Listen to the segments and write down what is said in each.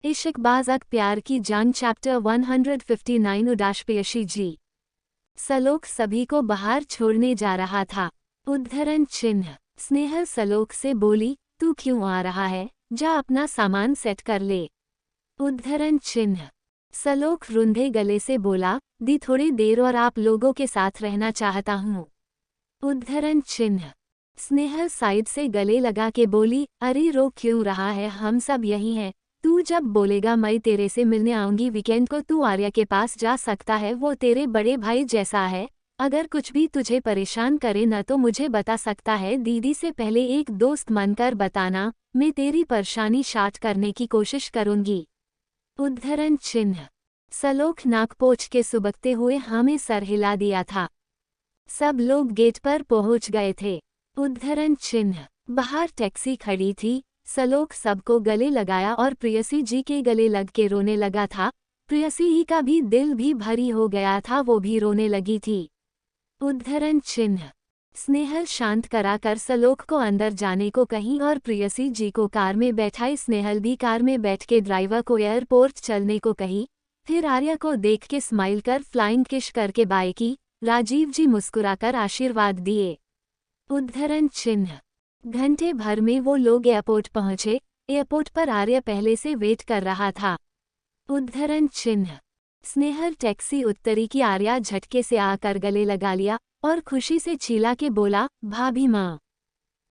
इश्कबाज़ प्यार की जान चैप्टर 159 उदाश पेशी जी। सलोक सभी को बाहर छोड़ने जा रहा था। उद्धरण चिन्ह। स्नेहल सलोक से बोली, तू क्यों आ रहा है, जा अपना सामान सेट कर ले। उद्धरण चिन्ह। सलोक रुंधे गले से बोला, दी थोड़ी देर और आप लोगों के साथ रहना चाहता हूँ। उद्धरण चिन्ह। स्नेहल साइड से गले लगा के बोली, अरे रो क्यों रहा है, हम सब यही हैं, तू जब बोलेगा मैं तेरे से मिलने आऊंगी वीकेंड को, तू आर्या के पास जा सकता है, वो तेरे बड़े भाई जैसा है, अगर कुछ भी तुझे परेशान करे न तो मुझे बता सकता है, दीदी से पहले एक दोस्त मानकर बताना, मैं तेरी परेशानी शांत करने की कोशिश करूंगी। उद्धरण चिन्ह। सलोक नाक पोंछ के सुबकते हुए हमें सर हिला दिया था। सब लोग गेट पर पहुंच गए थे। उद्धरण चिन्ह। बाहर टैक्सी खड़ी थी। सलोक सबको गले लगाया और प्रेयसी जी के गले लग के रोने लगा था। प्रेयसी ही का भी दिल भी भारी हो गया था, वो भी रोने लगी थी। उद्धरण चिन्ह। स्नेहल शांत कराकर सलोक को अंदर जाने को कही और प्रेयसी जी को कार में बैठाई। स्नेहल भी कार में बैठ के ड्राइवर को एयरपोर्ट चलने को कही। फिर आर्या को देख के स्माइल कर फ्लाइंग किश करके बाय की। राजीव जी मुस्कुराकर आशीर्वाद दिए। उद्धरण चिन्ह। घंटे भर में वो लोग एयरपोर्ट पहुंचे। एयरपोर्ट पर आर्या पहले से वेट कर रहा था। उद्धरण चिन्ह। स्नेहल टैक्सी उत्तरी की। आर्या झटके से आकर गले लगा लिया और खुशी से चिल्ला के बोला, भाभी माँ।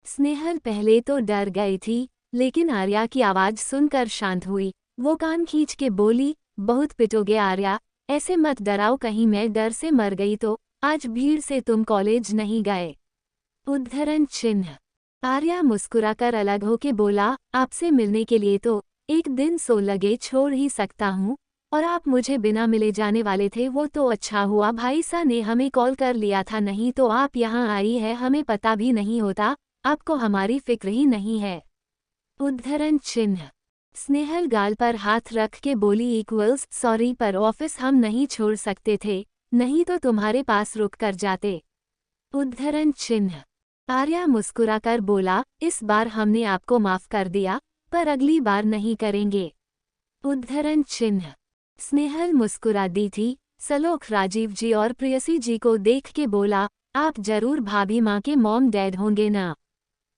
स्नेहल पहले तो डर गई थी, लेकिन आर्या की आवाज सुनकर शांत हुई। वो कान खींच के बोली, बहुत पिटोगे आर्या, ऐसे मत डराओ, कहीं मैं डर से मर गई तो। आज भीड़ से तुम कॉलेज नहीं गए। उद्धरण चिन्ह। आर्या मुस्कुराकर अलग होके बोला, आपसे मिलने के लिए तो एक दिन सो लगे छोड़ ही सकता हूँ, और आप मुझे बिना मिले जाने वाले थे, वो तो अच्छा हुआ भाई सा ने हमें कॉल कर लिया था, नहीं तो आप यहाँ आई है हमें पता भी नहीं होता, आपको हमारी फिक्र ही नहीं है। उद्धरण चिन्ह। स्नेहल गाल पर हाथ रख के बोली, इक्वल्स सॉरी पर ऑफिस हम नहीं छोड़ सकते थे, नहीं तो तुम्हारे पास रुक कर जाते। उद्धरण चिन्ह। आर्या मुस्कुराकर बोला, इस बार हमने आपको माफ कर दिया, पर अगली बार नहीं करेंगे। उद्धरण चिन्ह। स्नेहल मुस्कुरा दी थी। सलोक राजीव जी और प्रेयसी जी को देख के बोला, आप जरूर भाभी माँ के मॉम डैड होंगे ना।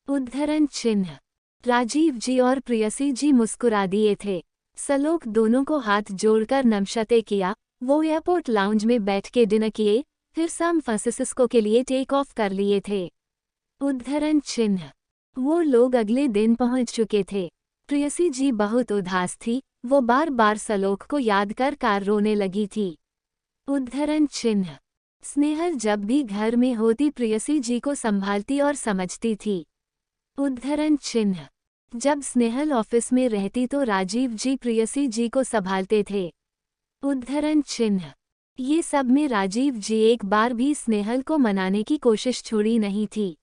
उद्धरण चिन्ह। राजीव जी और प्रेयसी जी मुस्कुरा दिए थे। सलोक दोनों को हाथ जोड़कर नमस्ते किया। वो एयरपोर्ट लाउंज में बैठ के डिनर किए, फिर सैन फ्रांसिस्को के लिए टेक ऑफ कर लिए थे। उद्धरण चिन्ह। वो लोग अगले दिन पहुंच चुके थे। प्रेयसी जी बहुत उदास थी, वो बार बार सलोक को याद कर रोने लगी थी। उद्धरण चिन्ह। स्नेहल जब भी घर में होती प्रेयसी जी को संभालती और समझती थी। उद्धरण चिन्ह। जब स्नेहल ऑफिस में रहती तो राजीव जी प्रेयसी जी को संभालते थे। उद्धरण चिन्ह। ये सब में राजीव जी एक बार भी स्नेहल को मनाने की कोशिश छोड़ी नहीं थी।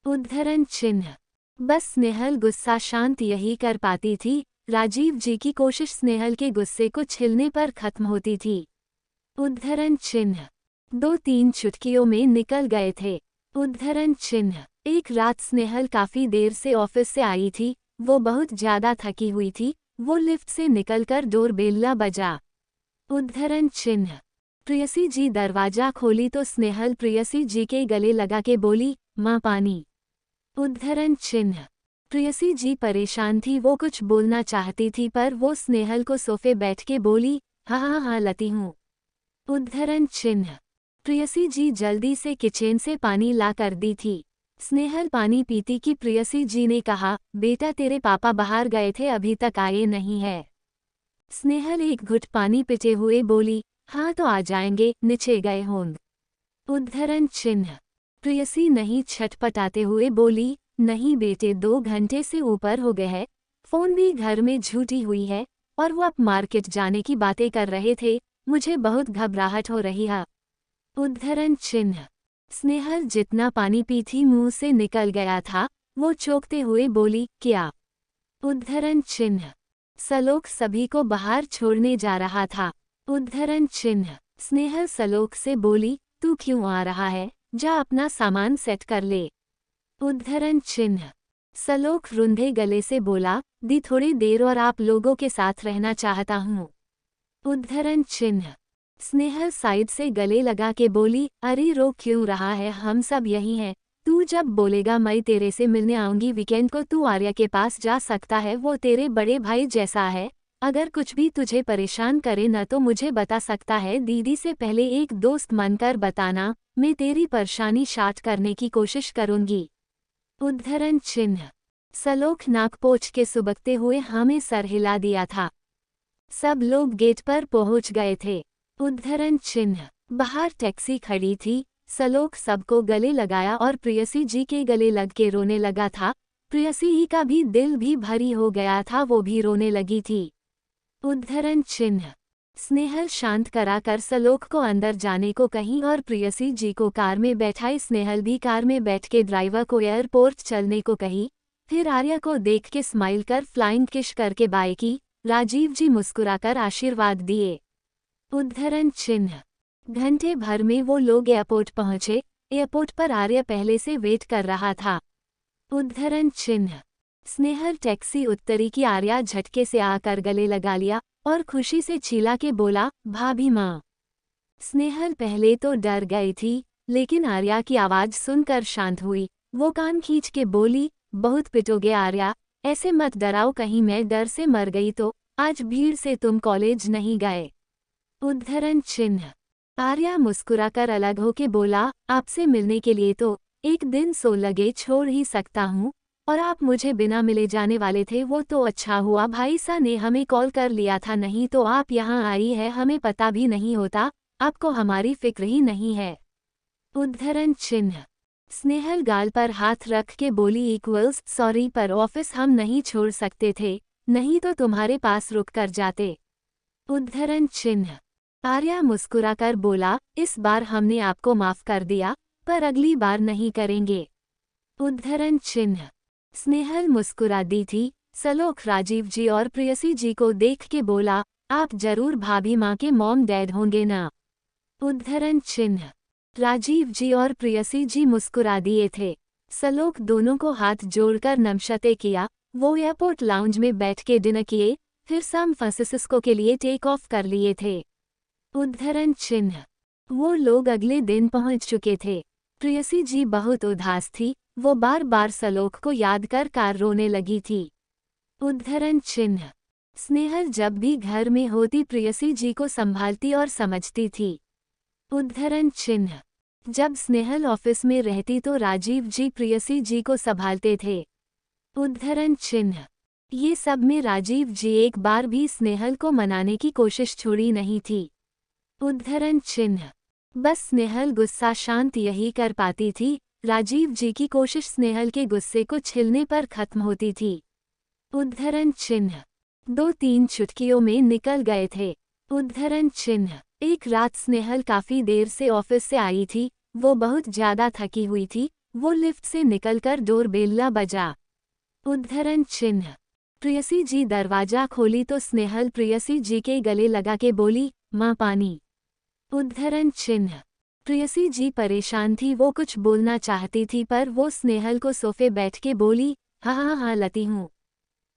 उद्धरण चिन्ह। बस स्नेहल गुस्सा शांत यही कर पाती थी, राजीव जी की कोशिश स्नेहल के गुस्से को छिलने पर खत्म होती थी। उद्धरण चिन्ह। 2-3 चुटकियों में निकल गए थे। उद्धरण चिन्ह। एक रात स्नेहल काफी देर से ऑफिस से आई थी, वो बहुत ज्यादा थकी हुई थी, वो लिफ्ट से निकलकर डोरबेल बजा। उद्धरण चिन्ह। प्रेयसी जी दरवाजा खोली तो स्नेहल प्रेयसी जी के गले लगा के बोली, माँ पानी। उद्धरण चिन्ह। प्रेयसी जी परेशान थी, वो कुछ बोलना चाहती थी पर वो स्नेहल को सोफे बैठ के बोली, हाँ लती हूँ। उद्धरण चिन्ह। प्रेयसी जी जल्दी से किचन से पानी ला कर दी थी। स्नेहल पानी पीती कि प्रेयसी जी ने कहा, बेटा तेरे पापा बाहर गए थे अभी तक आए नहीं है। स्नेहल एक घुट पानी पीते हुए बोली, हाँ तो आ जाएंगे, नीचे गए होंगे। उद्धरण चिन्ह। प्रेयसी नहीं छटपटाते हुए बोली, नहीं बेटे 2 घंटे से ऊपर हो गए हैं, फोन भी घर में झूठी हुई है, और वो अब मार्केट जाने की बातें कर रहे थे, मुझे बहुत घबराहट हो रही है। उद्धरण चिन्ह। स्नेहल जितना पानी पी थी मुंह से निकल गया था, वो चौंकते हुए बोली, क्या। उद्धरण चिन्ह। सलोक सभी को बाहर छोड़ने जा रहा था। उद्धरण चिन्ह। स्नेहल सलोक से बोली, तू क्यों आ रहा है, जा अपना सामान सेट कर ले। उद्धरण चिन्ह। सलोख रुंधे गले से बोला, दी थोड़ी देर और आप लोगों के साथ रहना चाहता हूँ। उद्धरण चिन्ह। स्नेहल साइड से गले लगा के बोली, अरे रो क्यों रहा है, हम सब यही हैं। तू जब बोलेगा मैं तेरे से मिलने आऊंगी वीकेंड को, तू आर्या के पास जा सकता है, वो तेरे बड़े भाई जैसा है। अगर कुछ भी तुझे परेशान करे न तो मुझे बता सकता है, दीदी से पहले एक दोस्त मानकर बताना, मैं तेरी परेशानी शांत करने की कोशिश करूंगी। उद्धरण चिन्ह। सलोख नाक पोंछ के सुबकते हुए हमें सर हिला दिया था। सब लोग गेट पर पहुंच गए थे। उद्धरण चिन्ह। बाहर टैक्सी खड़ी थी। सलोख सबको गले लगाया और प्रेयसी जी के गले लग के रोने लगा था। प्रेयसी ही का भी दिल भी भारी हो गया था, वो भी रोने लगी थी। उद्धरण चिन्ह। स्नेहल शांत कराकर सलोख को अंदर जाने को कही और प्रेयसी जी को कार में बैठाई। स्नेहल भी कार में बैठ के ड्राइवर को एयरपोर्ट चलने को कही। फिर आर्या को देख के स्माइल कर फ्लाइंग किश करके बाय की। राजीव जी मुस्कुराकर आशीर्वाद दिए। उद्धरण चिन्ह। घंटे भर में वो लोग एयरपोर्ट पहुंचे। एयरपोर्ट पर आर्या पहले से वेट कर रहा था। उद्धरण चिन्ह। स्नेहल टैक्सी उत्तरी की। आर्या झटके से आकर गले लगा लिया और खुशी से चिल्ला के बोला, भाभी माँ। स्नेहल पहले तो डर गई थी, लेकिन आर्या की आवाज सुनकर शांत हुई। वो कान खींच के बोली, बहुत पिटोगे आर्या, ऐसे मत डराओ, कहीं मैं डर से मर गई तो। आज भीड़ से तुम कॉलेज नहीं गए। उद्धरण चिन्ह। आर्या मुस्कुराकर अलग होके बोला, आपसे मिलने के लिए तो एक दिन सो लगे छोड़ ही सकता हूँ, और आप मुझे बिना मिले जाने वाले थे, वो तो अच्छा हुआ भाई सा ने हमें कॉल कर लिया था, नहीं तो आप यहाँ आई है हमें पता भी नहीं होता। आपको हमारी फिक्र ही नहीं है। उद्धरण चिन्ह। स्नेहल गाल पर हाथ रख के बोली, इक्वल्स सॉरी पर ऑफिस हम नहीं छोड़ सकते थे, नहीं तो तुम्हारे पास रुक कर जाते। उद्धरण चिन्ह। आर्या मुस्कुराकर बोला, इस बार हमने आपको माफ कर दिया, पर अगली बार नहीं करेंगे। उद्धरण चिन्ह। स्नेहल मुस्कुरा दी थी। सलोख राजीव जी और प्रेयसी जी को देख के बोला, आप जरूर भाभी माँ के मॉम डैड होंगे ना। उद्धरण चिन्ह। राजीव जी और प्रेयसी जी मुस्कुरा दिए थे। सलोख दोनों को हाथ जोड़कर नमस्ते किया। वो एयरपोर्ट लाउंज में बैठ के डिनर किए, फिर सैन फ्रांसिस्को के लिए टेक ऑफ कर लिए थे। उद्धरण चिन्ह। वो लोग अगले दिन पहुंच चुके थे। प्रेयसी जी बहुत उदास थी, वो बार बार सलोख को याद कर रोने लगी थी। उद्धरण चिन्ह। स्नेहल जब भी घर में होती प्रेयसी जी को संभालती और समझती थी। उद्धरण चिन्ह। जब स्नेहल ऑफिस में रहती तो राजीव जी प्रेयसी जी को संभालते थे। उद्धरण चिन्ह। ये सब में राजीव जी एक बार भी स्नेहल को मनाने की कोशिश छोड़ी नहीं थी। उद्धरण चिन्ह। बस स्नेहल गुस्सा शांत यही कर पाती थी। राजीव जी की कोशिश स्नेहल के गुस्से को छिलने पर खत्म होती थी। उद्धरण चिन्ह। 2-3 चुटकियों में निकल गए थे। उद्धरण चिन्ह। एक रात स्नेहल काफी देर से ऑफिस से आई थी। वो बहुत ज्यादा थकी हुई थी। वो लिफ्ट से निकलकर डोरबेल बजा। उद्धरण चिन्ह। प्रेयसी जी दरवाजा खोली तो स्नेहल प्रेयसी जी के गले लगा के बोली, माँ पानी। उद्धरण चिन्ह। प्रेयसी जी परेशान थी, वो कुछ बोलना चाहती थी पर वो स्नेहल को सोफे बैठ के बोली, हाँ लाती हूँ।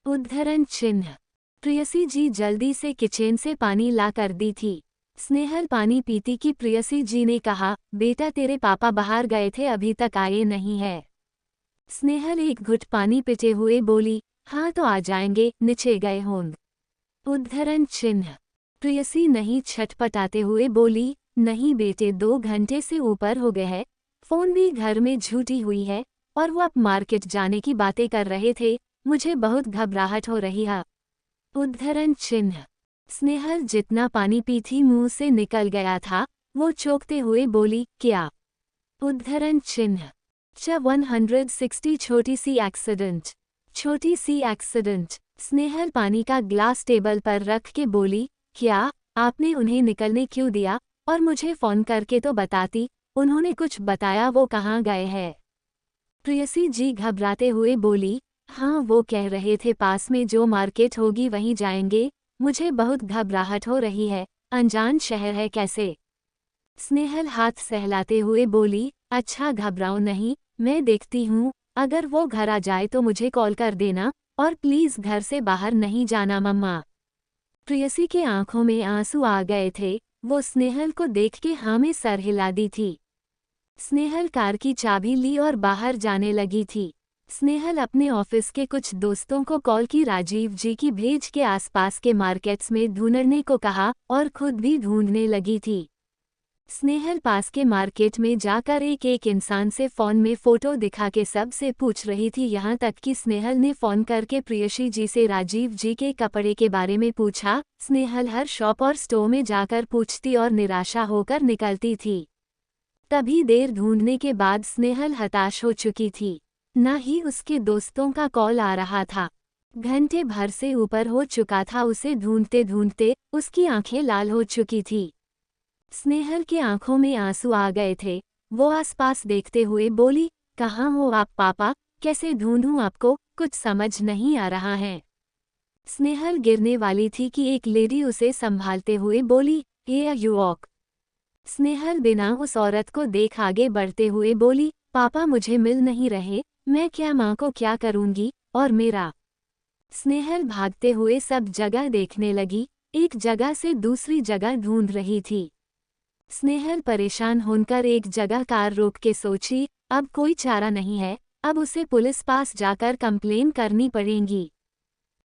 उद्धरण चिन्ह। प्रेयसी जी जल्दी से किचन से पानी ला कर दी थी। स्नेहल पानी पीती कि प्रेयसी जी ने कहा, बेटा तेरे पापा बाहर गए थे, अभी तक आए नहीं है। स्नेहल एक घुट पानी पीते हुए बोली, हाँ तो आ जाएंगे, नीचे गए होंगे। उद्धरण चिन्ह। प्रेयसी नहीं छटपटाते हुए बोली, नहीं बेटे 2 घंटे से ऊपर हो गए हैं, फोन भी घर में झूठी हुई है, और वो अब मार्केट जाने की बातें कर रहे थे, मुझे बहुत घबराहट हो रही है। उद्धरण चिन्ह। स्नेहल जितना पानी पी थी मुंह से निकल गया था, वो चौंकते हुए बोली, क्या? उद्धरण चिन्ह। 160 छोटी सी एक्सीडेंट। छोटी सी एक्सीडेंट। स्नेहल पानी का ग्लास टेबल पर रख के बोली, क्या आपने उन्हें निकलने क्यों दिया, और मुझे फोन करके तो बताती, उन्होंने कुछ बताया वो कहाँ गए हैं? प्रेयसी जी घबराते हुए बोली, हाँ वो कह रहे थे पास में जो मार्केट होगी वहीं जाएंगे, मुझे बहुत घबराहट हो रही है, अनजान शहर है कैसे। स्नेहल हाथ सहलाते हुए बोली, अच्छा घबराओ नहीं, मैं देखती हूँ, अगर वो घर आ जाए तो मुझे कॉल कर देना, और प्लीज घर से बाहर नहीं जाना मम्मा। प्रेयसी के आंखों में आंसू आ गए थे। वो स्नेहल को देख के हाँ में सर हिला दी थी। स्नेहल कार की चाबी ली और बाहर जाने लगी थी। स्नेहल अपने ऑफिस के कुछ दोस्तों को कॉल की राजीव जी की भेज के आसपास के मार्केट्स में ढूंढने को कहा और खुद भी ढूंढने लगी थी। स्नेहल पास के मार्केट में जाकर एक एक इंसान से फोन में फोटो दिखा के सब से पूछ रही थी, यहाँ तक कि स्नेहल ने फोन करके प्रेयसी जी से राजीव जी के कपड़े के बारे में पूछा। स्नेहल हर शॉप और स्टोर में जाकर पूछती और निराशा होकर निकलती थी। तभी देर ढूंढने के बाद स्नेहल हताश हो चुकी थी। न ही उसके दोस्तों का कॉल आ रहा था। घंटे भर से ऊपर हो चुका था उसे ढूंढते ढूंढते। उसकी आंखें लाल हो चुकी थी। स्नेहल के आंखों में आंसू आ गए थे। वो आसपास देखते हुए बोली, कहाँ हो आप पापा? कैसे ढूंढूं आपको? कुछ समझ नहीं आ रहा है। स्नेहल गिरने वाली थी कि एक लेडी उसे संभालते हुए बोली, हे यू वॉक। स्नेहल बिना उस औरत को देख आगे बढ़ते हुए बोली, पापा मुझे मिल नहीं रहे, मैं क्या माँ को क्या करूँगी, और मेरा। स्नेहल भागते हुए सब जगह देखने लगी, एक जगह से दूसरी जगह ढूंढ रही थी। स्नेहल परेशान होकर एक जगह कार रोक के सोची, अब कोई चारा नहीं है, अब उसे पुलिस पास जाकर कंप्लेन करनी पड़ेगी।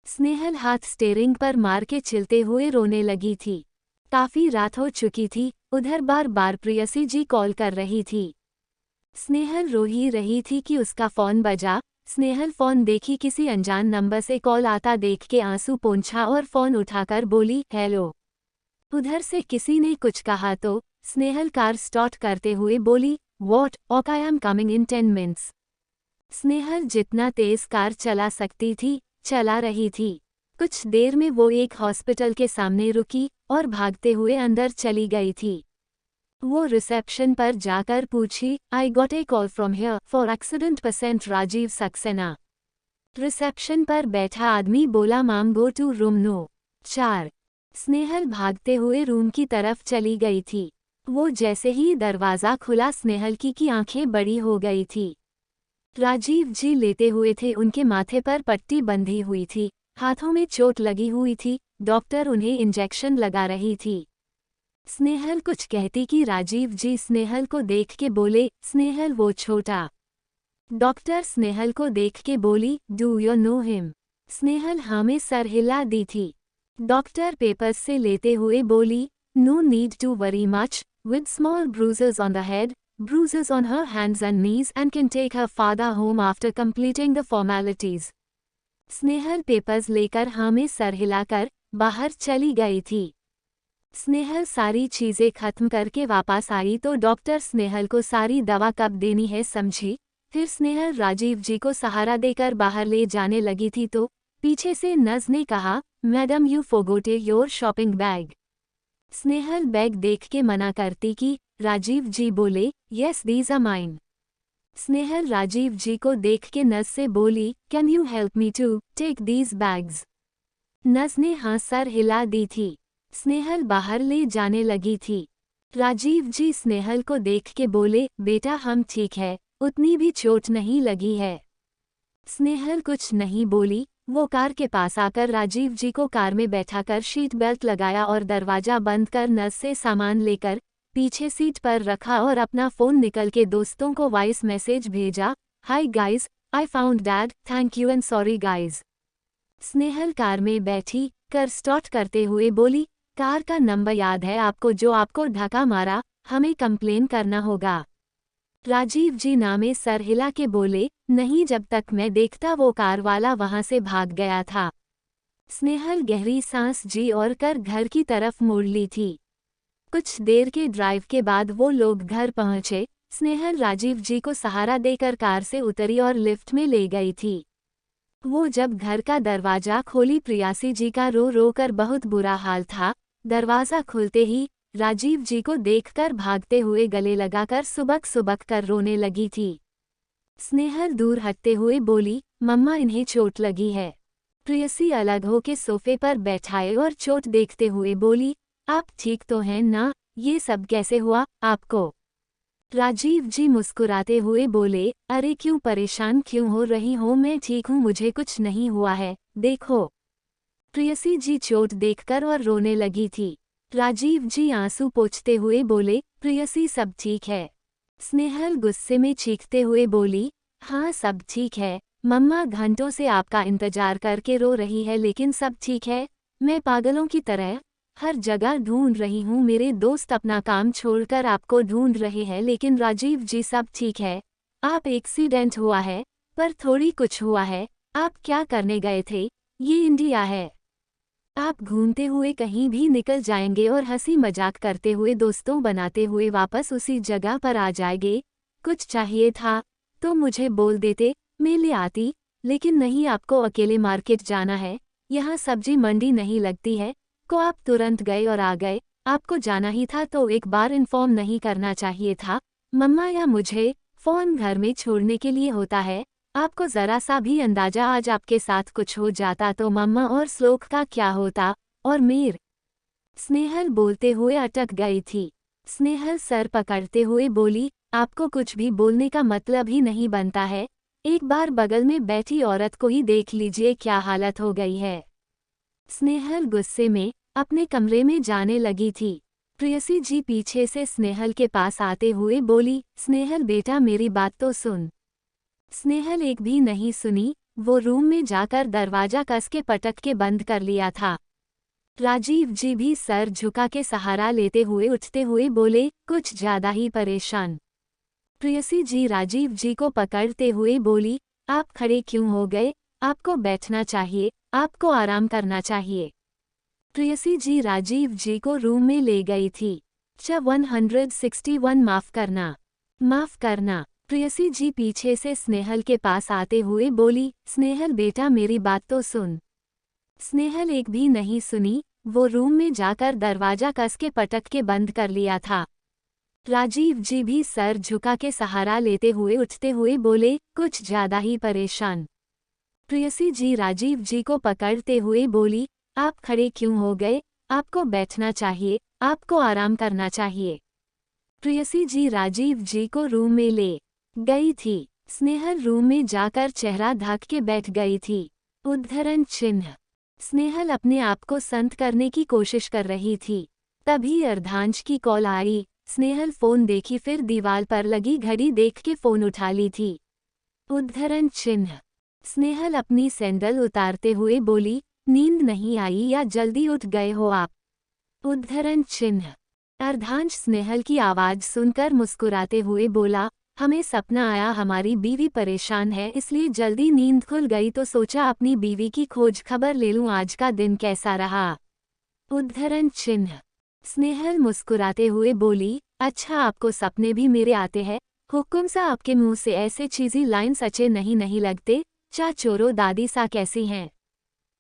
स्नेहल हाथ स्टीयरिंग पर मार के चलते हुए रोने लगी थी। काफी रात हो चुकी थी। उधर बार बार प्रेयसी जी कॉल कर रही थी। स्नेहल रो ही रही थी कि उसका फोन बजा। स्नेहल फोन देखी, किसी अनजान नंबर से कॉल आता देख के आंसू पोंछा और फोन उठाकर बोली, हेलो। उधर से किसी ने कुछ कहा तो स्नेहल कार स्टार्ट करते हुए बोली, what, okay I am coming in 10 minutes. Snehal जितना तेज कार चला सकती थी चला रही थी। कुछ देर में वो एक हॉस्पिटल के सामने रुकी और भागते हुए अंदर चली गई थी। वो रिसेप्शन पर जाकर पूछी, I got a call from here for accident patient Rajeev Saxena. Reception पर बैठा आदमी बोला, ma'am go to room no 4। Snehal भागते हुए रूम की तरफ चली गई थी। वो जैसे ही दरवाज़ा खुला स्नेहल की आंखें बड़ी हो गई थी। राजीव जी लेटे हुए थे, उनके माथे पर पट्टी बंधी हुई थी, हाथों में चोट लगी हुई थी। डॉक्टर उन्हें इंजेक्शन लगा रही थी। स्नेहल कुछ कहती कि राजीव जी स्नेहल को देख के बोले, स्नेहल वो छोटा। डॉक्टर स्नेहल को देख के बोली, do you know him? Snehal हाँ में सर हिला दी थी। डॉक्टर पेपर्स से लेते हुए बोली, no need to worry much, with small bruises on the head, bruises on her hands and knees, and can take her father home after completing the formalities. Snehal papers लेकर हाँ में sir हिलाकर बाहर चली गई थी। स्नेहल सारी चीजें खत्म करके वापस आई तो डॉक्टर स्नेहल को सारी दवा कब देनी है समझी। फिर स्नेहल राजीव जी को सहारा देकर बाहर ले जाने लगी थी तो पीछे से नज ने कहा, madam you forgot your shopping bag. Snehal bag देख के मना करती कि राजीव जी बोले, yes these are mine. Snehal Rajeev ji को देख के नज से बोली, can you help me to take these bags? नज ने हाँ सर हिला दी थी। स्नेहल बाहर ले जाने लगी थी। राजीव जी स्नेहल को देख के बोले, बेटा हम ठीक है, उतनी भी चोट नहीं लगी है। स्नेहल कुछ नहीं बोली। वो कार के पास आकर राजीव जी को कार में बैठाकर सीट बेल्ट लगाया और दरवाजा बंद कर नस से सामान लेकर पीछे सीट पर रखा और अपना फ़ोन निकल के दोस्तों को वॉइस मैसेज भेजा, hi guys, I found dad, thank you and sorry guys. Snehal car में बैठी कर स्टार्ट करते हुए बोली, कार का नंबर याद है आपको जो आपको धक्का मारा? हमें कंप्लेन करना होगा। राजीव जी नामे सर हिला के बोले, नहीं, जब तक मैं देखता वो कार वाला वहां से भाग गया था। स्नेहल गहरी सांस जी और कर घर की तरफ मुड़ ली थी। कुछ देर के ड्राइव के बाद वो लोग घर पहुंचे। स्नेहल राजीव जी को सहारा देकर कार से उतरी और लिफ्ट में ले गई थी। वो जब घर का दरवाजा खोली, प्रियासी जी का रो रो कर बहुत बुरा हाल था। दरवाज़ा खुलते ही राजीव जी को देखकर भागते हुए गले लगाकर सुबक सुबक कर रोने लगी थी। स्नेहल दूर हटते हुए बोली, मम्मा इन्हें चोट लगी है। प्रेयसी अलग होके सोफे पर बैठाए और चोट देखते हुए बोली, आप ठीक तो हैं ना? ये सब कैसे हुआ आपको? राजीव जी मुस्कुराते हुए बोले, अरे क्यों परेशान क्यों हो रही हो, मैं ठीक हूँ, मुझे कुछ नहीं हुआ है, देखो। प्रेयसी जी चोट देखकर और रोने लगी थी। राजीव जी आंसू पोंछते हुए बोले, प्रेयसी सब ठीक है। स्नेहल गुस्से में चीखते हुए बोली, हाँ सब ठीक है, मम्मा घंटों से आपका इंतजार करके रो रही है लेकिन सब ठीक है। मैं पागलों की तरह हर जगह ढूंढ रही हूँ, मेरे दोस्त अपना काम छोड़कर आपको ढूंढ रहे हैं लेकिन राजीव जी सब ठीक है। आप एक्सीडेंट हुआ है, पर थोड़ी कुछ हुआ है। आप क्या करने गए थे? ये इंडिया है। आप घूमते हुए कहीं भी निकल जाएंगे और हंसी मजाक करते हुए दोस्तों बनाते हुए वापस उसी जगह पर आ जाएंगे। कुछ चाहिए था तो मुझे बोल देते, मैं ले आती, लेकिन नहीं, आपको अकेले मार्केट जाना है, यहाँ सब्जी मंडी नहीं लगती है, को आप तुरंत गए और आ गए। आपको जाना ही था तो एक बार इन्फॉर्म नहीं करना चाहिए था, मम्मा या मुझे। फोन घर में छोड़ने के लिए होता है। आपको जरा सा भी अंदाजा आज आपके साथ कुछ हो जाता तो मम्मा और श्लोक का क्या होता, और मेर। स्नेहल बोलते हुए अटक गई थी। स्नेहल सर पकड़ते हुए बोली, आपको कुछ भी बोलने का मतलब ही नहीं बनता है। एक बार बगल में बैठी औरत को ही देख लीजिए क्या हालत हो गई है। स्नेहल गुस्से में अपने कमरे में जाने लगी थी। प्रेयसी जी पीछे से स्नेहल के पास आते हुए बोली, स्नेहल बेटा मेरी बात तो सुन। स्नेहल एक भी नहीं सुनी, वो रूम में जाकर दरवाजा कस के पटक के बंद कर लिया था। राजीव जी भी सर झुका के सहारा लेते हुए उठते हुए बोले, कुछ ज्यादा ही परेशान। प्रेयसी जी राजीव जी को पकड़ते हुए बोली, आप खड़े क्यों हो गए? आपको बैठना चाहिए, आपको आराम करना चाहिए। प्रेयसी जी राजीव जी को रूम में ले गई थी। 161 माफ करना, माफ करना। प्रेयसी जी पीछे से स्नेहल के पास आते हुए बोली, स्नेहल बेटा मेरी बात तो सुन। स्नेहल एक भी नहीं सुनी, वो रूम में जाकर दरवाजा कस के पटक के बंद कर लिया था। राजीव जी भी सर झुका के सहारा लेते हुए उठते हुए बोले, कुछ ज्यादा ही परेशान। प्रेयसी जी राजीव जी को पकड़ते हुए बोली, आप खड़े क्यों हो गए? आपको बैठना चाहिए, आपको आराम करना चाहिए। प्रेयसी जी राजीव जी को रूम में ले गई थी। स्नेहल रूम में जाकर चेहरा ढक के बैठ गई थी। उद्धरण चिन्ह। स्नेहल अपने आप को संत करने की कोशिश कर रही थी। तभी अर्धांश की कॉल आई। स्नेहल फोन देखी, फिर दीवार पर लगी घड़ी देख के फोन उठा ली थी। उद्धरण चिन्ह। स्नेहल अपनी सैंडल उतारते हुए बोली, नींद नहीं आई या जल्दी उठ गए हो आप? उद्धरण चिन्ह। अर्धांश स्नेहल की आवाज सुनकर मुस्कुराते हुए बोला, हमें सपना आया हमारी बीवी परेशान है इसलिए जल्दी नींद खुल गई तो सोचा अपनी बीवी की खोज खबर ले लूं, आज का दिन कैसा रहा? उद्धरण चिन्ह। स्नेहल मुस्कुराते हुए बोली, अच्छा आपको सपने भी मेरे आते हैं? हुक्म सा आपके मुंह से ऐसे चीजी लाइन्स अच्छे नहीं लगते। चा चोरो दादी सा कैसी हैं?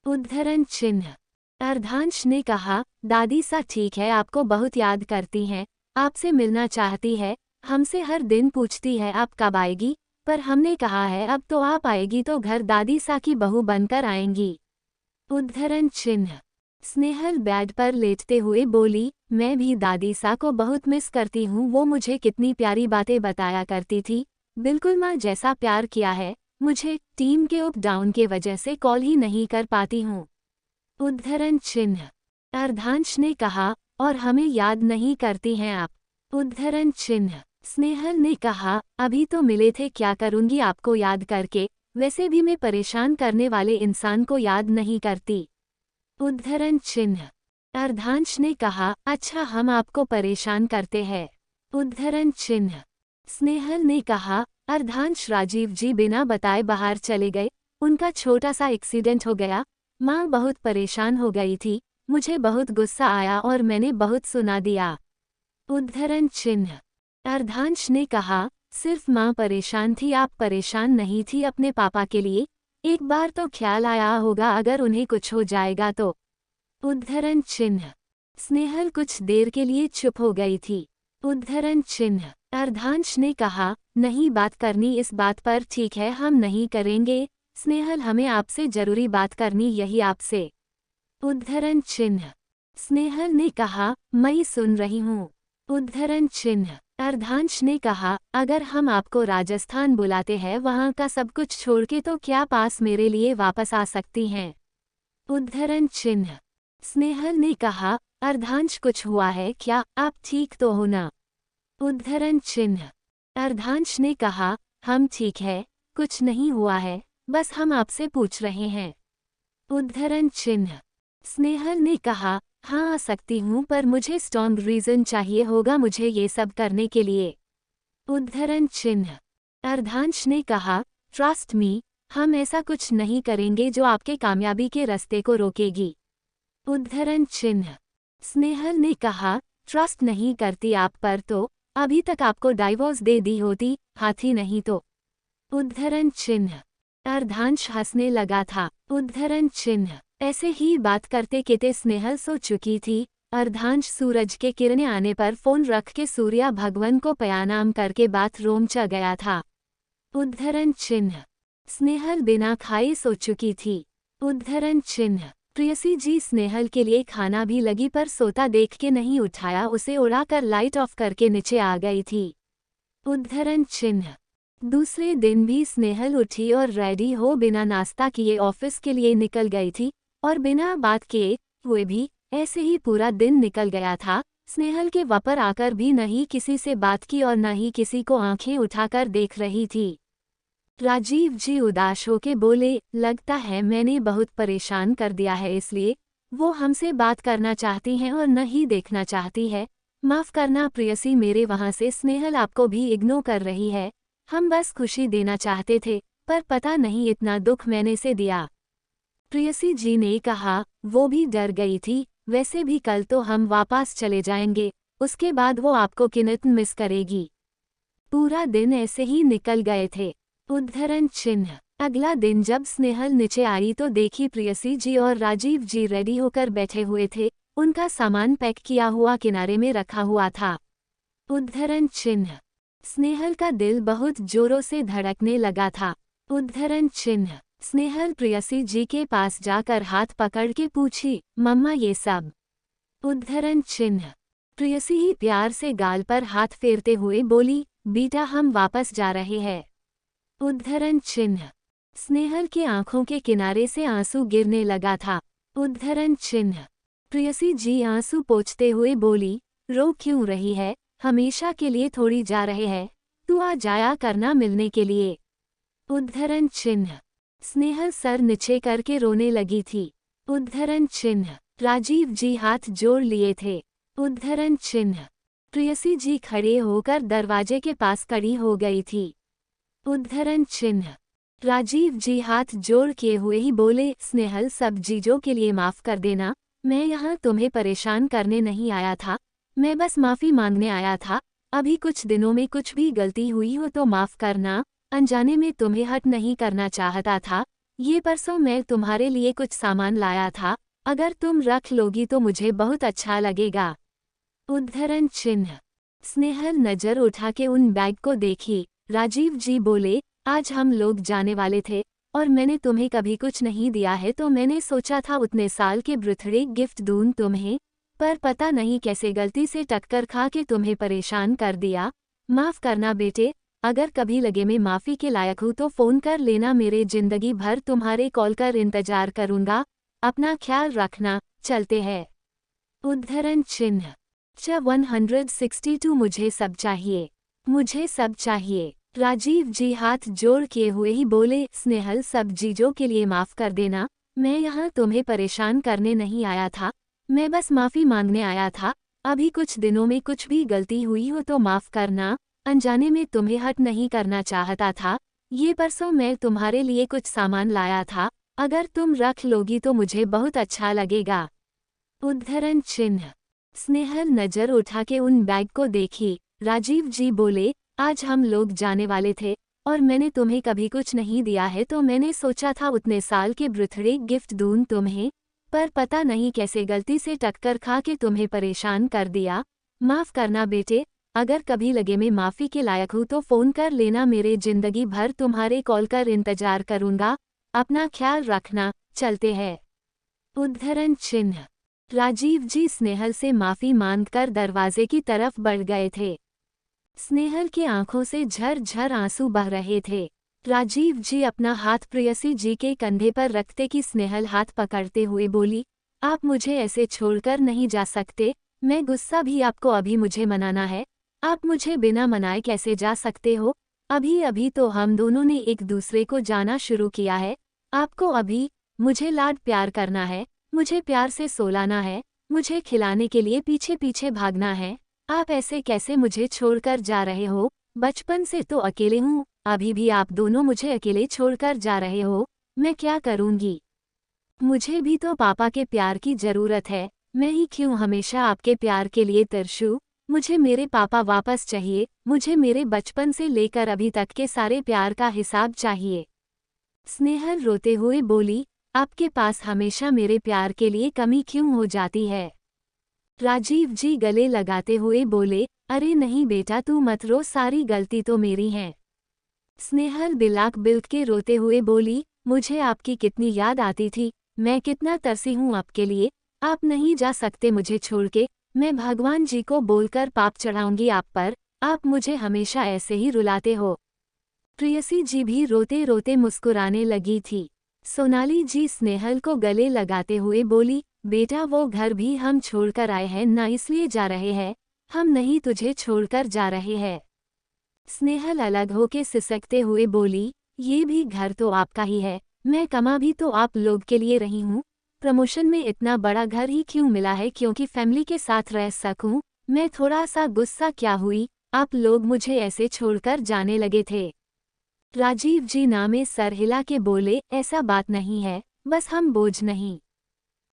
उद्धरण चिन्ह। अर्धांश ने कहा, दादी सा ठीक है, आपको बहुत याद करती हैं, आपसे मिलना चाहती है, हमसे हर दिन पूछती है आप कब आएगी, पर हमने कहा है अब तो आप आएगी तो घर दादी सा की बहू बनकर आएंगी। उद्धरण चिन्ह। स्नेहल बेड पर लेटते हुए बोली, मैं भी दादी सा को बहुत मिस करती हूँ, वो मुझे कितनी प्यारी बातें बताया करती थी, बिल्कुल माँ जैसा प्यार किया है मुझे। टीम के अप डाउन के वजह से कॉल ही नहीं कर पाती हूँ। उद्धरण चिन्ह। अर्धांश ने कहा, और हमें याद नहीं करती हैं आप? उद्धरण चिन्ह। स्नेहल ने कहा, अभी तो मिले थे, क्या करूंगी आपको याद करके, वैसे भी मैं परेशान करने वाले इंसान को याद नहीं करती। उद्धरण चिन्ह। अर्धांश ने कहा, अच्छा हम आपको परेशान करते हैं? उद्धरण चिन्ह। स्नेहल ने कहा, अर्धांश राजीव जी बिना बताए बाहर चले गए, उनका छोटा सा एक्सीडेंट हो गया, माँ बहुत परेशान हो गई थी, मुझे बहुत गुस्सा आया और मैंने बहुत सुना दिया। उद्धरण चिन्ह। अर्धांश ने कहा, सिर्फ माँ परेशान थी, आप परेशान नहीं थी अपने पापा के लिए? एक बार तो ख्याल आया होगा अगर उन्हें कुछ हो जाएगा तो? उद्धरण चिन्ह। स्नेहल कुछ देर के लिए चुप हो गई थी। उद्धरण चिन्ह। अर्धांश ने कहा, नहीं बात करनी इस बात पर, ठीक है हम नहीं करेंगे, स्नेहल हमें आपसे जरूरी बात करनी, यही आपसे। उद्धरण चिन्ह। स्नेहल ने कहा, मैं सुन रही हूँ। उद्धरण चिन्ह। अर्धांश ने कहा, अगर हम आपको राजस्थान बुलाते हैं वहाँ का सब कुछ छोड़ के तो क्या पास मेरे लिए वापस आ सकती हैं? उद्धरण चिन्ह। स्नेहल ने कहा, अर्धांश कुछ हुआ है क्या, आप ठीक तो हो ना? उद्धरण चिन्ह। अर्धांश ने कहा, हम ठीक है, कुछ नहीं हुआ है, बस हम आपसे पूछ रहे हैं। उद्धरण चिन्ह। स्नेहल ने कहा, हाँ आ सकती हूँ पर मुझे स्ट्रॉन्ग रीजन चाहिए होगा मुझे ये सब करने के लिए। उद्धरण चिन्ह। अर्धांश ने कहा, ट्रस्ट मी, हम ऐसा कुछ नहीं करेंगे जो आपके कामयाबी के रास्ते को रोकेगी। उद्धरण चिन्ह। स्नेहल ने कहा, ट्रस्ट नहीं करती आप पर तो अभी तक आपको डाइवोर्स दे दी होती, हाथी नहीं तो। उद्धरण चिन्ह। अर्धांश हंसने लगा था। उद्धरण चिन्ह। ऐसे ही बात करते किते स्नेहल सो चुकी थी। अर्धांश सूरज के किरणें आने पर फोन रख के सूर्या भगवान को प्रणाम करके बाथरूम च गया था। उद्धरण चिन्ह। स्नेहल बिना खाए सो चुकी थी। उद्धरण चिन्ह। प्रेयसी जी स्नेहल के लिए खाना भी लगी पर सोता देख के नहीं उठाया, उसे उड़ाकर लाइट ऑफ करके नीचे आ गई थी। उद्धरण चिन्ह। दूसरे दिन भी स्नेहल उठी और रेडी हो बिना नाश्ता किए ऑफिस के लिए निकल गई थी और बिना बात किए हुए भी ऐसे ही पूरा दिन निकल गया था। स्नेहल के वापर आकर भी न ही किसी से बात की और न ही किसी को आंखें उठाकर देख रही थी। राजीव जी उदास होके बोले, लगता है मैंने बहुत परेशान कर दिया है, इसलिए वो हमसे बात करना चाहती हैं और न ही देखना चाहती है। माफ़ करना प्रेयसी, मेरे वहाँ से स्नेहल आपको भी इग्नोर कर रही है। हम बस खुशी देना चाहते थे, पर पता नहीं इतना दुख मैंने से दिया। प्रेयसी जी ने कहा, वो भी डर गई थी, वैसे भी कल तो हम वापस चले जाएंगे, उसके बाद वो आपको कितनी मिस करेगी। पूरा दिन ऐसे ही निकल गए थे। उद्धरण चिन्ह। अगला दिन जब स्नेहल नीचे आई तो देखी प्रेयसी जी और राजीव जी रेडी होकर बैठे हुए थे। उनका सामान पैक किया हुआ किनारे में रखा हुआ था। उद्धरण चिन्ह। स्नेहल का दिल बहुत जोरों से धड़कने लगा था। उद्धरण चिन्ह। स्नेहल प्रेयसी जी के पास जाकर हाथ पकड़ के पूछी, मम्मा ये सब? उद्धरण चिन्ह। प्रेयसी ही प्यार से गाल पर हाथ फेरते हुए बोली, बेटा हम वापस जा रहे हैं। उद्धरण चिन्ह। स्नेहल की आंखों के किनारे से आंसू गिरने लगा था। उद्धरण चिन्ह। प्रेयसी जी आंसू पोंछते हुए बोली, रो क्यों रही है, हमेशा के लिए थोड़ी जा रहे हैं, तू आ जाया करना मिलने के लिए। उद्धरण चिन्ह। स्नेहल सर नीचे करके रोने लगी थी। उद्धरण चिन्ह। राजीव जी हाथ जोड़ लिए थे। उद्धरण चिन्ह। प्रेयसी जी खड़े होकर दरवाजे के पास खड़ी हो गई थी। उद्धरण चिन्ह। राजीव जी हाथ जोड़ किए हुए ही बोले, स्नेहल सब चीजों के लिए माफ कर देना, मैं यहाँ तुम्हें परेशान करने नहीं आया था, मैं बस माफ़ी मांगने आया था। अभी कुछ दिनों में कुछ भी गलती हुई हो तो माफ़ करना, अनजाने में तुम्हें हर्ट नहीं करना चाहता था। ये परसों मैं तुम्हारे लिए कुछ सामान लाया था, अगर तुम रख लोगी तो मुझे बहुत अच्छा लगेगा। उद्धरण चिन्ह। स्नेहल नज़र उठा के उन बैग को देखी। राजीव जी बोले, आज हम लोग जाने वाले थे और मैंने तुम्हें कभी कुछ नहीं दिया है तो मैंने सोचा था उतने साल के बर्थडे गिफ्ट दूं तुम्हें, पर पता नहीं कैसे गलती से टक्कर खा के तुम्हें परेशान कर दिया। माफ़ करना बेटे, अगर कभी लगे मैं माफ़ी के लायक हूँ तो फ़ोन कर लेना, मेरे ज़िंदगी भर तुम्हारे कॉल कर इंतज़ार करूँगा। अपना ख्याल रखना, चलते हैं। उद्धरण चिन्ह। 162 मुझे सब चाहिए, मुझे सब चाहिए। राजीव जी हाथ जोड़ किए हुए ही बोले, स्नेहल सब चीज़ों के लिए माफ़ कर देना, मैं यहाँ तुम्हें परेशान करने नहीं आया था, मैं बस माफ़ी मांगने आया था। अभी कुछ दिनों में कुछ भी गलती हुई हो तो माफ़ करना, अनजाने में तुम्हें हर्ट नहीं करना चाहता था। ये परसों मैं तुम्हारे लिए कुछ सामान लाया था, अगर तुम रख लोगी तो मुझे बहुत अच्छा लगेगा। उद्धरण चिन्ह। स्नेहल नज़र उठा के उन बैग को देखी। राजीव जी बोले, आज हम लोग जाने वाले थे और मैंने तुम्हें कभी कुछ नहीं दिया है तो मैंने सोचा था उतने साल के बर्थडे गिफ्ट दूं तुम्हें, पर पता नहीं कैसे गलती से टक्कर खा के तुम्हें परेशान कर दिया। माफ़ करना बेटे, अगर कभी लगे मैं माफ़ी के लायक हूँ तो फ़ोन कर लेना, मेरे ज़िंदगी भर तुम्हारे कॉल कर इंतज़ार करूँगा। अपना ख्याल रखना, चलते हैं। उद्धरण चिन्ह। राजीव जी स्नेहल से माफ़ी मांगकर दरवाजे की तरफ बढ़ गए थे। स्नेहल की आंखों से झर-झर आंसू बह रहे थे। राजीव जी अपना हाथ प्रेयसी जी के कंधे पर रखते कि स्नेहल हाथ पकड़ते हुए बोली, आप मुझे ऐसे छोड़कर नहीं जा सकते, मैं गुस्सा भी आपको अभी मुझे मनाना है, आप मुझे बिना मनाए कैसे जा सकते हो? अभी अभी तो हम दोनों ने एक दूसरे को जाना शुरू किया है, आपको अभी मुझे लाड प्यार करना है, मुझे प्यार से सोलाना है, मुझे खिलाने के लिए पीछे पीछे भागना है, आप ऐसे कैसे मुझे छोड़कर जा रहे हो? बचपन से तो अकेले हूँ, अभी भी आप दोनों मुझे अकेले छोड़कर जा रहे हो, मैं क्या करूँगी? मुझे भी तो पापा के प्यार की ज़रूरत है, मैं ही क्यों हमेशा आपके प्यार के लिए तरसूं? मुझे मेरे पापा वापस चाहिए, मुझे मेरे बचपन से लेकर अभी तक के सारे प्यार का हिसाब चाहिए। स्नेहल रोते हुए बोली, आपके पास हमेशा मेरे प्यार के लिए कमी क्यों हो जाती है? राजीव जी गले लगाते हुए बोले, अरे नहीं बेटा तू मत रो, सारी गलती तो मेरी है। स्नेहल बिलाक बिल्क के रोते हुए बोली, मुझे आपकी कितनी याद आती थी, मैं कितना तरसी हूँ आपके लिए, आप नहीं जा सकते मुझे छोड़ के, मैं भगवान जी को बोलकर पाप चढ़ाऊंगी आप पर, आप मुझे हमेशा ऐसे ही रुलाते हो। प्रेयसी जी भी रोते रोते मुस्कुराने लगी थी। सोनाली जी स्नेहल को गले लगाते हुए बोली, बेटा वो घर भी हम छोड़कर आए हैं ना, इसलिए जा रहे हैं, हम नहीं तुझे छोड़कर जा रहे हैं। स्नेहल अलग होके सिसकते हुए बोली, ये भी घर तो आपका ही है, मैं कमा भी तो आप लोग के लिए रही हूँ, प्रमोशन में इतना बड़ा घर ही क्यों मिला है क्योंकि फैमिली के साथ रह सकूं, मैं थोड़ा सा गुस्सा क्या हुई, आप लोग मुझे ऐसे छोड़कर जाने लगे थे। राजीव जी नामे सर हिला के बोले, ऐसा बात नहीं है, बस हम बोझ नहीं।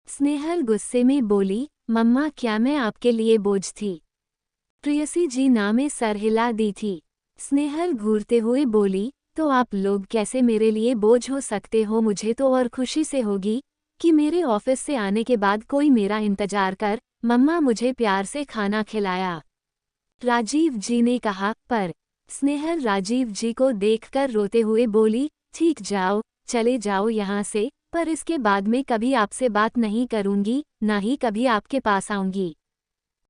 स्नेहल गुस्से में बोली, मम्मा क्या मैं आपके लिए बोझ थी? प्रेयसी जी नामे सर हिला दी थी। स्नेहल घूरते हुए बोली, तो आप लोग कैसे मेरे लिए बोझ हो सकते हो? मुझे तो और खुशी से होगी कि मेरे ऑफिस से आने के बाद कोई मेरा इंतजार कर, मम्मा मुझे प्यार से खाना खिलाया। राजीव जी ने कहा, पर स्नेहल राजीव जी को देखकर रोते हुए बोली, ठीक जाओ, चले जाओ यहाँ से, पर इसके बाद में कभी आपसे बात नहीं करूँगी, ना ही कभी आपके पास आऊँगी।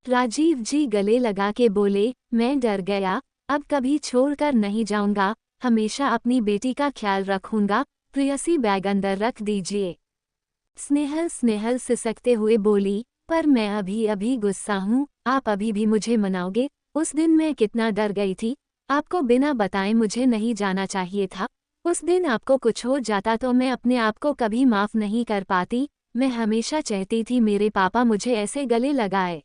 राजीव जी गले लगा के बोले, मैं डर गया, अब कभी छोड़कर नहीं जाऊँगा, हमेशा अपनी बेटी का ख्याल रखूँगा, प्रेयसी बैग अंदर रख दीजिए। स्नेहल सिसकते हुए बोली, पर मैं अभी अभी गुस्सा हूँ, आप अभी भी मुझे मनाओगे? उस दिन मैं कितना डर गई थी, आपको बिना बताए मुझे नहीं जाना चाहिए था, उस दिन आपको कुछ हो जाता तो मैं अपने आप को कभी माफ़ नहीं कर पाती, मैं हमेशा चाहती थी मेरे पापा मुझे ऐसे गले लगाए।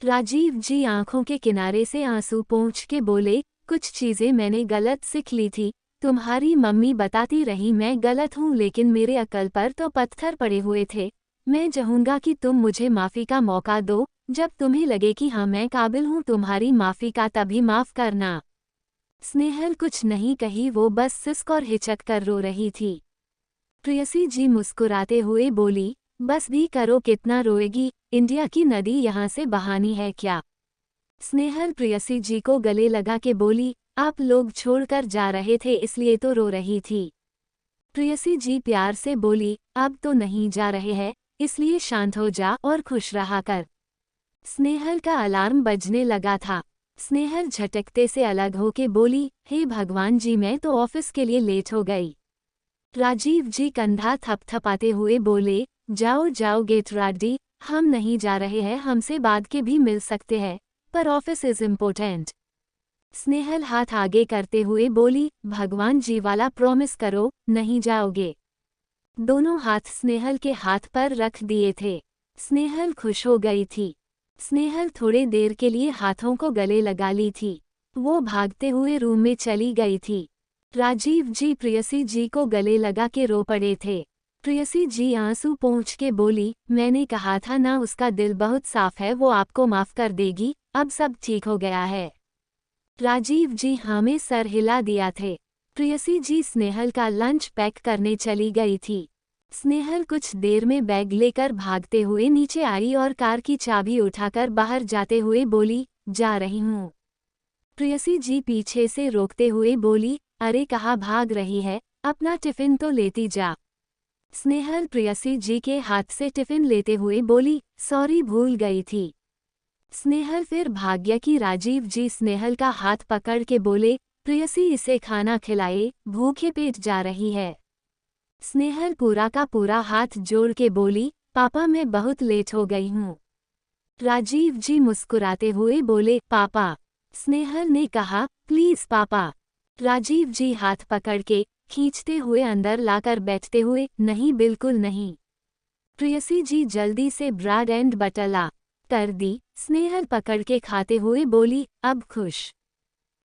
राजीव जी आंखों के किनारे से आंसू पोंछ के बोले, कुछ चीज़ें मैंने गलत सीख ली थी, तुम्हारी मम्मी बताती रही मैं गलत हूँ लेकिन मेरे अकल पर तो पत्थर पड़े हुए थे, मैं चाहूँगा कि तुम मुझे माफ़ी का मौका दो, जब तुम्हें लगे कि हाँ मैं काबिल हूँ तुम्हारी माफ़ी का तभी माफ़ करना। स्नेहल कुछ नहीं कही, वो बस सिसक और हिचक कर रो रही थी। प्रेयसी जी मुस्कुराते हुए बोली, बस भी करो, कितना रोएगी, इंडिया की नदी यहाँ से बहानी है क्या? स्नेहल प्रेयसी जी को गले लगा के बोली, आप लोग छोड़कर जा रहे थे इसलिए तो रो रही थी। प्रेयसी जी प्यार से बोली, अब तो नहीं जा रहे हैं, इसलिए शांत हो जा और खुश रहा कर। स्नेहल का अलार्म बजने लगा था। स्नेहल झटकते से अलग होके बोली, हे भगवान जी मैं तो ऑफिस के लिए लेट हो गई। राजीव जी कंधा थपथपाते हुए बोले, जाओ जाओ गेट रेडी, हम नहीं जा रहे हैं, हमसे बाद के भी मिल सकते हैं, पर ऑफिस इज इम्पोर्टेंट। स्नेहल हाथ आगे करते हुए बोली, भगवान जी वाला प्रॉमिस करो, नहीं जाओगे। दोनों हाथ स्नेहल के हाथ पर रख दिए थे। स्नेहल खुश हो गई थी। स्नेहल थोड़े देर के लिए हाथों को गले लगा ली थी। वो भागते हुए रूम में चली गई थी। राजीव जी प्रेयसी जी को गले लगा के रो पड़े थे। प्रेयसी जी आंसू पोंछ के बोली, मैंने कहा था ना उसका दिल बहुत साफ है, वो आपको माफ कर देगी, अब सब ठीक हो गया है। राजीव जी हाँ में सर हिला दिया थे। प्रेयसी जी स्नेहल का लंच पैक करने चली गई थी। स्नेहल कुछ देर में बैग लेकर भागते हुए नीचे आई और कार की चाबी उठाकर बाहर जाते हुए बोली, जा रही हूँ। प्रेयसी जी पीछे से रोकते हुए बोली, अरे कहाँ भाग रही है, अपना टिफिन तो लेती जा। स्नेहल प्रेयसी जी के हाथ से टिफिन लेते हुए बोली, सॉरी भूल गई थी। स्नेहल फिर भाग्य की राजीव जी स्नेहल का हाथ पकड़ के बोले, प्रेयसी इसे खाना खिलाए, भूखे पेट जा रही है। स्नेहल पूरा का पूरा हाथ जोड़ के बोली, पापा मैं बहुत लेट हो गई हूँ। राजीव जी मुस्कुराते हुए बोले, पापा। स्नेहल ने कहा, प्लीज पापा। राजीव जी हाथ पकड़ के खींचते हुए अंदर लाकर बैठते हुए, नहीं बिल्कुल नहीं। प्रेयसी जी जल्दी से ब्रेड एंड बटर ला कर दी। स्नेहल पकड़ के खाते हुए बोली, अब खुश।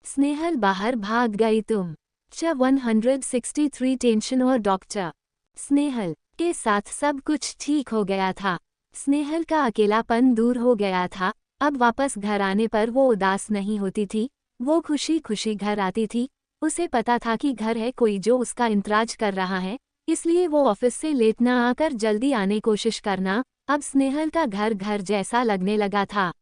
स्नेहल बाहर भाग गई। तुम 163 टेंशन और डॉक्टर स्नेहल के साथ सब कुछ ठीक हो गया था। स्नेहल का अकेलापन दूर हो गया था। अब वापस घर आने पर वो उदास नहीं होती थी, वो खुशी खुशी घर आती थी। उसे पता था कि घर है कोई जो उसका इंतजार कर रहा है, इसलिए वो ऑफिस से लेट ना आकर जल्दी आने कोशिश करना। अब स्नेहल का घर घर जैसा लगने लगा था।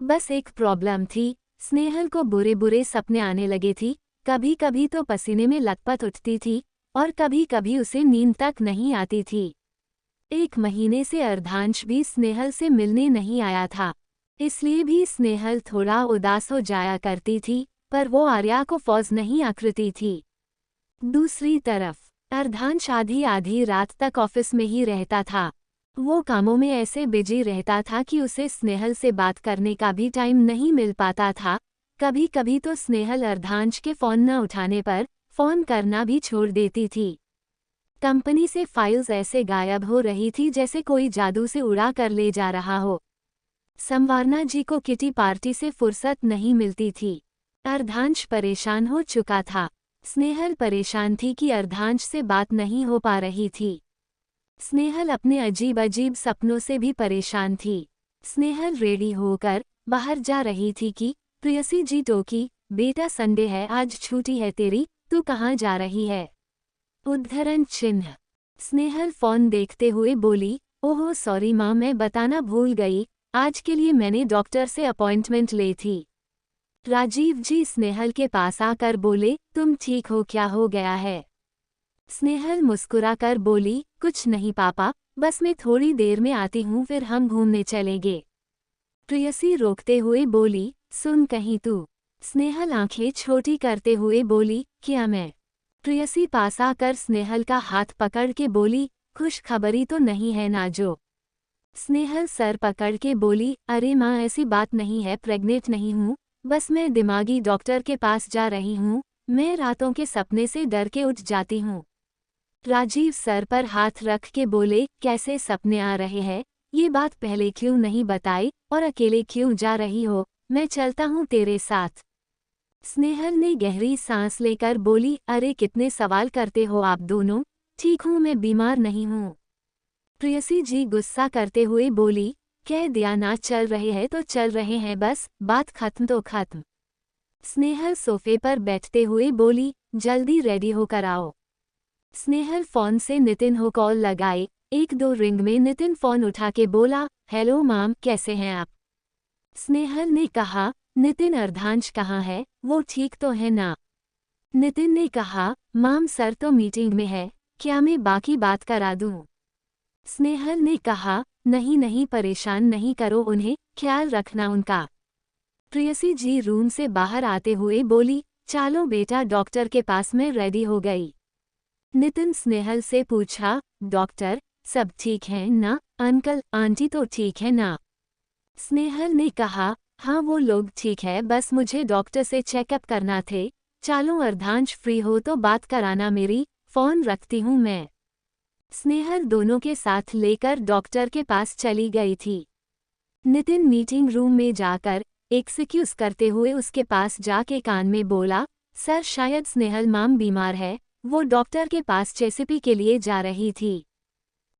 बस एक प्रॉब्लम थी, स्नेहल को बुरे बुरे सपने आने लगे थी। कभी कभी तो पसीने में लथपथ उठती थी और कभी कभी उसे नींद तक नहीं आती थी। 1 महीने से अर्धांश भी स्नेहल से मिलने नहीं आया था, इसलिए भी स्नेहल थोड़ा उदास हो जाया करती थी, पर वो आर्या को फौज नहीं आकृति थी। दूसरी तरफ अर्धांश आधी आधी रात तक ऑफिस में ही रहता था। वो कामों में ऐसे बिजी रहता था कि उसे स्नेहल से बात करने का भी टाइम नहीं मिल पाता था। कभी कभी तो स्नेहल अर्धांश के फ़ोन न उठाने पर फ़ोन करना भी छोड़ देती थी। कंपनी से फाइल्स ऐसे गायब हो रही थी जैसे कोई जादू से उड़ा कर ले जा रहा हो। संवारना जी को किटी पार्टी से फुर्सत नहीं मिलती थी। अर्धांश परेशान हो चुका था। स्नेहल परेशान थी कि अर्धांश से बात नहीं हो पा रही थी। स्नेहल अपने अजीब अजीब सपनों से भी परेशान थी। स्नेहल रेडी होकर बाहर जा रही थी कि प्रेयसी जी टोकी, बेटा संडे है, आज छुट्टी है तेरी, तू कहाँ जा रही है? उद्धरण चिन्ह। स्नेहल फोन देखते हुए बोली, ओहो सॉरी माँ, मैं बताना भूल गई, आज के लिए मैंने डॉक्टर से अपॉइंटमेंट ली थी। राजीव जी स्नेहल के पास आकर बोले, तुम ठीक हो, क्या हो गया है? स्नेहल मुस्कुराकर बोली, कुछ नहीं पापा, बस मैं थोड़ी देर में आती हूँ, फिर हम घूमने चलेंगे। प्रेयसी रोकते हुए बोली, सुन कहीं तू। स्नेहल आंखें छोटी करते हुए बोली, क्या मैं? प्रेयसी पास आकर स्नेहल का हाथ पकड़ के बोली, खुश खबरी तो नहीं है ना जो? स्नेहल सर पकड़ के बोली, अरे माँ ऐसी बात नहीं है, प्रेग्नेंट नहीं हूँ, बस मैं दिमागी डॉक्टर के पास जा रही हूँ, मैं रातों के सपने से डर के उठ जाती हूँ। राजीव सर पर हाथ रख के बोले, कैसे सपने आ रहे हैं, ये बात पहले क्यों नहीं बताई, और अकेले क्यों जा रही हो? मैं चलता हूँ तेरे साथ। स्नेहल ने गहरी सांस लेकर बोली, अरे कितने सवाल करते हो आप दोनों, ठीक हूँ, मैं बीमार नहीं हूँ। प्रेयसी जी गुस्सा करते हुए बोली, कह दिया ना चल रहे हैं तो चल रहे हैं, बस बात खत्म तो खत्म। स्नेहल सोफे पर बैठते हुए बोली, जल्दी रेडी होकर आओ। स्नेहल फोन से नितिन को कॉल लगाई। 1-2 रिंग में नितिन फोन उठा के बोला, हेलो माम, कैसे हैं आप? स्नेहल ने कहा, नितिन अर्धांश कहाँ है, वो ठीक तो है ना? नितिन ने कहा, माम सर तो मीटिंग में है, क्या मैं बाकी बात करा दूं? स्नेहल ने कहा, नहीं नहीं, परेशान नहीं करो उन्हें, ख्याल रखना उनका। प्रेयसी जी रूम से बाहर आते हुए बोली, चलो बेटा डॉक्टर के पास, मैं रेडी हो गई। नितिन स्नेहल से पूछा, डॉक्टर सब ठीक है ना? अंकल आंटी तो ठीक है ना? स्नेहल ने कहा, हाँ वो लोग ठीक है, बस मुझे डॉक्टर से चेकअप करना थे। चलो अर्धांश फ्री हो तो बात कराना मेरी, फोन रखती हूँ मैं। स्नेहल दोनों के साथ लेकर डॉक्टर के पास चली गई थी। नितिन मीटिंग रूम में जाकर एक्सक्यूज करते हुए उसके पास जाके कान में बोला, सर शायद स्नेहल माम बीमार है, वो डॉक्टर के पास चेसिपी के लिए जा रही थी।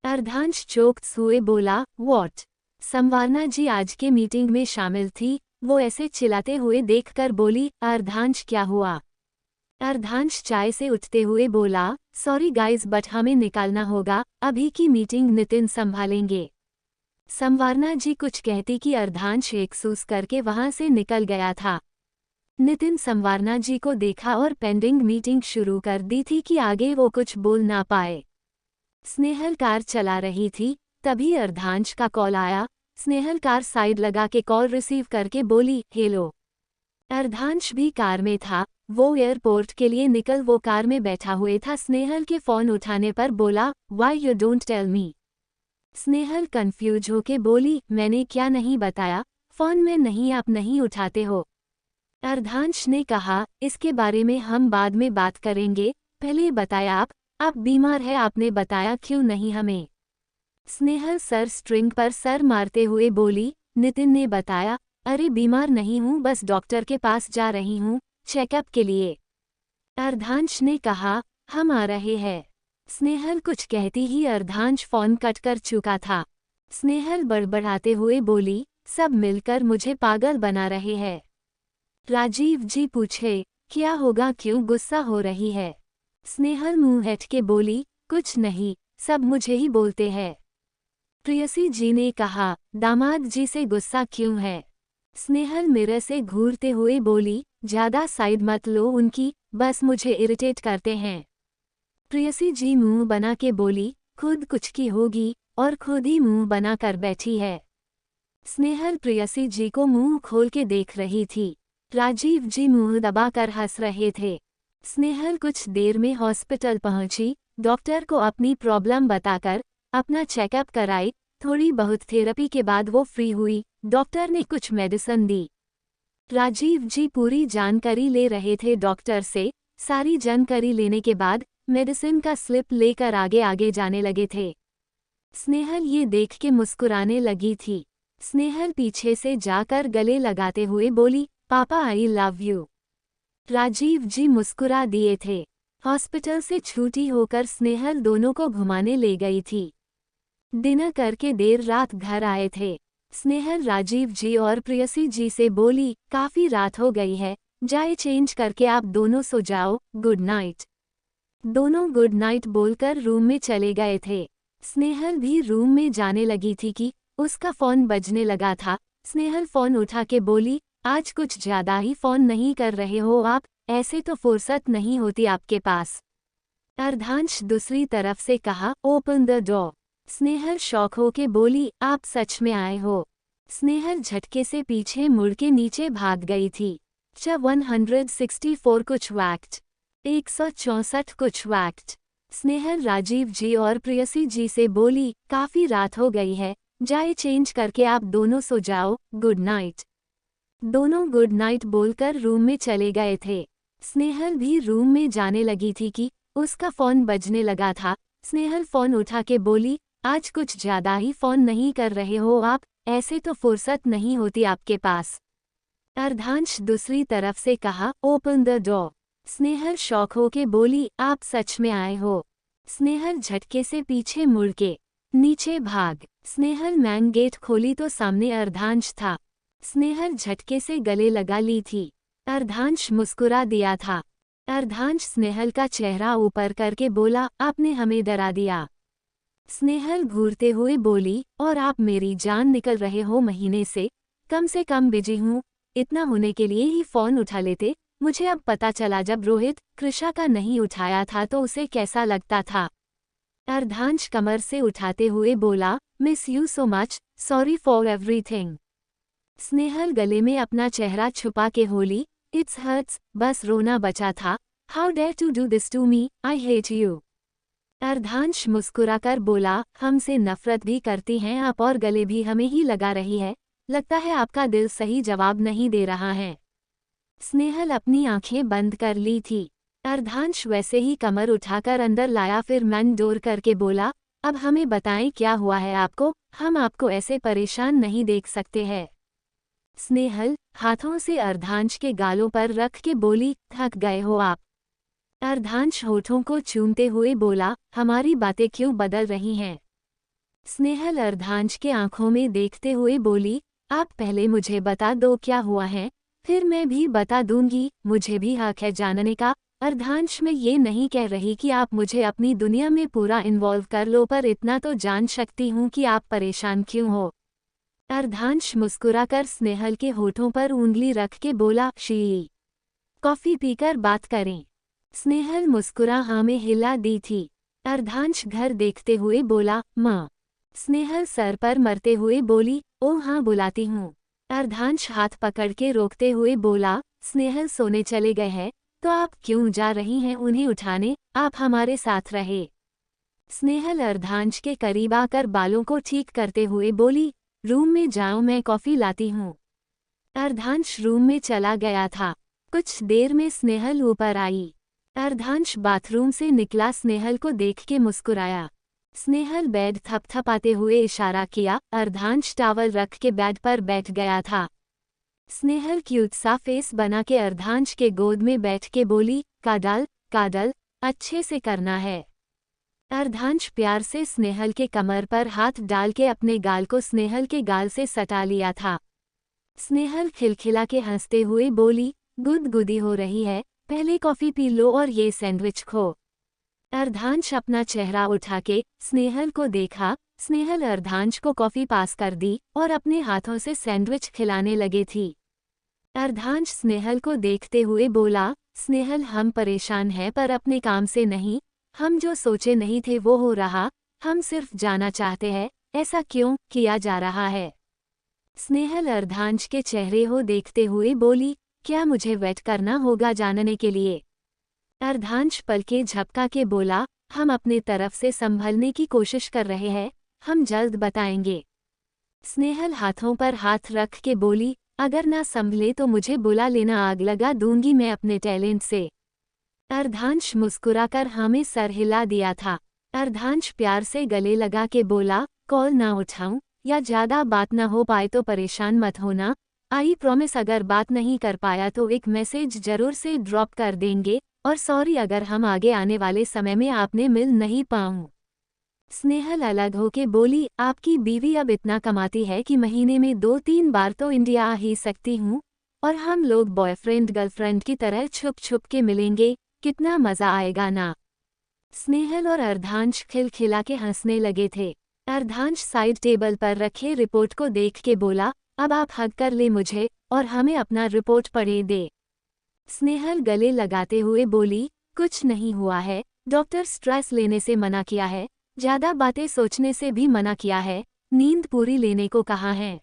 अर्धांश चौंकते हुए बोला, व्हाट? संवारना जी आज के मीटिंग में शामिल थी, वो ऐसे चिल्लाते हुए देखकर बोली, अर्धांश क्या हुआ? अर्धांश चाय से उठते हुए बोला, सॉरी गाइज बट हमें निकालना होगा, अभी की मीटिंग नितिन संभालेंगे। संवारना जी कुछ कहती कि अर्धांश एक्सूस करके वहां से निकल गया था। नितिन संवारना जी को देखा और पेंडिंग मीटिंग शुरू कर दी थी कि आगे वो कुछ बोल ना पाए। स्नेहल कार चला रही थी, तभी अर्धांश का कॉल आया। स्नेहल कार साइड लगा के कॉल रिसीव करके बोली, हेलो। अर्धांश भी कार में था। वो एयरपोर्ट के लिए निकल वो कार में बैठा हुए था। स्नेहल के फोन उठाने पर बोला, why you don't tell me. Snehal confuse होके बोली, मैंने क्या नहीं बताया, फोन में नहीं आप नहीं उठाते हो। अर्धांश ने कहा, इसके बारे में हम बाद में बात करेंगे, पहले बताया आप बीमार है, आपने बताया क्यों नहीं हमें। स्नेहल सर स्ट्रिंग पर सर मारते हुए बोली, नितिन ने बताया। अरे बीमार नहीं हूँ, बस डॉक्टर के पास जा रही हूँ चेकअप के लिए। अर्धांश ने कहा, हम आ रहे हैं। स्नेहल कुछ कहती ही अर्धांश फोन कट कर चुका था। स्नेहल बड़बड़ाते हुए बोली, सब मिलकर मुझे पागल बना रहे हैं। राजीव जी पूछे, क्या होगा, क्यों गुस्सा हो रही है। स्नेहल मुंह हेट के बोली, कुछ नहीं, सब मुझे ही बोलते हैं। प्रेयसी जी ने कहा, दामाद जी से गुस्सा क्यों है। स्नेहल मिरर से घूरते हुए बोली, ज्यादा साइड मत लो उनकी, बस मुझे इरिटेट करते हैं। प्रेयसी जी मुंह बना के बोली, खुद कुछ की होगी और खुद ही मुंह बना कर बैठी है। स्नेहल प्रेयसी जी को मुंह खोल के देख रही थी। राजीव जी मुंह दबाकर हंस रहे थे। स्नेहल कुछ देर में हॉस्पिटल पहुंची, डॉक्टर को अपनी प्रॉब्लम बताकर अपना चेकअप कराई। थोड़ी बहुत थेरेपी के बाद वो फ्री हुई। डॉक्टर ने कुछ मेडिसिन दी। राजीव जी पूरी जानकारी ले रहे थे डॉक्टर से। सारी जानकारी लेने के बाद मेडिसिन का स्लिप लेकर आगे आगे जाने लगे थे। स्नेहल ये देख के मुस्कुराने लगी थी। स्नेहल पीछे से जाकर गले लगाते हुए बोली, पापा आई लव यू। राजीव जी मुस्कुरा दिए थे। हॉस्पिटल से छुट्टी होकर स्नेहल दोनों को घुमाने ले गई थी। डिनर करके देर रात घर आए थे। स्नेहल राजीव जी और प्रेयसी जी से बोली, काफी रात हो गई है, जाए चेंज करके आप दोनों सो जाओ, गुड नाइट। दोनों गुड नाइट बोलकर रूम में चले गए थे। स्नेहल भी रूम में जाने लगी थी कि उसका फोन बजने लगा था। स्नेहल फोन उठा के बोली, आज कुछ ज्यादा ही फोन नहीं कर रहे हो आप, ऐसे तो फुर्सत नहीं होती आपके पास। अर्धांश दूसरी तरफ से कहा, open the door. Snehal shock होके बोली, आप सच में आए हो। स्नेहल झटके से पीछे मुड़ के नीचे भाग गई थी। 164 कुछ वैक्ट, 164 कुछ वैक्ट। स्नेहल राजीव जी और प्रेयसी जी से बोली, काफी रात हो गई है, जाए चेंज करके आप दोनों सो जाओ, गुड नाइट। दोनों गुड नाइट बोलकर रूम में चले गए थे। स्नेहल भी रूम में जाने लगी थी कि उसका फोन बजने लगा था। स्नेहल फोन उठा के बोली, आज कुछ ज्यादा ही फोन नहीं कर रहे हो आप, ऐसे तो फुर्सत नहीं होती आपके पास। अर्धांश दूसरी तरफ से कहा, open the door. Snehal shock होके बोली, आप सच में आए हो। स्नेहल झटके से पीछे मुड़ के नीचे भाग। स्नेहल मैन गेट खोली तो सामने अर्धांश था। स्नेहल झटके से गले लगा ली थी। अर्धांश मुस्कुरा दिया था। अर्धांश स्नेहल का चेहरा ऊपर करके बोला, आपने हमें डरा दिया। स्नेहल घूरते हुए बोली, और आप मेरी जान निकल रहे हो महीने से कम बिजी हूँ, इतना होने के लिए ही फोन उठा लेते। मुझे अब पता चला जब रोहित कृषा का नहीं उठाया था तो उसे कैसा लगता था। अर्धांश कमर से उठाते हुए बोला, miss you so much, sorry for everything. Snehal गले में अपना चेहरा छुपा के बोली, इट्स हर्ट्स, बस रोना बचा था। How dare to do this to me, I hate you. Ardhansh मुस्कुराकर बोला, हमसे नफरत भी करती हैं आप और गले भी हमें ही लगा रही है, लगता है आपका दिल सही जवाब नहीं दे रहा है। स्नेहल अपनी आंखें बंद कर ली थी। अर्धांश वैसे ही कमर उठाकर अंदर लाया, फिर मैन डोर करके बोला, अब हमें बताएं क्या हुआ है आपको, हम आपको ऐसे परेशान नहीं देख सकते हैं। स्नेहल हाथों से अर्धांश के गालों पर रख के बोली, थक गए हो आप। अर्धांश होठों को चूमते हुए बोला, हमारी बातें क्यों बदल रही हैं। स्नेहल अर्धांश के आंखों में देखते हुए बोली, आप पहले मुझे बता दो क्या हुआ है, फिर मैं भी बता दूंगी, मुझे भी हक है जानने का। अर्धांश मैं ये नहीं कह रही कि आप मुझे अपनी दुनिया में पूरा इन्वॉल्व कर लो, पर इतना तो जान सकती हूँ कि आप परेशान क्यों हो। अर्धांश मुस्कुराकर स्नेहल के होठों पर उंगली रख के बोला, शी कॉफी पीकर बात करें। स्नेहल मुस्कुरा हाँ में हिला दी थी। अर्धांश घर देखते हुए बोला, माँ स्नेहल सर पर मरते हुए बोली, ओह हाँ बुलाती हूँ। अर्धांश हाथ पकड़ के रोकते हुए बोला, स्नेहल सोने चले गए हैं तो आप क्यों जा रही हैं उन्हें उठाने, आप हमारे साथ रहे। स्नेहल अर्धांश के करीब आकर बालों को ठीक करते हुए बोली, रूम में जाओ मैं कॉफी लाती हूँ। अर्धांश रूम में चला गया था। कुछ देर में स्नेहल ऊपर आई। अर्धांश बाथरूम से निकला, स्नेहल को देख के मुस्कुराया। स्नेहल बेड थपथपाते हुए इशारा किया। अर्धांश टॉवल रख के बेड पर बैठ गया था। स्नेहल क्यूट सा फेस बना के अर्धांश के गोद में बैठ के बोली, काडल काडल अच्छे से करना है। अर्धांश प्यार से स्नेहल के कमर पर हाथ डाल के अपने गाल को स्नेहल के गाल से सटा लिया था। स्नेहल खिलखिला के हंसते हुए बोली, गुदगुदी हो रही है, पहले कॉफी पी लो और ये सैंडविच खो। अर्धांश अपना चेहरा उठा के स्नेहल को देखा। स्नेहल अर्धांश को कॉफी पास कर दी और अपने हाथों से सैंडविच खिलाने लगे थी। अर्धांश स्नेहल को देखते हुए बोला, स्नेहल हम परेशान हैं पर अपने काम से नहीं, हम जो सोचे नहीं थे वो हो रहा, हम सिर्फ जाना चाहते हैं, ऐसा क्यों किया जा रहा है। स्नेहल अर्धांश के चेहरे को देखते हुए बोली, क्या मुझे वेट करना होगा जानने के लिए। अर्धांश पलके झपका के बोला, हम अपने तरफ से संभलने की कोशिश कर रहे हैं, हम जल्द बताएंगे। स्नेहल हाथों पर हाथ रख के बोली, अगर ना संभले तो मुझे बुला लेना, आग लगा दूंगी मैं अपने टैलेंट से। अर्धांश मुस्कुराकर हमें सर हिला दिया था। अर्धांश प्यार से गले लगा के बोला, कॉल ना उठाऊं या ज्यादा बात ना हो पाए तो परेशान मत होना, आई प्रॉमिस अगर बात नहीं कर पाया तो एक मैसेज जरूर से ड्रॉप कर देंगे, और सॉरी अगर हम आगे आने वाले समय में आपने मिल नहीं पाऊं। स्नेहल अलग होके बोली, आपकी बीवी अब इतना कमाती है कि महीने में 2-3 बार तो इंडिया आ ही सकती हूँ, और हम लोग बॉयफ्रेंड गर्लफ्रेंड की तरह छुप छुप के मिलेंगे, कितना मजा आएगा ना। स्नेहल और अर्धांश खिलखिला के हंसने लगे थे। अर्धांश साइड टेबल पर रखे रिपोर्ट को देख के बोला, अब आप हग कर ले मुझे और हमें अपना रिपोर्ट पढ़े दे। स्नेहल गले लगाते हुए बोली, कुछ नहीं हुआ है, डॉक्टर स्ट्रेस लेने से मना किया है, ज्यादा बातें सोचने से भी मना किया है, नींद पूरी लेने को कहा है।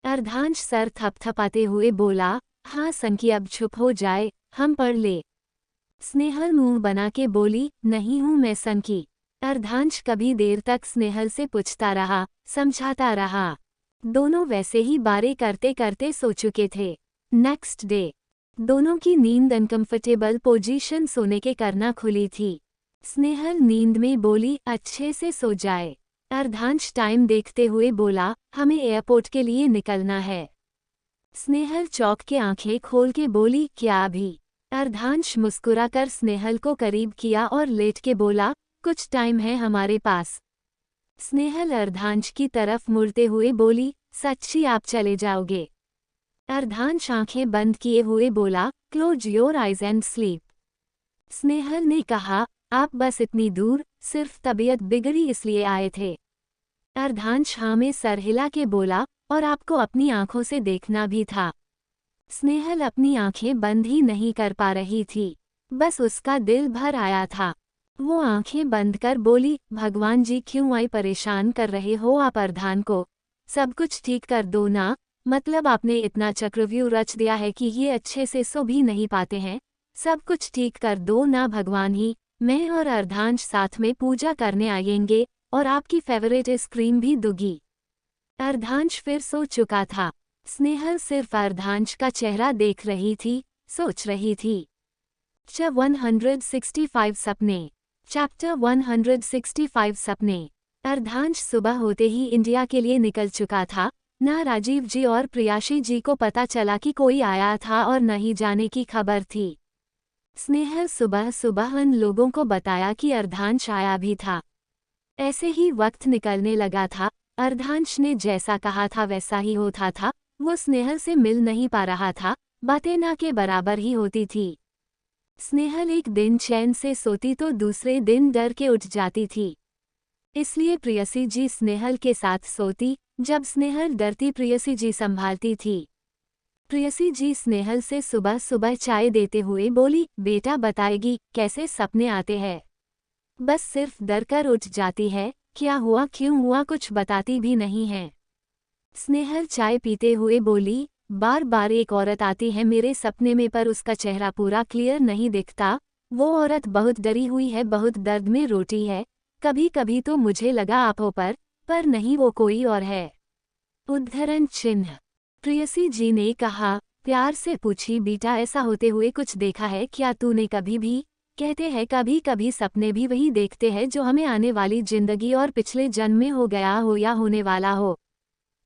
अर्धांश सर थपथपाते हुए बोला, हाँ संकी अब चुप हो जाए, हम पढ़ ले। स्नेहल मुंह बना के बोली, नहीं हूँ मैं संकी। अर्धांश कभी देर तक स्नेहल से पूछता रहा, समझाता रहा। दोनों वैसे ही बातें करते करते सो चुके थे। नेक्स्ट डे दोनों की नींद अनकंफर्टेबल पोजीशन सोने के करना खुली थी। स्नेहल नींद में बोली, अच्छे से सो जाए। अर्धांश टाइम देखते हुए बोला, हमें एयरपोर्ट के लिए निकलना है। स्नेहल चौंक के आंखें खोल के बोली, क्या अभी। अर्धांश मुस्कुराकर स्नेहल को करीब किया और लेट के बोला, कुछ टाइम है हमारे पास। स्नेहल अर्धांश की तरफ मुड़ते हुए बोली, सच्ची आप चले जाओगे। अर्धांश आंखें बंद किए हुए बोला, close your eyes and sleep. Snehal ने कहा, आप बस इतनी दूर, सिर्फ तबीयत बिगड़ी इसलिए आए थे। अर्धांश हाँ में सर हिला के बोला, और आपको अपनी आंखों से देखना भी था। स्नेहल अपनी आंखें बंद ही नहीं कर पा रही थी, बस उसका दिल भर आया था। वो आंखें बंद कर बोली, भगवान जी क्यों आई परेशान कर रहे हो आप अर्धान को, सब कुछ ठीक कर दो ना, मतलब आपने इतना चक्रव्यूह रच दिया है कि ये अच्छे से सो भी नहीं पाते हैं, सब कुछ ठीक कर दो ना भगवान ही, मैं और अर्धांश साथ में पूजा करने आएंगे और आपकी फेवरेट आइसक्रीम भी दूंगी। अर्धांश फिर सो चुका था। स्नेहल सिर्फ अर्धांश का चेहरा देख रही थी, सोच रही थी। 165 सपने। चैप्टर 165 सपने। अर्धांश सुबह होते ही इंडिया के लिए निकल चुका था। ना राजीव जी और प्रियाशी जी को पता चला कि कोई आया था और न ही जाने की खबर थी। स्नेहल सुबह सुबह उन लोगों को बताया कि अर्धांश आया भी था। ऐसे ही वक्त निकलने लगा था। अर्धांश ने जैसा कहा था वैसा ही होता था। वो स्नेहल से मिल नहीं पा रहा था, बातें ना के बराबर ही होती थी। स्नेहल एक दिन चैन से सोती तो दूसरे दिन डर के उठ जाती थी। इसलिए प्रियसी जी स्नेहल के साथ सोती, जब स्नेहल डरती प्रियसी जी संभालती थी। प्रियसी जी स्नेहल से सुबह सुबह चाय देते हुए बोली, बेटा बताएगी कैसे सपने आते हैं। बस सिर्फ डर कर उठ जाती है, क्या हुआ, क्यों हुआ, कुछ बताती भी नहीं है। स्नेहल चाय पीते हुए बोली, बार बार एक औरत आती है मेरे सपने में, पर उसका चेहरा पूरा क्लियर नहीं दिखता। वो औरत बहुत डरी हुई है, बहुत दर्द में रोती है। कभी कभी तो मुझे लगा आप हो, पर नहीं, वो कोई और है। उद्धरण चिन्ह। प्रेयसी जी ने कहा, प्यार से पूछी, बेटा ऐसा होते हुए कुछ देखा है क्या तूने कभी भी? कहते हैं कभी कभी सपने भी वही देखते हैं जो हमें आने वाली जिंदगी और पिछले जन्म में हो गया हो या होने वाला हो।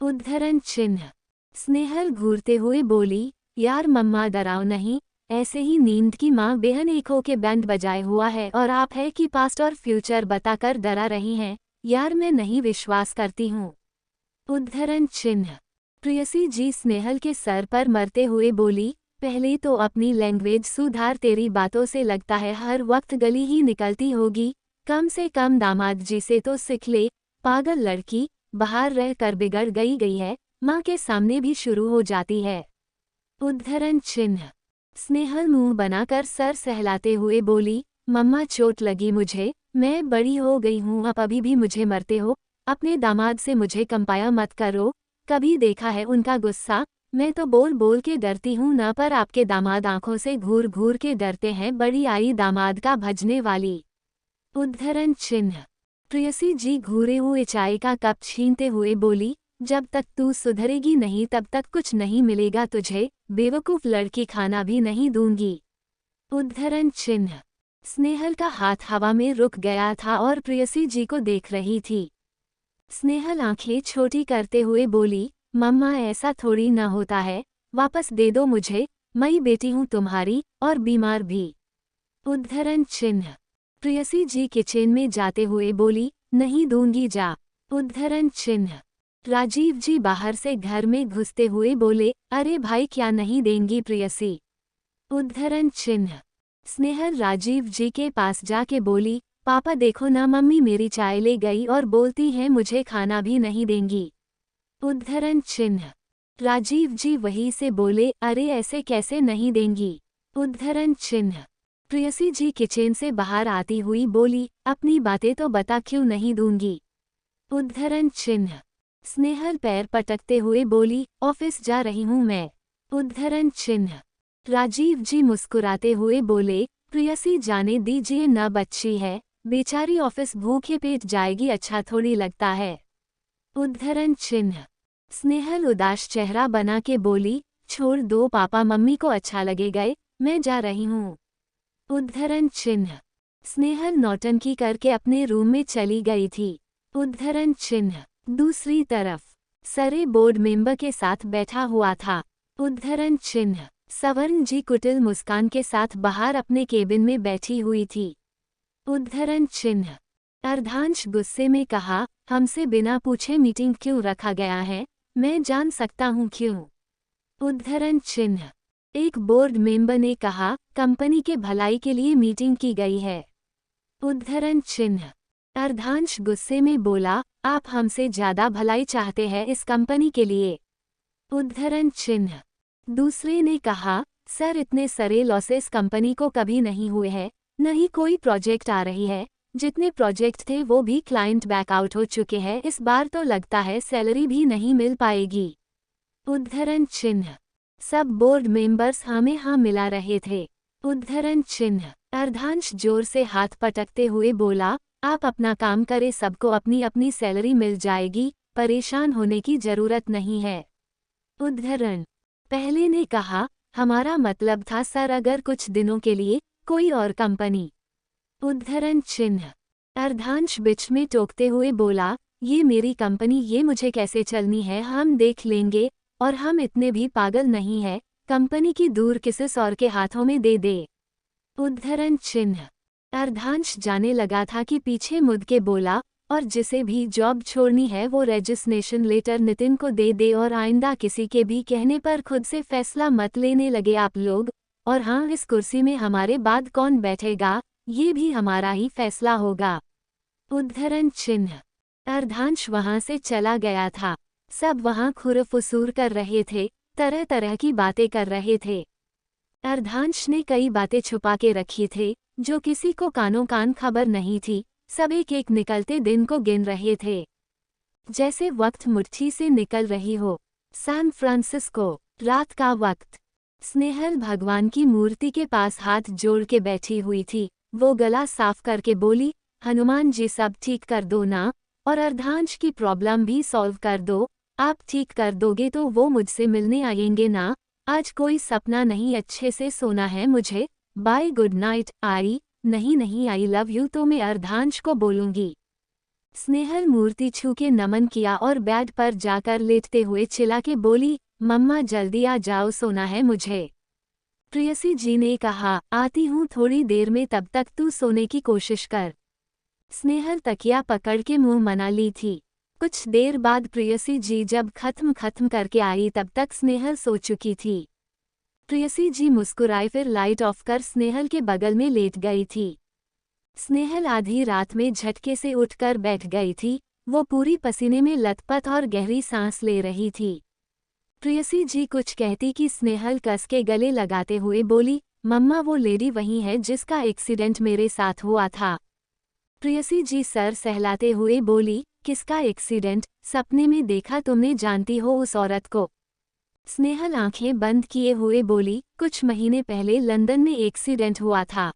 उद्धरण चिन्ह। स्नेहल घूरते हुए बोली, यार मम्मा डराओ नहीं, ऐसे ही नींद की माँ बेहन एक हो के बैंड बजाए हुआ है और आप है कि पास्ट और फ्यूचर बताकर डरा रही हैं। यार मैं नहीं विश्वास करती हूँ। उद्धरण चिन्ह। प्रेयसी जी स्नेहल के सर पर मरते हुए बोली, पहले तो अपनी लैंग्वेज सुधार, तेरी बातों से लगता है हर वक्त गली ही निकलती होगी। कम से कम दामाद जी से तो सीख ले। पागल लड़की, बाहर रह कर बिगड़ गई है, माँ के सामने भी शुरू हो जाती है। उद्धरण चिन्ह। स्नेहल मुंह बनाकर सर सहलाते हुए बोली, मम्मा चोट लगी मुझे, मैं बड़ी हो गई हूँ, अब अभी भी मुझे मरते हो। अपने दामाद से मुझे कंपाया मत करो। कभी देखा है उनका गुस्सा? मैं तो बोल बोल के डरती हूँ ना, पर आपके दामाद आंखों से घूर घूर के डरते हैं। बड़ी आई दामाद का भजने वाली। उद्धरण चिन्ह। प्रेयसी जी घूरे हुए चाय का कप छीनते हुए बोली, जब तक तू सुधरेगी नहीं तब तक कुछ नहीं मिलेगा तुझे, बेवकूफ लड़की, खाना भी नहीं दूंगी। उद्धरण चिन्ह। स्नेहल का हाथ हवा में रुक गया था और प्रेयसी जी को देख रही थी। स्नेहल आंखें छोटी करते हुए बोली, मम्मा ऐसा थोड़ी न होता है, वापस दे दो मुझे, मैं बेटी हूँ तुम्हारी और बीमार भी। उद्धरण चिन्ह। प्रेयसी जी किचन में जाते हुए बोली, नहीं दूंगी, जा। उद्धरण चिन्ह। राजीव जी बाहर से घर में घुसते हुए बोले, अरे भाई क्या नहीं देंगी प्रेयसी? उद्धरण चिन्ह। स्नेहल राजीव जी के पास जाके बोली, पापा देखो ना, मम्मी मेरी चाय ले गई और बोलती हैं मुझे खाना भी नहीं देंगी। उद्धरण चिन्ह। राजीव जी वहीं से बोले, अरे ऐसे कैसे नहीं देंगी? उद्धरण चिन्ह। प्रेयसी जी किचन से बाहर आती हुई बोली, अपनी बातें तो बता, क्यों नहीं दूंगी? उद्धरण चिन्ह। स्नेहल पैर पटकते हुए बोली, ऑफिस जा रही हूँ मैं। उद्धरण चिन्ह। राजीव जी मुस्कुराते हुए बोले, प्रेयसी जाने दीजिए न, बच्ची है बेचारी, ऑफिस भूखे पेट जाएगी, अच्छा थोड़ी लगता है। उद्धरण चिन्ह। स्नेहल उदास चेहरा बना के बोली, छोड़ दो पापा, मम्मी को अच्छा लगेगा, मैं जा रही हूँ। उद्धरण चिन्ह। स्नेहल नौटंकी करके अपने रूम में चली गई थी। उद्धरण चिन्ह। दूसरी तरफ सरे बोर्ड मेंबर के साथ बैठा हुआ था। उद्धरण चिन्ह। सवर्ण जी कुटिल मुस्कान के साथ बाहर अपने केबिन में बैठी हुई थी। उद्धरण चिन्ह। अर्धांश गुस्से में कहा, हमसे बिना पूछे मीटिंग क्यों रखा गया है? मैं जान सकता हूँ क्यों? उद्धरण चिन्ह। एक बोर्ड मेंबर ने कहा, कंपनी के भलाई के लिए मीटिंग की गई है। उद्धरण चिन्ह। अर्धांश गुस्से में बोला, आप हमसे ज्यादा भलाई चाहते हैं इस कंपनी के लिए। उद्धरण चिन्ह। दूसरे ने कहा, सर इतने सारे लॉसेस कंपनी को कभी नहीं हुए हैं, न ही कोई प्रोजेक्ट आ रही है, जितने प्रोजेक्ट थे वो भी क्लाइंट बैकआउट हो चुके हैं, इस बार तो लगता है सैलरी भी नहीं मिल पाएगी। उद्धरण चिन्ह। सब बोर्ड मेंबर्स हमें हाँ मिला रहे थे। उद्धरण चिन्ह। अर्धांश जोर से हाथ पटकते हुए बोला, आप अपना काम करें, सबको अपनी अपनी सैलरी मिल जाएगी, परेशान होने की जरूरत नहीं है। उद्धरण। पहले ने कहा, हमारा मतलब था सर अगर कुछ दिनों के लिए कोई और कंपनी। उद्धरण चिन्ह। अर्धांश बीच में टोकते हुए बोला, ये मेरी कंपनी, ये मुझे कैसे चलनी है हम देख लेंगे, और हम इतने भी पागल नहीं है कंपनी की दूर किसी और के हाथों में दे दे। उद्धरण चिन्ह। अर्धांश जाने लगा था कि पीछे मुड़ के बोला, और जिसे भी जॉब छोड़नी है वो रजिस्ट्रेशन लेटर नितिन को दे दे और आइंदा किसी के भी कहने पर खुद से फैसला मत लेने लगे आप लोग, और हाँ इस कुर्सी में हमारे बाद कौन बैठेगा ये भी हमारा ही फैसला होगा। उद्धरण चिन्ह। अर्धांश वहां से चला गया था। सब वहां खुरफुसूर कर रहे थे, तरह तरह की बातें कर रहे थे। अर्धांश ने कई बातें छुपा के रखी थे जो किसी को कानों कान खबर नहीं थी। सब एक एक निकलते दिन को गिन रहे थे, जैसे वक्त मुट्ठी से निकल रही हो। सैन फ्रांसिस्को, रात का वक्त। स्नेहल भगवान की मूर्ति के पास हाथ जोड़ के बैठी हुई थी। वो गला साफ करके बोली, हनुमान जी सब ठीक कर दो ना, और अर्धांश की प्रॉब्लम भी सॉल्व कर दो। आप ठीक कर दोगे तो वो मुझसे मिलने आएंगे ना। आज कोई सपना नहीं, अच्छे से सोना है मुझे। Bye, good night. आई नहीं, आई लव यू तो मैं अर्धांश को बोलूंगी। स्नेहल मूर्ति छू के नमन किया और बेड पर जाकर लेटते हुए चिल्ला के बोली, मम्मा जल्दी आ जाओ, सोना है मुझे। प्रेयसी जी ने कहा, आती हूँ थोड़ी देर में, तब तक तू सोने की कोशिश कर। स्नेहल तकिया पकड़ के मुंह मना ली थी। कुछ देर बाद प्रेयसी जी जब खत्म करके आई तब तक स्नेहल सो चुकी थी। प्रेयसी जी मुस्कुराई, फिर लाइट ऑफ कर स्नेहल के बगल में लेट गई थी। स्नेहल आधी रात में झटके से उठकर बैठ गई थी। वो पूरी पसीने में लथपथ और गहरी सांस ले रही थी। प्रेयसी जी कुछ कहती कि स्नेहल कस के गले लगाते हुए बोली, मम्मा वो लेडी वही है जिसका एक्सीडेंट मेरे साथ हुआ था। प्रेयसी जी सर सहलाते हुए बोली, किसका एक्सीडेंट? सपने में देखा तुमने, जानती हो उस औरत को? स्नेहल आंखें बंद किए हुए बोली, कुछ महीने पहले लंदन में एक्सीडेंट हुआ था।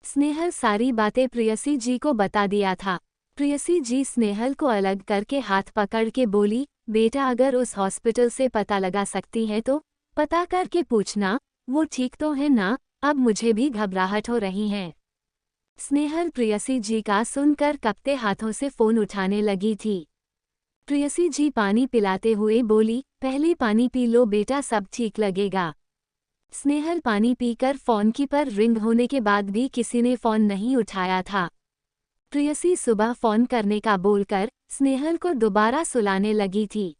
स्नेहल सारी बातें प्रेयसी जी को बता दिया था। प्रेयसी जी स्नेहल को अलग करके हाथ पकड़ के बोली, बेटा अगर उस हॉस्पिटल से पता लगा सकती है तो पता करके पूछना, वो ठीक तो है ना? अब मुझे भी घबराहट हो रही है। स्नेहल प्रेयसी जी का सुनकर कपते हाथों से फोन उठाने लगी थी। प्रेयसी जी पानी पिलाते हुए बोली, पहले पानी पी लो बेटा, सब ठीक लगेगा। स्नेहल पानी पीकर फोन की पर रिंग होने के बाद भी किसी ने फोन नहीं उठाया था। प्रेयसी सुबह फोन करने का बोलकर स्नेहल को दोबारा सुलाने लगी थी,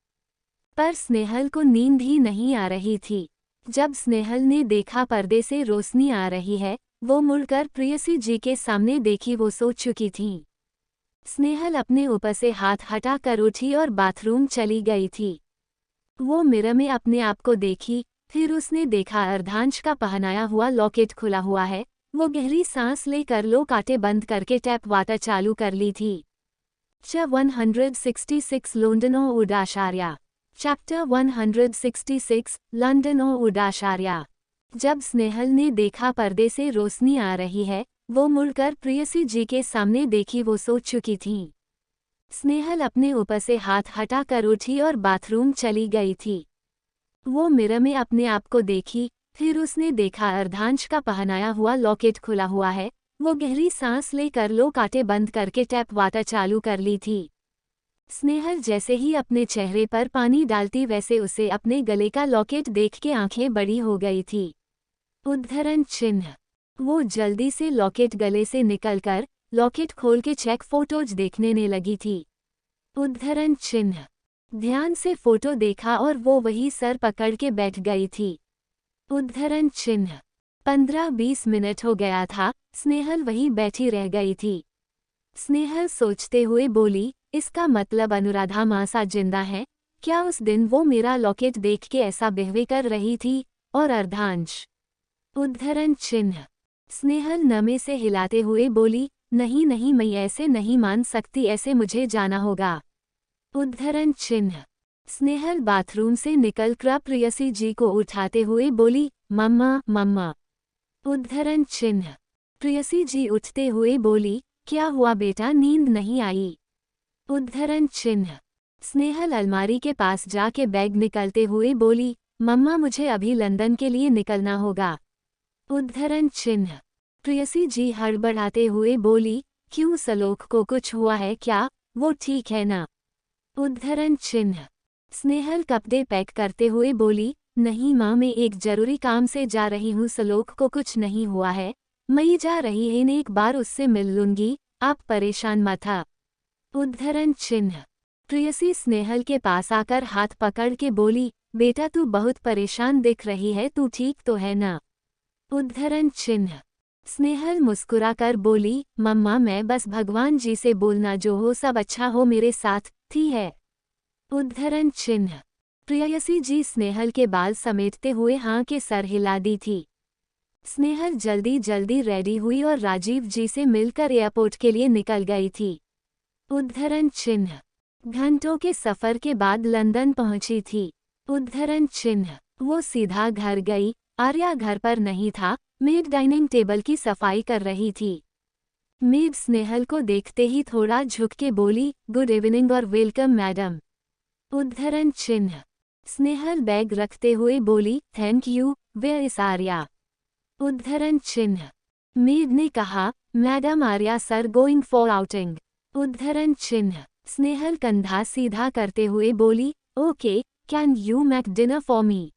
पर स्नेहल को नींद ही नहीं आ रही थी। जब स्नेहल ने देखा पर्दे से रोशनी आ रही है, वो मुड़कर प्रेयसी जी के सामने देखी, वो सो चुकी थीं। स्नेहल अपने ऊपर से हाथ हटा कर उठी और बाथरूम चली गई थी। वो मिरर में अपने आप को देखी, फिर उसने देखा अर्धांश का पहनाया हुआ लॉकेट खुला हुआ है। वो गहरी सांस लेकर लो काटे बंद करके टैप वाटर चालू कर ली थी। 166 लंदन और उडाशार्या। चैप्टर 166 लंदन और उडाशार्या। जब स्नेहल ने देखा पर्दे से रोशनी आ रही है, वो मुड़कर प्रेयसी जी के सामने देखी, वो सो चुकी थीं। स्नेहल अपने ऊपर से हाथ हटा कर उठी और बाथरूम चली गई थी। वो मिरर में अपने आप को देखी, फिर उसने देखा अर्धांश का पहनाया हुआ लॉकेट खुला हुआ है। वो गहरी सांस लेकर लो काटे बंद करके टैप वाटर चालू कर ली थी। स्नेहल जैसे ही अपने चेहरे पर पानी डालती वैसे उसे अपने गले का लॉकेट देख के आंखें बड़ी हो गई थी। उद्धरण चिन्ह। वो जल्दी से लॉकेट गले से निकलकर लॉकेट खोल के चेक फोटोज देखने ने लगी थी। उद्धरण चिन्ह। ध्यान से फोटो देखा और वो वही सर पकड़ के बैठ गई थी। उद्धरण चिन्ह। 15-20 मिनट हो गया था, स्नेहल वहीं बैठी रह गई थी। स्नेहल सोचते हुए बोली, इसका मतलब अनुराधा मासा जिंदा है? क्या उस दिन वो मेरा लॉकेट देख के ऐसा बिहेव कर रही थी? और अर्धांश? उद्धरण चिन्ह। स्नेहल नमे से हिलाते हुए बोली, नहीं मैं ऐसे नहीं मान सकती, ऐसे मुझे जाना होगा। उद्धरण चिन्ह। स्नेहल बाथरूम से निकलकर प्रेयसी जी को उठाते हुए बोली, मम्मा। उद्धरण चिन्ह। प्रेयसी जी उठते हुए बोली, क्या हुआ बेटा, नींद नहीं आई? उद्धरण चिन्ह। स्नेहल अलमारी के पास जाके बैग निकलते हुए बोली, मम्मा मुझे अभी लंदन के लिए निकलना होगा। उद्धरण चिन्ह। प्रेयसी जी हड़बड़ाते हुए बोली, क्यों, सलोक को कुछ हुआ है क्या? वो ठीक है ना? उद्धरण चिन्ह। स्नेहल कपड़े पैक करते हुए बोली, नहीं माँ, मैं एक जरूरी काम से जा रही हूँ, सलोक को कुछ नहीं हुआ है, मैं जा रही है, एक बार उससे मिल लूंगी, आप परेशान मत हो। उद्धरण चिन्ह। प्रेयसी स्नेहल के पास आकर हाथ पकड़ के बोली, बेटा तू बहुत परेशान दिख रही है, तू ठीक तो है ना? उद्धरण चिन्ह। स्नेहल मुस्कुराकर बोली, मम्मा मैं बस भगवान जी से बोलना जो हो सब अच्छा हो मेरे साथ थी है। उद्धरण चिन्ह। प्रेयसी जी स्नेहल के बाल समेटते हुए हाँ के सर हिला दी थी। स्नेहल जल्दी जल्दी रेडी हुई और राजीव जी से मिलकर एयरपोर्ट के लिए निकल गई थी। उद्धरण चिन्ह। घंटों के सफर के बाद लंदन पहुंची थी। उद्धरण चिन्ह। वो सीधा घर गई। आर्या घर पर नहीं था। मेड डाइनिंग टेबल की सफाई कर रही थी। मेड स्नेहल को देखते ही थोड़ा झुक के बोली, गुड इवनिंग और वेलकम मैडम। उद्धरण चिन्ह। स्नेहल बैग रखते हुए बोली, thank you, where is Arya. उद्धरण चिन्ह। मेड ने कहा, madam Arya sir going for outing. उद्धरण चिन्ह। स्नेहल कंधा सीधा करते हुए बोली, okay, can you make dinner for me.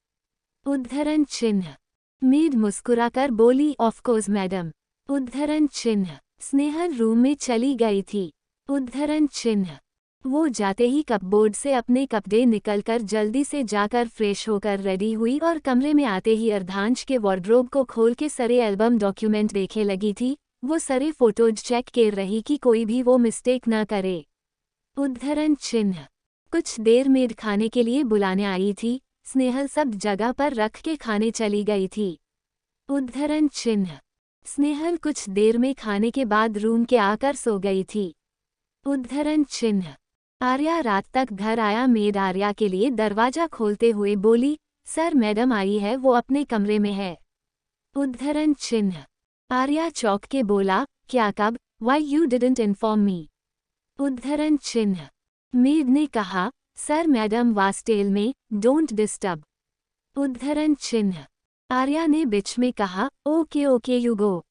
उद्धरण चिन्ह। मेड मुस्कुराकर बोली, ऑफ कोर्स मैडम। उद्धरण चिन्ह। स्नेहल रूम में चली गई थी। उद्धरण चिन्ह। वो जाते ही कपबोर्ड से अपने कपड़े निकलकर जल्दी से जाकर फ्रेश होकर रेडी हुई और कमरे में आते ही अर्धांश के वार्डरोब को खोल के सारे एल्बम डॉक्यूमेंट देखे लगी थी। वो सारे फोटोज चेक कर रही कि कोई भी वो मिस्टेक ना करे। उद्धरण चिन्ह। कुछ देर मेड खाने के लिए बुलाने आई थी। स्नेहल सब जगह पर रख के खाने चली गई थी। उद्धरण चिन्ह। स्नेहल कुछ देर में खाने के बाद रूम के आकर सो गई थी। उद्धरण चिन्ह। आर्या रात तक घर आया। मेड आर्या के लिए दरवाजा खोलते हुए बोली, सर मैडम आई है, वो अपने कमरे में है। उद्धरण चिन्ह। आर्या चौंक के बोला, क्या कब, why you didn't inform me. उद्धरण चिन्ह। मेड ने कहा, सर मैडम वास्टेल में, डोंट डिस्टर्ब। उद्धरण चिन्ह। आर्या ने बीच में कहा, ओके ओके यू गो।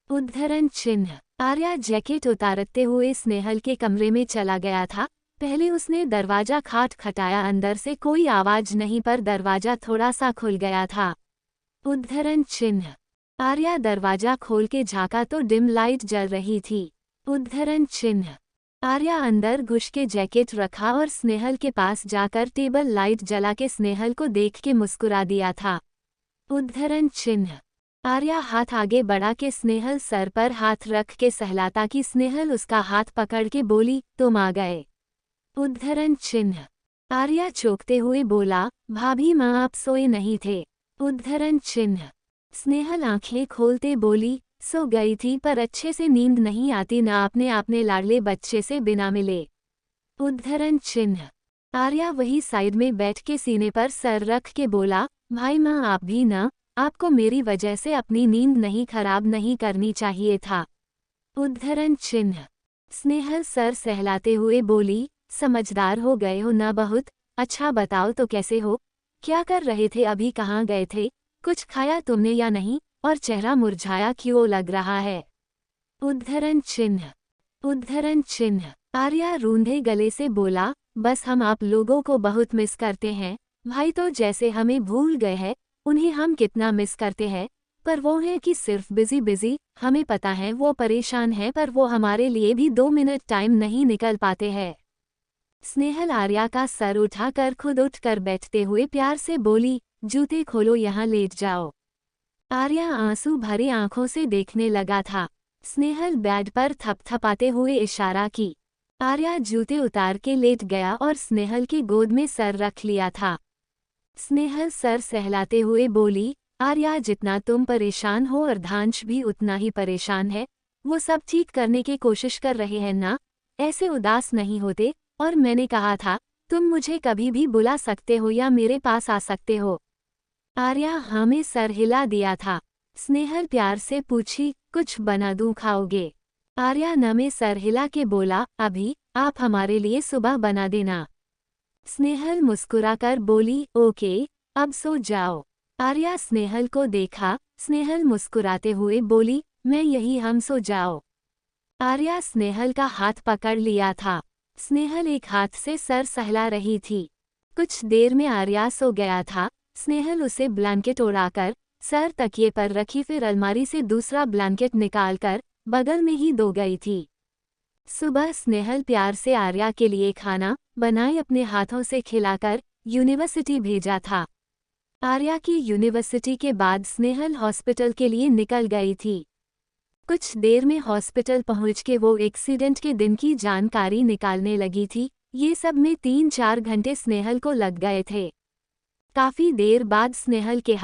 उद्धरण चिन्ह। आर्या जैकेट उतारते हुए स्नेहल के कमरे में चला गया था। पहले उसने दरवाजा खटखटाया। अंदर से कोई आवाज नहीं, पर दरवाजा थोड़ा सा खुल गया था। उद्धरण चिन्ह। आर्या दरवाजा खोल के झांका तो डिम लाइट जल रही थी। उद्धरण चिन्ह। आर्या अंदर घुस के जैकेट रखा और स्नेहल के पास जाकर टेबल लाइट जला के स्नेहल को देख के मुस्कुरा दिया था। उद्धरण चिन्ह। आर्या हाथ आगे बढ़ा के स्नेहल सर पर हाथ रख के सहलाता कि स्नेहल उसका हाथ पकड़ के बोली, तुम आ गए। उद्धरण चिन्ह। आर्या चौंकते हुए बोला, भाभी माँ आप सोए नहीं थे। उद्धरण चिन्ह। स्नेहल आंखें खोलते बोली, सो गई थी, पर अच्छे से नींद नहीं आती ना अपने लाडले बच्चे से बिना मिले। उद्धरण चिन्ह। आर्या वही साइड में बैठ के सीने पर सर रख के बोला, भाई माँ आप भी ना, आपको मेरी वजह से अपनी नींद नहीं खराब नहीं करनी चाहिए था। उद्धरण चिन्ह। स्नेहल सर सहलाते हुए बोली, समझदार हो गए हो ना बहुत। अच्छा बताओ तो कैसे हो, क्या कर रहे थे, अभी कहाँ गए थे, कुछ खाया तुमने या नहीं, और चेहरा मुरझाया क्यों लग रहा है। उद्धरण चिन्ह। उद्धरण चिन्ह। आर्या रूंधे गले से बोला, बस हम आप लोगों को बहुत मिस करते हैं। भाई तो जैसे हमें भूल गए हैं, उन्हें हम कितना मिस करते हैं, पर वो है कि सिर्फ बिजी, हमें पता है वो परेशान है, पर वो हमारे लिए भी 2 मिनट टाइम नहीं निकल पाते हैं। स्नेहल आर्या का सर उठाकर खुद उठकर बैठते हुए प्यार से बोली, जूते खोलो, यहाँ लेट जाओ। आर्या आंसू भरी आंखों से देखने लगा था। स्नेहल बेड पर थपथपाते हुए इशारा की। आर्या जूते उतार के लेट गया और स्नेहल की गोद में सर रख लिया था। स्नेहल सर सहलाते हुए बोली, आर्या जितना तुम परेशान हो अर्धांश भी उतना ही परेशान है। वो सब ठीक करने की कोशिश कर रहे हैं ना, ऐसे उदास नहीं होते। और मैंने कहा था, तुम मुझे कभी भी बुला सकते हो या मेरे पास आ सकते हो। आर्या हाँ में सर हिला दिया था। स्नेहल प्यार से पूछी, कुछ बना दूं खाओगे। आर्या न में सर हिला के बोला, अभी, आप हमारे लिए सुबह बना देना। स्नेहल मुस्कुराकर बोली, ओके, अब सो जाओ। आर्या स्नेहल को देखा। स्नेहल मुस्कुराते हुए बोली, मैं यही, हम सो जाओ। आर्या स्नेहल का हाथ पकड़ लिया था। स्नेहल एक हाथ से सर सहला रही थी। कुछ देर में आर्या सो गया था। स्नेहल उसे ब्लैंकेट ओढ़ाकर सर तकिए पर रखी, फिर अलमारी से दूसरा ब्लैंकेट निकालकर बगल में ही दो गई थी। सुबह स्नेहल प्यार से आर्या के लिए खाना बनाए अपने हाथों से खिलाकर यूनिवर्सिटी भेजा था। आर्या की यूनिवर्सिटी के बाद स्नेहल हॉस्पिटल के लिए निकल गई थी। कुछ देर में हॉस्पिटल पहुंच के वो एक्सीडेंट के दिन की जानकारी निकालने लगी थी। ये सब में 3-4 घंटे स्नेहल को लग गए थे। काफी देर बाद स्नेहल के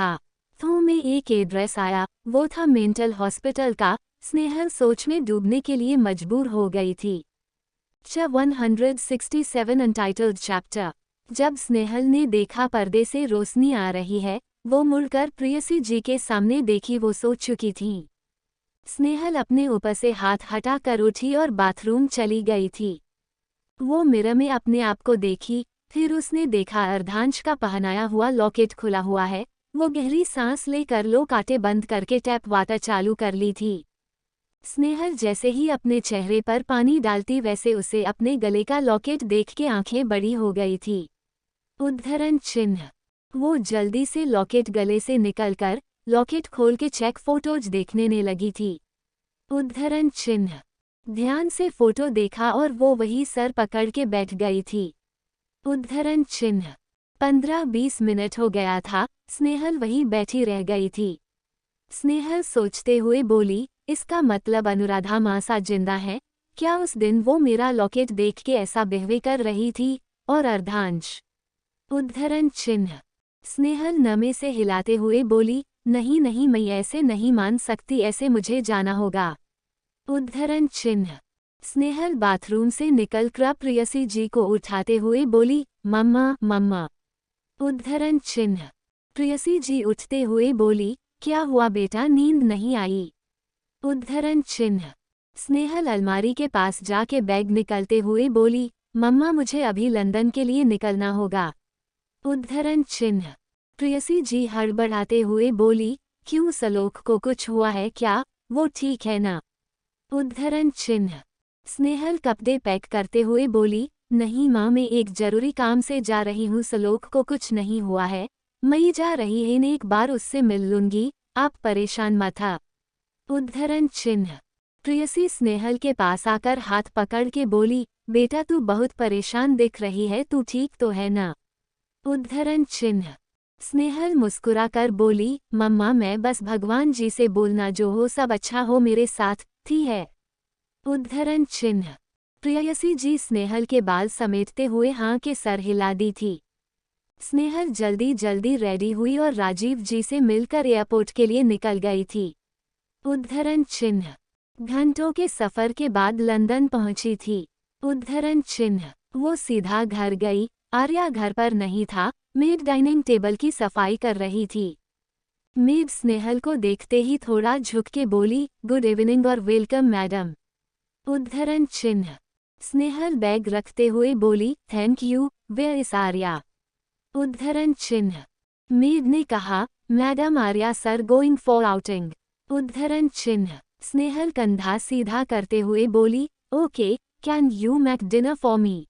तो में एक एड्रेस आया, वो था मेंटल हॉस्पिटल का। स्नेहल सोच में डूबने के लिए मजबूर हो गई थी। 167 अनटाइटल्ड चैप्टर। जब स्नेहल ने देखा पर्दे से रोशनी आ रही है, वो मुड़कर प्रेयसी जी के सामने देखी। वो सो चुकी थी। स्नेहल अपने ऊपर से हाथ हटा कर उठी और बाथरूम चली गई थी। वो मिरर में अपने आप को देखी, फिर उसने देखा अर्धांश का पहनाया हुआ लॉकेट खुला हुआ है। वो गहरी सांस लेकर लो काटे बंद करके टैप वाटर चालू कर ली थी। स्नेहल जैसे ही अपने चेहरे पर पानी डालती वैसे उसे अपने गले का लॉकेट देख के आंखें बड़ी हो गई थी। उद्धरण चिन्ह। वो जल्दी से लॉकेट गले से निकलकर लॉकेट खोल के चेक फोटोज देखने लगी थी। उद्धरण चिन्ह। ध्यान से फोटो देखा और वो वही सर पकड़ के बैठ गई थी। उद्धरण चिन्ह। 15-20 मिनट हो गया था, स्नेहल वहीं बैठी रह गई थी। स्नेहल सोचते हुए बोली, इसका मतलब अनुराधा मासा जिंदा है क्या? उस दिन वो मेरा लॉकेट देख के ऐसा बिहेव कर रही थी। और अर्धांश। उद्धरण चिन्ह। स्नेहल नमे से हिलाते हुए बोली, नहीं नहीं, मैं ऐसे नहीं मान सकती, ऐसे मुझे जाना होगा। उद्धरण चिन्ह। स्नेहल बाथरूम से निकलकर प्रेयसी जी को उठाते हुए बोली, मम्मा मम्मा। उद्धरण चिन्ह। प्रेयसी जी उठते हुए बोली, क्या हुआ बेटा, नींद नहीं आई? उद्धरण चिन्ह। स्नेहल अलमारी के पास जाके बैग निकलते हुए बोली, मम्मा मुझे अभी लंदन के लिए निकलना होगा। उद्धरण चिन्ह। प्रेयसी जी हड़बड़ाते हुए बोली, क्यों, सलोक को कुछ हुआ है क्या? वो ठीक है ना? उद्धरण चिन्ह। स्नेहल कपड़े पैक करते हुए बोली, नहीं माँ, मैं एक जरूरी काम से जा रही हूँ, सलोक को कुछ नहीं हुआ है, मैं जा रही है, एक बार उससे मिल लूंगी, आप परेशान मत हो। उद्धरण चिन्ह। प्रेयसी स्नेहल के पास आकर हाथ पकड़ के बोली, बेटा तू बहुत परेशान दिख रही है, तू ठीक तो है ना? उद्धरण चिन्ह। स्नेहल मुस्कुराकर बोली, मम्मा मैं बस भगवान जी से बोलना जो हो सब अच्छा हो मेरे साथ थी है। उद्धरण चिन्ह। प्रेयसी जी स्नेहल के बाल समेटते हुए हाँ के सर हिला दी थी। स्नेहल जल्दी जल्दी रेडी हुई और राजीव जी से मिलकर एयरपोर्ट के लिए निकल गई थी। उद्धरण चिन्ह। घंटों के सफर के बाद लंदन पहुंची थी। उद्धरण चिन्ह। वो सीधा घर गई। आर्या घर पर नहीं था, मेड डाइनिंग टेबल की सफाई कर रही थी। मेड स्नेहल को देखते ही थोड़ा झुक के बोली, गुड इवनिंग और वेलकम मैडम। उद्धरण चिन्ह। स्नेहल बैग रखते हुए बोली, thank you, where is Arya? उद्धरण चिन्ह। मेड ने कहा, madam Arya sir going for outing. उद्धरण चिन्ह। स्नेहल कंधा सीधा करते हुए बोली, okay, can you make dinner for me?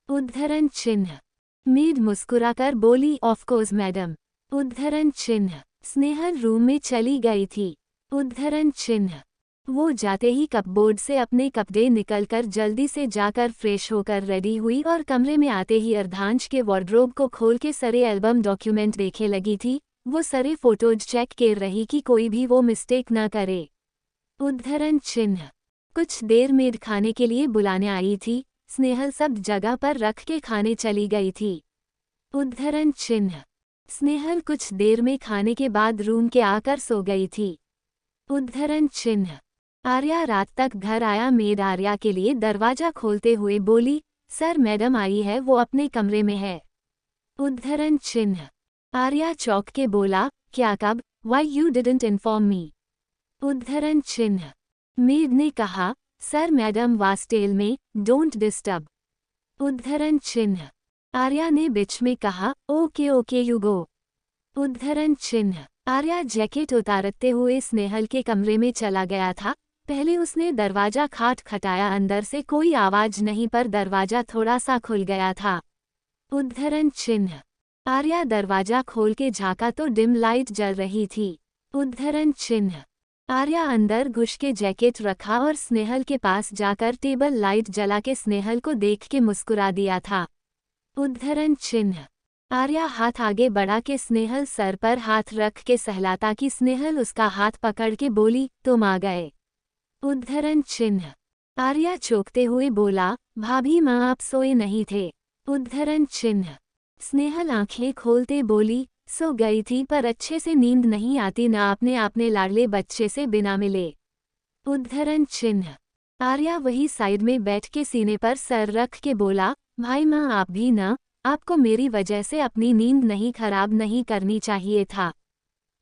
उद्धरण चिन्ह। मेड मुस्कुराकर बोली, ऑफ कोर्स मैडम। उद्धरण चिन्ह। स्नेहल रूम में चली गई थी। उद्धरण चिन्ह। वो जाते ही कपबोर्ड से अपने कपड़े निकलकर जल्दी से जाकर फ्रेश होकर रेडी हुई और कमरे में आते ही अर्धांश के वार्डरोब को खोल के सारे एल्बम डॉक्यूमेंट देखे लगी थी। वो सारे फोटोज चेक कर रही कि कोई भी वो मिस्टेक ना करे। उद्धरण चिन्ह। कुछ देर मेड खाने के लिए बुलाने आई थी। स्नेहल सब जगह पर रख के खाने चली गई थी। उद्धरण चिन्ह। स्नेहल कुछ देर में खाने के बाद रूम के आकर सो गई थी। उद्धरण चिन्ह। आर्या रात तक घर आया। मेड आर्या के लिए दरवाजा खोलते हुए बोली, सर मैडम आई है, वो अपने कमरे में है। उद्धरण चिन्ह। आर्या चौंक के बोला, क्या, कब, why you didn't inform me? उद्धरण चिन्ह। मेड ने कहा, सर मैडम वास्टेल में, डोंट डिस्टर्ब। उद्धरण चिन्ह। आर्या ने बीच में कहा, ओके ओके यू गो। उद्धरण चिन्ह। आर्या जैकेट उतारते हुए स्नेहल के कमरे में चला गया था। पहले उसने दरवाजा खटखटाया, अंदर से कोई आवाज नहीं पर दरवाजा थोड़ा सा खुल गया था। उद्धरण चिन्ह। आर्या दरवाजा खोल के झांका तो डिम लाइट जल रही थी। उद्धरण चिन्ह। आर्या अंदर घुस के जैकेट रखा और स्नेहल के पास जाकर टेबल लाइट जला के स्नेहल को देख के मुस्कुरा दिया था। उद्धरण चिन्ह। आर्या हाथ आगे बढ़ा के स्नेहल सर पर हाथ रख के सहलाता कि स्नेहल उसका हाथ पकड़ के बोली, तुम आ गए। उद्धरण चिन्ह। आर्या चौंकते हुए बोला, भाभी माँ आप सोए नहीं थे? उद्धरण चिन्ह। स्नेहल आंखें खोलते बोली, सो गई थी पर अच्छे से नींद नहीं आती ना अपने लाडले बच्चे से बिना मिले। उद्धरण चिन्ह। आर्या वही साइड में बैठ के सीने पर सर रख के बोला, भाई माँ आप भी ना, आपको मेरी वजह से अपनी नींद नहीं खराब नहीं करनी चाहिए था।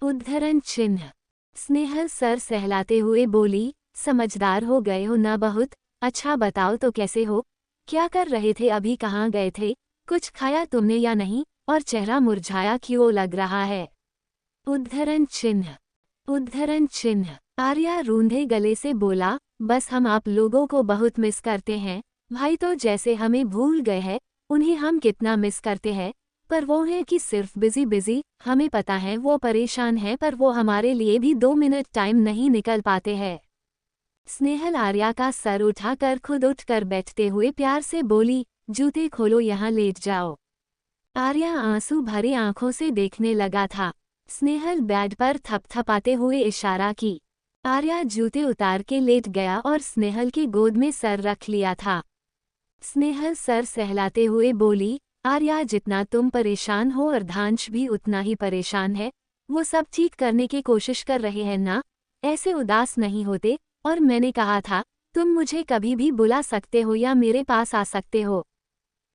उद्धरण चिन्ह। स्नेहल सर सहलाते हुए बोली, समझदार हो गए हो ना बहुत। अच्छा बताओ तो कैसे हो, क्या कर रहे थे अभी, कहाँ गए थे, कुछ खाया तुमने या नहीं, और चेहरा मुरझाया क्यों लग रहा है। उद्धरण चिन्ह। उद्धरण चिन्ह। आर्या रूंधे गले से बोला, बस हम आप लोगों को बहुत मिस करते हैं, भाई तो जैसे हमें भूल गए हैं, उन्हें हम कितना मिस करते हैं, पर वो है कि सिर्फ बिजी, हमें पता है वो परेशान है पर वो हमारे लिए भी 2 मिनट टाइम नहीं निकल पाते हैं। स्नेहल आर्या का सर उठाकर खुद उठकर बैठते हुए प्यार से बोली, जूते खोलो यहाँ लेट जाओ। आर्या आंसू भरी आंखों से देखने लगा था। स्नेहल बेड पर थपथपाते हुए इशारा की। आर्या जूते उतार के लेट गया और स्नेहल की गोद में सर रख लिया था। स्नेहल सर सहलाते हुए बोली, आर्या जितना तुम परेशान हो अर्धांश भी उतना ही परेशान है, वो सब ठीक करने की कोशिश कर रहे हैं ना, ऐसे उदास नहीं होते, और मैंने कहा था तुम मुझे कभी भी बुला सकते हो या मेरे पास आ सकते हो।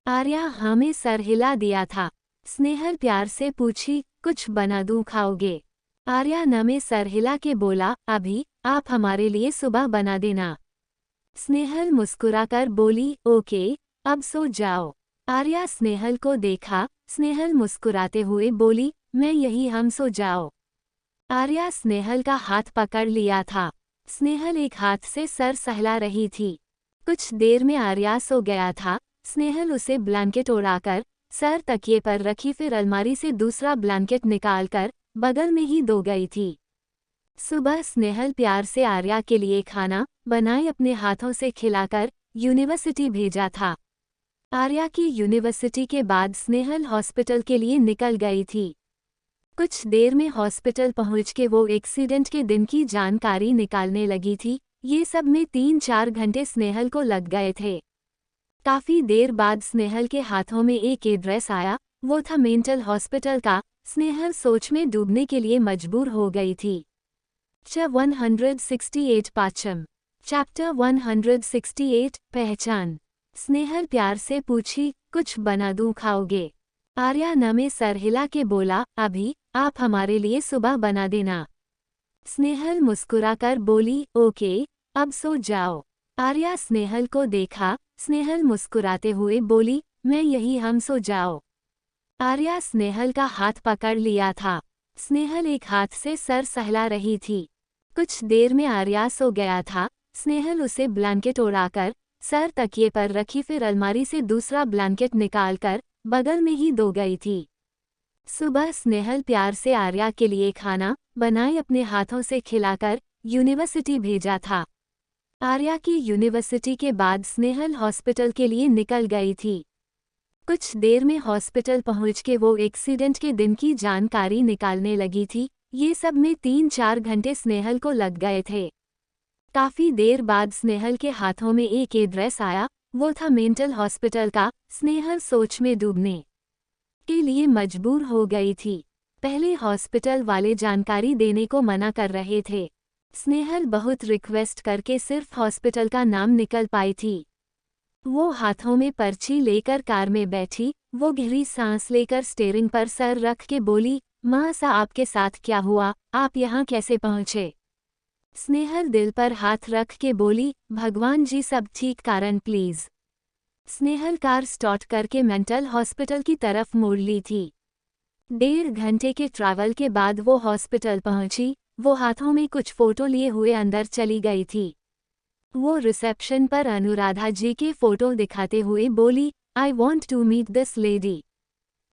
आर्या हमें सर हिला दिया था। स्नेहल प्यार से पूछी, कुछ बना दूं खाओगे। आर्या नमे सर हिला के बोला, अभी आप हमारे लिए सुबह बना देना। स्नेहल मुस्कुराकर बोली, ओके अब सो जाओ। आर्या स्नेहल को देखा, स्नेहल मुस्कुराते हुए बोली, मैं यही हम सो जाओ। आर्या स्नेहल का हाथ पकड़ लिया था। स्नेहल एक हाथ से सर सहला रही थी। कुछ देर में आर्या सो गया था। स्नेहल उसे ब्लैंकेट ओढ़ाकर सर तकिए पर रखी, फिर अलमारी से दूसरा ब्लैंकेट निकालकर बगल में ही दो गई थी। सुबह स्नेहल प्यार से आर्या के लिए खाना बनाए अपने हाथों से खिलाकर यूनिवर्सिटी भेजा था। आर्या की यूनिवर्सिटी के बाद स्नेहल हॉस्पिटल के लिए निकल गई थी। कुछ देर में हॉस्पिटल पहुंच के वो एक्सीडेंट के दिन की जानकारी निकालने लगी थी। ये सब में 3-4 घंटे स्नेहल को लग गए थे। काफी देर बाद स्नेहल के हाथों में एक एड्रेस आया, वो था मेंटल हॉस्पिटल का। स्नेहल सोच में डूबने के लिए मजबूर हो गई थी। 168 पाचम। चैप्टर 168 पहचान। स्नेहल प्यार से पूछी, कुछ बना दूं खाओगे। आर्या नमे सर हिला के बोला, अभी आप हमारे लिए सुबह बना देना। स्नेहल मुस्कुराकर बोली, ओके अब सो जाओ। आर्या स्नेहल को देखा, स्नेहल मुस्कुराते हुए बोली, मैं यही हम सो जाओ। आर्या स्नेहल का हाथ पकड़ लिया था। स्नेहल एक हाथ से सर सहला रही थी। कुछ देर में आर्या सो गया था। स्नेहल उसे ब्लैंकेट ओढ़ाकर सर तकिए पर रखी, फिर अलमारी से दूसरा ब्लैंकेट निकालकर बगल में ही दो गई थी। सुबह स्नेहल प्यार से आर्या के लिए खाना बनाए अपने हाथों से खिलाकर यूनिवर्सिटी भेजा था। आर्या की यूनिवर्सिटी के बाद स्नेहल हॉस्पिटल के लिए निकल गई थी। कुछ देर में हॉस्पिटल पहुंच के वो एक्सीडेंट के दिन की जानकारी निकालने लगी थी। ये सब में 3-4 घंटे स्नेहल को लग गए थे। काफी देर बाद स्नेहल के हाथों में एक एड्रेस आया, वो था मेंटल हॉस्पिटल का। स्नेहल सोच में डूबने के लिए मजबूर हो गई थी। पहले हॉस्पिटल वाले जानकारी देने को मना कर रहे थे। स्नेहल बहुत रिक्वेस्ट करके सिर्फ हॉस्पिटल का नाम निकल पाई थी। वो हाथों में पर्ची लेकर कार में बैठी। वो गहरी सांस लेकर स्टीयरिंग पर सर रख के बोली, माँ सा आपके साथ क्या हुआ, आप यहाँ कैसे पहुँचे। स्नेहल दिल पर हाथ रख के बोली, भगवान जी सब ठीक कारण प्लीज। स्नेहल कार स्टार्ट करके मेंटल हॉस्पिटल की तरफ मोड़ ली थी। 1.5 घंटे के ट्रैवल के बाद वो हॉस्पिटल पहुंची। वो हाथों में कुछ फोटो लिए हुए अंदर चली गई थी। वो रिसेप्शन पर अनुराधा जी के फोटो दिखाते हुए बोली, I want to meet this lady.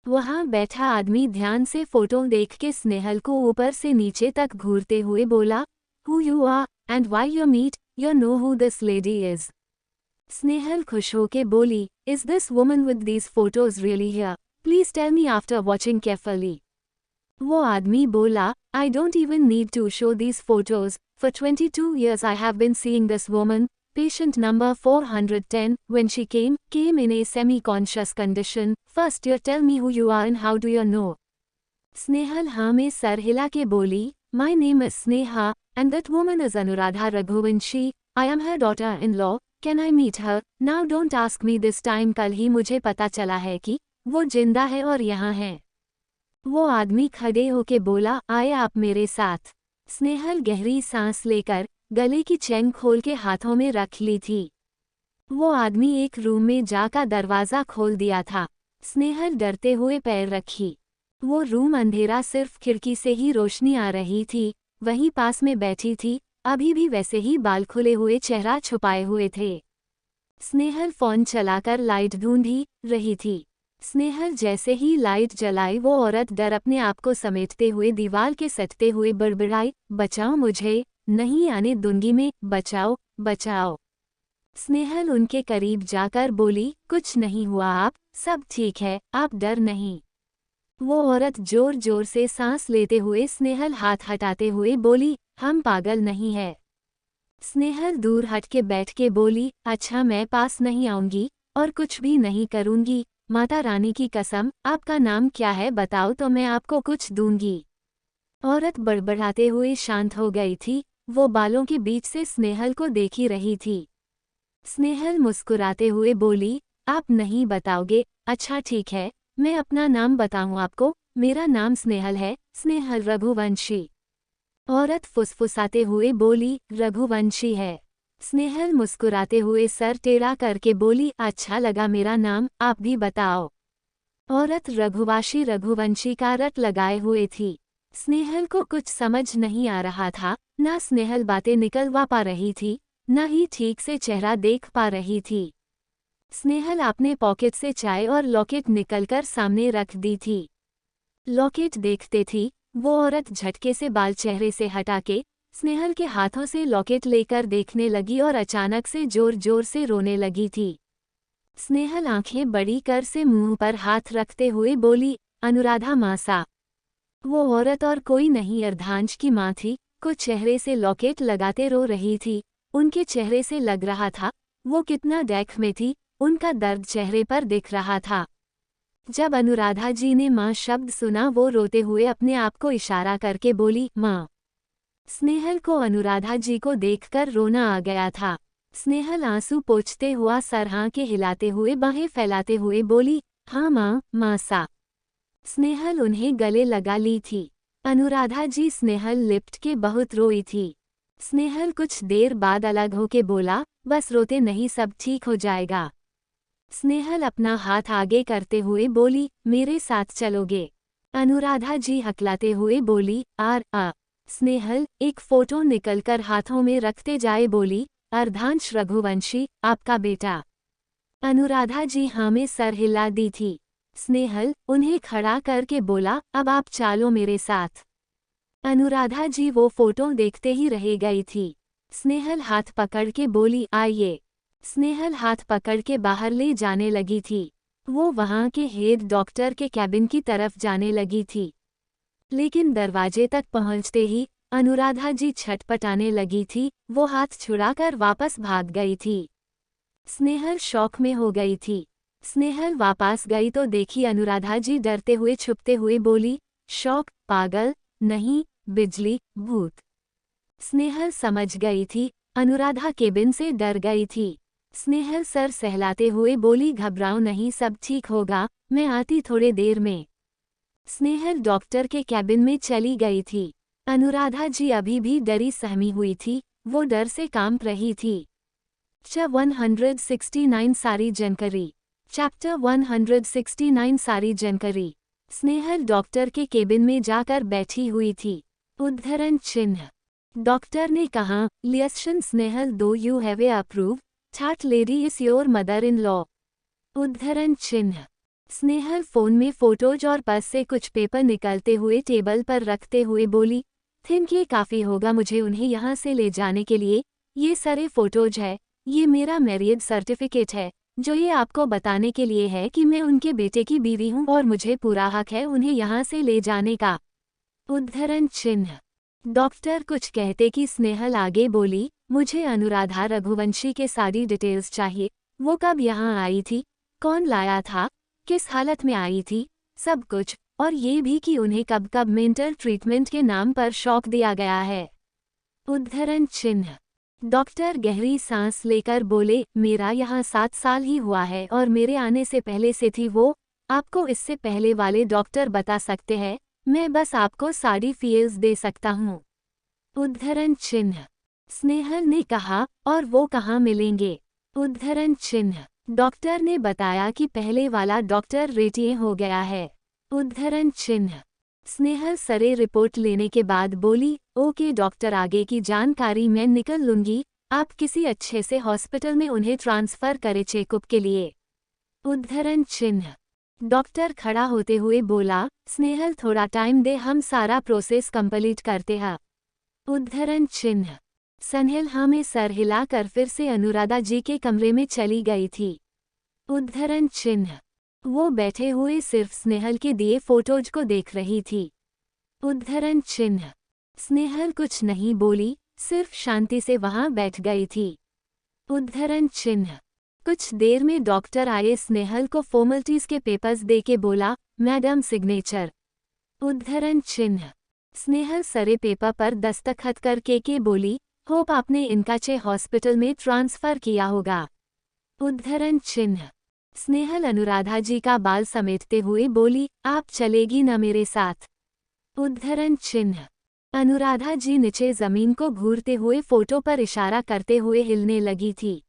वहाँ बैठा आदमी ध्यान से फोटो देख के स्नेहल को ऊपर से नीचे तक घूरते हुए बोला, who you are and why you meet, you know who this lady is. Snehal खुश होके बोली, is this woman with these photos really here, please tell me after watching carefully. वो आदमी बोला, I don't even need to show these photos, for 22 years I have been seeing this woman, patient number 410, when she came in a semi-conscious condition. First you tell me who you are and how do you know. Snehal हाँ में sir हिला के बोली, my name is Sneha and that woman is Anuradha Raghuvanshi. I am her daughter in law. Can I meet her now? Don't ask me this time. कल ही मुझे पता चला है कि वो जिंदा है और यहाँ है। वो आदमी खड़े होके बोला, आए आप मेरे साथ। स्नेहल गहरी सांस लेकर गले की चेन खोल के हाथों में रख ली थी। वो आदमी एक रूम में जाकर दरवाज़ा खोल दिया था। स्नेहल डरते हुए पैर रखी। वो रूम अंधेरा, सिर्फ खिड़की से ही रोशनी आ रही थी। वहीं पास में बैठी थी, अभी भी वैसे ही बाल खुले हुए, चेहरा छुपाए हुए थे। स्नेहल फ़ोन चलाकर लाइट ढूंढ ही रही थी। स्नेहल जैसे ही लाइट जलाई, वो औरत डर अपने आप को समेटते हुए दीवार के सटते हुए बड़बड़ाई, बचाओ मुझे, नहीं आने दूंगी मैं, बचाओ बचाओ। स्नेहल उनके करीब जाकर बोली, कुछ नहीं हुआ, आप सब ठीक है, आप डर नहीं। वो औरत जोर जोर से सांस लेते हुए स्नेहल हाथ हटाते हुए बोली, हम पागल नहीं है। स्नेहल दूर हट के बैठ के बोली, अच्छा मैं पास नहीं आऊंगी और कुछ भी नहीं करूंगी, माता रानी की कसम। आपका नाम क्या है बताओ तो मैं आपको कुछ दूंगी। औरत बड़बड़ाते हुए शांत हो गई थी। वो बालों के बीच से स्नेहल को देख ही रही थी। स्नेहल मुस्कुराते हुए बोली, आप नहीं बताओगे? अच्छा ठीक है, मैं अपना नाम बताऊं आपको, मेरा नाम स्नेहल है, स्नेहल रघुवंशी। औरत फुसफुसाते हुए बोली, रघुवंशी है। स्नेहल मुस्कुराते हुए सर टेढ़ा करके बोली, अच्छा लगा मेरा नाम, आप भी बताओ। औरत रघुवंशी का रट लगाए हुए थी। स्नेहल को कुछ समझ नहीं आ रहा था, ना स्नेहल बातें निकलवा पा रही थी, न ही ठीक से चेहरा देख पा रही थी। स्नेहल अपने पॉकेट से चाय और लॉकेट निकलकर सामने रख दी थी। लॉकेट देखते थी, वो औरत झटके से बाल चेहरे से हटा के स्नेहल के हाथों से लॉकेट लेकर देखने लगी और अचानक से जोर जोर से रोने लगी थी। स्नेहल आंखें बड़ी कर से मुंह पर हाथ रखते हुए बोली, अनुराधा मासा। वो औरत और कोई नहीं, अर्धांश की माँ थी। कुछ चेहरे से लॉकेट लगाते रो रही थी। उनके चेहरे से लग रहा था वो कितना डेख में थी, उनका दर्द चेहरे पर दिख रहा था। जब अनुराधा जी ने माँ शब्द सुना, वो रोते हुए अपने आप को इशारा करके बोली, माँ। स्नेहल को अनुराधा जी को देखकर रोना आ गया था। स्नेहल आंसू पोंछते हुआ सर हाँ के हिलाते हुए बाहें फैलाते हुए बोली, हाँ माँ, मासा। स्नेहल उन्हें गले लगा ली थी। अनुराधा जी स्नेहल लिपट के बहुत रोई थी। स्नेहल कुछ देर बाद अलग होके बोला, बस रोते नहीं, सब ठीक हो जाएगा। स्नेहल अपना हाथ आगे करते हुए बोली, मेरे साथ चलोगे? अनुराधा जी हकलाते हुए बोली, आ। स्नेहल एक फोटो निकलकर हाथों में रखते जाए बोली, अर्धांश रघुवंशी, आपका बेटा। अनुराधा जी हाँ में सर हिला दी थी। स्नेहल उन्हें खड़ा करके बोला, अब आप चलो मेरे साथ। अनुराधा जी वो फोटो देखते ही रह गई थी। स्नेहल हाथ पकड़ के बोली, आइए। स्नेहल हाथ पकड़ के बाहर ले जाने लगी थी। वो वहां के हेड डॉक्टर के कैबिन की तरफ जाने लगी थी, लेकिन दरवाजे तक पहुंचते ही अनुराधा जी छटपटाने लगी थी। वो हाथ छुड़ाकर वापस भाग गई थी। स्नेहल शौक में हो गई थी। स्नेहल वापस गई तो देखी अनुराधा जी डरते हुए छुपते हुए बोली, शौक, पागल नहीं, बिजली, भूत। स्नेहल समझ गई थी अनुराधा केबिन से डर गई थी। स्नेहल सर सहलाते हुए बोली, घबराओ नहीं, सब ठीक होगा, मैं आती थोड़े देर में। स्नेहल डॉक्टर के कैबिन में चली गई थी। अनुराधा जी अभी भी डरी सहमी हुई थी, वो डर से कांप रही थी। 169 सारी जानकारी। चैप्टर 169 सारी जानकारी। स्नेहल डॉक्टर के केबिन में जाकर बैठी हुई थी। उद्धरण चिन्ह। डॉक्टर ने कहा, लियशन स्नेहल, दो you have A approve third lady is your mother in law. उद्धरण चिन्ह। स्नेहल फोन में फोटोज और पर्स से कुछ पेपर निकलते हुए टेबल पर रखते हुए बोली, थिंक ये काफ़ी होगा मुझे उन्हें यहाँ से ले जाने के लिए। ये सारे फोटोज है, ये मेरा मैरिज सर्टिफिकेट है, जो ये आपको बताने के लिए है कि मैं उनके बेटे की बीवी हूँ और मुझे पूरा हक है उन्हें यहाँ से ले जाने का। उद्धरण चिन्ह। डॉक्टर कुछ कहते कि स्नेहल आगे बोली, मुझे अनुराधा रघुवंशी के सारी डिटेल्स चाहिए। वो कब यहाँ आई थी, कौन लाया था, किस हालत में आई थी, सब कुछ। और ये भी कि उन्हें कब कब मेंटल ट्रीटमेंट के नाम पर शॉक दिया गया है। उद्धरण चिन्ह। डॉक्टर गहरी सांस लेकर बोले, मेरा यहाँ 7 साल ही हुआ है और मेरे आने से पहले से थी वो, आपको इससे पहले वाले डॉक्टर बता सकते हैं, मैं बस आपको सारी फील्स दे सकता हूँ। उद्धरण चिन्ह। स्नेहल ने कहा, और वो कहाँ मिलेंगे? उद्धरण चिन्ह। डॉक्टर ने बताया कि पहले वाला डॉक्टर रिटायर हो गया है। उद्धरण चिन्ह। स्नेहल सरे रिपोर्ट लेने के बाद बोली, ओके डॉक्टर, आगे की जानकारी मैं निकल लूंगी, आप किसी अच्छे से हॉस्पिटल में उन्हें ट्रांसफ़र करें चेकअप के लिए। उद्धरण चिन्ह। डॉक्टर खड़ा होते हुए बोला, स्नेहल थोड़ा टाइम दे, हम सारा प्रोसेस कंप्लीट करते हैं। उद्धरण चिन्ह। स्नेहल हाँ में सर हिलाकर फिर से अनुराधा जी के कमरे में चली गई थी। उद्धरण चिन्ह। वो बैठे हुए सिर्फ स्नेहल के दिए फोटोज को देख रही थी। उद्धरण चिन्ह। स्नेहल कुछ नहीं बोली, सिर्फ शांति से वहां बैठ गई थी। उद्धरण चिन्ह। कुछ देर में डॉक्टर आए, स्नेहल को फॉर्मेलिटीज के पेपर्स दे के बोला, मैडम सिग्नेचर। उद्धरण चिन्ह। स्नेहल सरे पेपर पर दस्तखत करके बोली, होप आपने इनका हॉस्पिटल में ट्रांसफ़र किया होगा। उद्धरण चिन्ह। स्नेहल अनुराधा जी का बाल समेटते हुए बोली, आप चलेगी न मेरे साथ? उद्धरण चिन्ह। अनुराधा जी नीचे जमीन को घूरते हुए फोटो पर इशारा करते हुए हिलने लगी थी।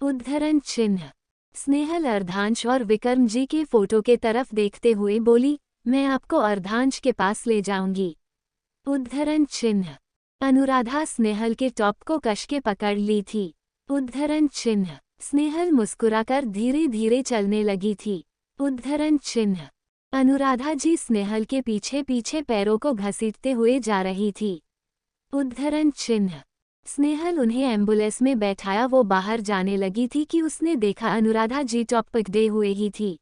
उद्धरण चिन्ह। स्नेहल अर्धांश और विक्रम जी के फोटो के तरफ देखते हुए बोली, मैं आपको अर्धांश के पास ले जाऊंगी। उद्धरण चिन्ह। अनुराधा स्नेहल के टॉप को कस के पकड़ ली थी। उद्धरण चिन्ह। स्नेहल मुस्कुराकर धीरे धीरे चलने लगी थी। उद्धरण चिन्ह। अनुराधा जी स्नेहल के पीछे पीछे पैरों को घसीटते हुए जा रही थी। उद्धरण चिन्ह। स्नेहल उन्हें एम्बुलेंस में बैठाया वो बाहर जाने लगी थी कि उसने देखा अनुराधा जी टॉप पकड़े हुए ही थी।